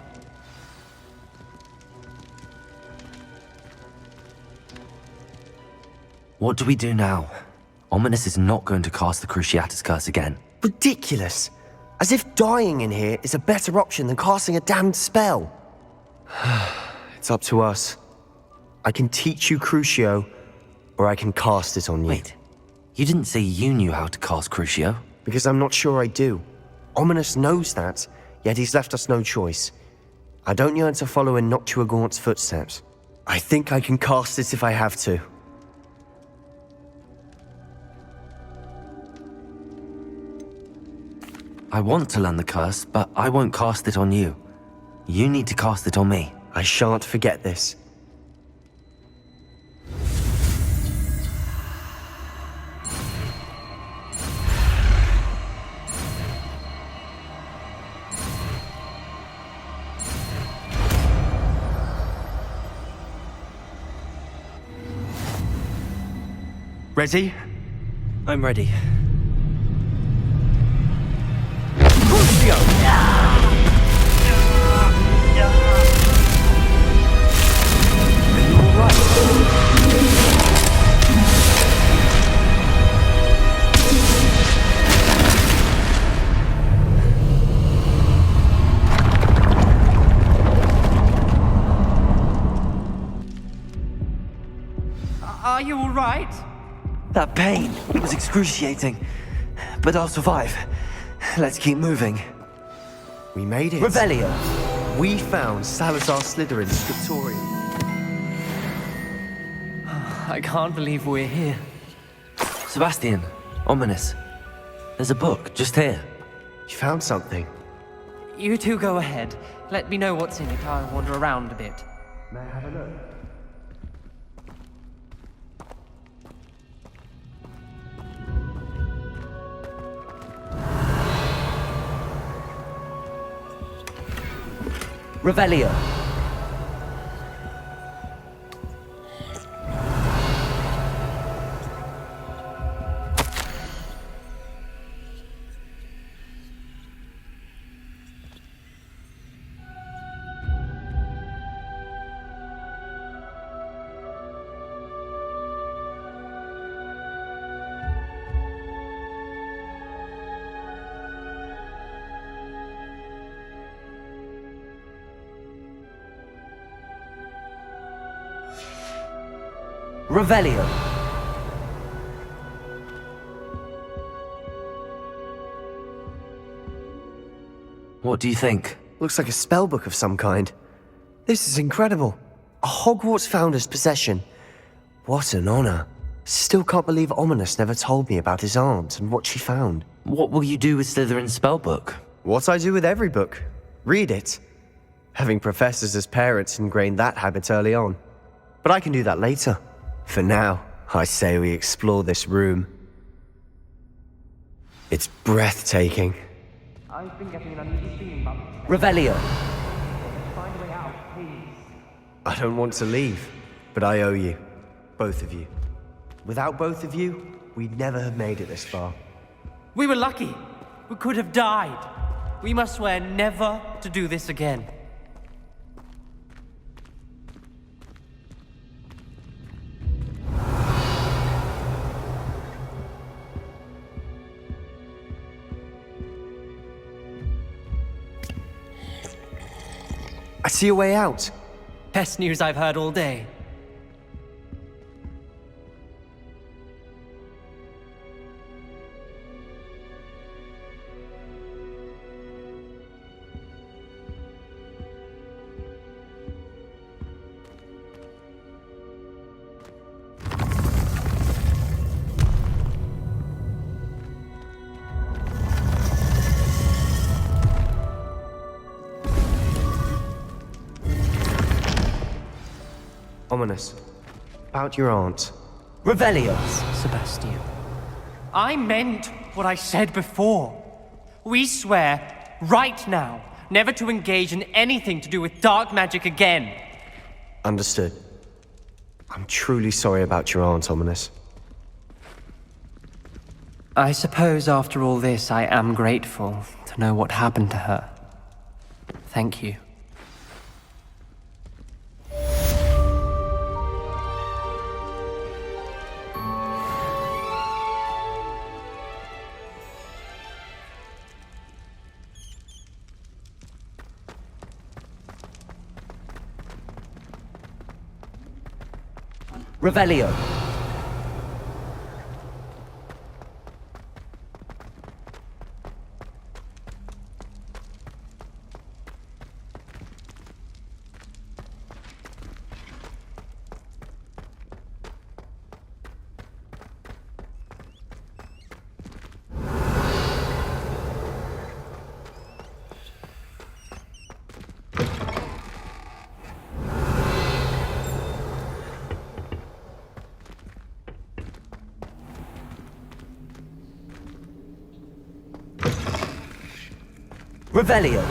Speaker 1: What do we do now? Ominous is not going to cast the Cruciatus curse again.
Speaker 17: Ridiculous! As if dying in here is a better option than casting a damned spell. It's up to us. I can teach you Crucio, or I can cast it on you.
Speaker 1: Wait, you didn't say you knew how to cast Crucio?
Speaker 17: Because I'm not sure I do. Ominous knows that, yet he's left us no choice. I don't yearn to follow in Noctua Gaunt's footsteps. I think I can cast it if I have to.
Speaker 6: I want to learn the curse, but I won't cast it on you. You need to cast it on me.
Speaker 17: I shan't forget this.
Speaker 6: Ready? I'm ready.
Speaker 14: Crucio! Are you all right?
Speaker 6: That pain, it was excruciating. But I'll survive. Let's keep moving.
Speaker 17: We made it.
Speaker 6: Revelio!
Speaker 17: We found Salazar Slytherin's scriptorium.
Speaker 14: I can't believe we're here.
Speaker 6: Sebastian, ominous. There's a book just here.
Speaker 17: You found something.
Speaker 14: You two go ahead. Let me know what's in it. I'll wander around a bit.
Speaker 17: May I have a look?
Speaker 6: Revelio. Revelio. What do you think?
Speaker 17: Looks like a spellbook of some kind. This is incredible. A Hogwarts founder's possession. What an honor. Still can't believe Ominous never told me about his aunt and what she found.
Speaker 6: What will you do with Slytherin's spellbook?
Speaker 17: What I do with every book. Read it. Having professors as parents ingrained that habit early on. But I can do that later. For now, I say we explore this room. It's breathtaking.
Speaker 14: I've been getting an uneasy feeling about
Speaker 6: Revelio.
Speaker 14: Find a way out, please.
Speaker 17: I don't want to leave, but I owe you. Both of you. Without both of you, we'd never have made it this far.
Speaker 14: We were lucky. We could have died. We must swear never to do this again.
Speaker 17: I see a way out.
Speaker 14: Best news I've heard all day.
Speaker 17: Ominous. About your aunt.
Speaker 6: Revelio.
Speaker 14: Sebastian. I meant what I said before. We swear, right now, never to engage in anything to do with dark magic again.
Speaker 17: Understood. I'm truly sorry about your aunt, Ominous.
Speaker 14: I suppose after all this, I am grateful to know what happened to her. Thank you.
Speaker 6: Revelio. Revelio.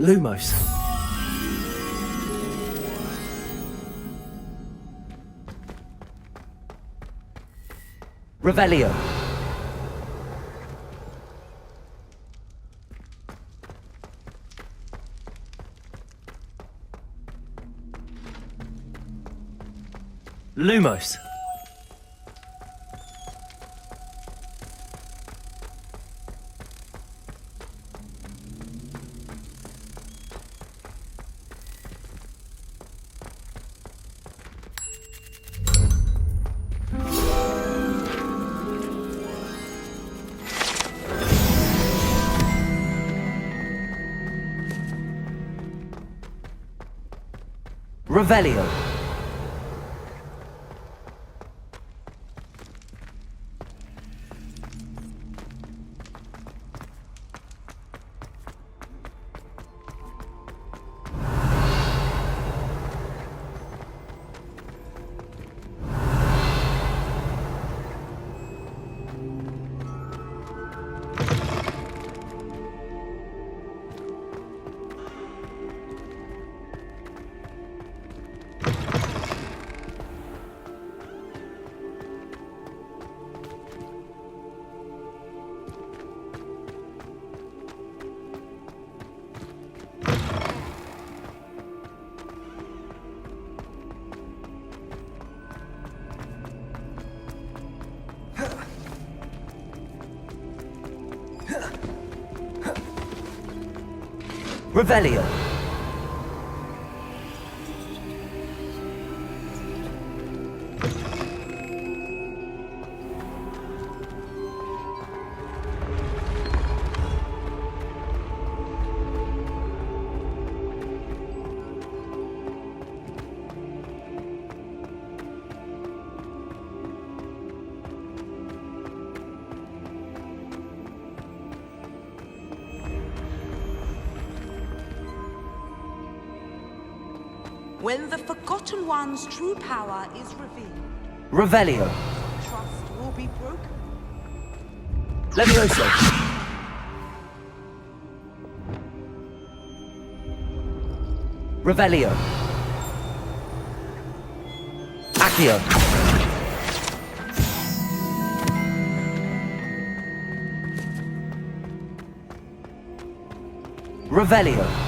Speaker 17: Lumos.
Speaker 6: Revelio.
Speaker 17: Lumos.
Speaker 6: Revelio. Revelio.
Speaker 21: When the Forgotten One's true power is revealed,
Speaker 6: Revelio.
Speaker 21: trust will be broken.
Speaker 6: Levioso. Revelio. Accio. Revelio.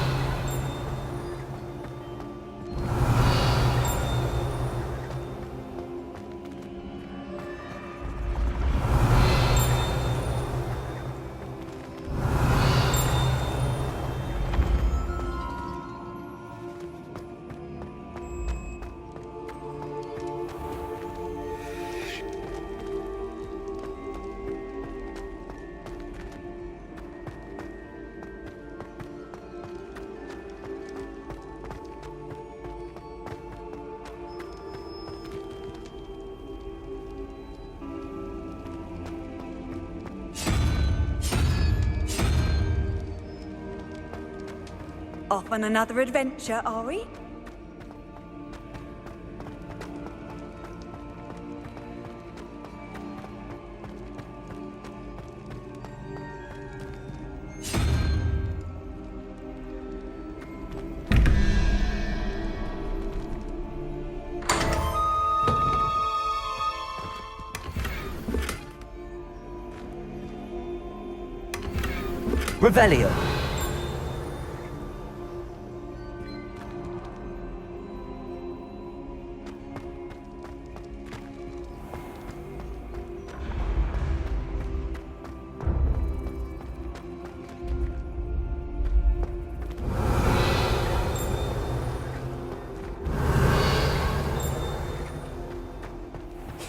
Speaker 2: Off on another adventure, are we?
Speaker 6: Revelio.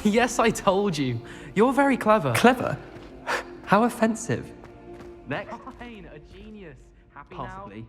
Speaker 10: Yes, I told you. You're very clever.
Speaker 22: Clever? How offensive.
Speaker 10: Next. Fine, a genius. Happy Possibly. Now?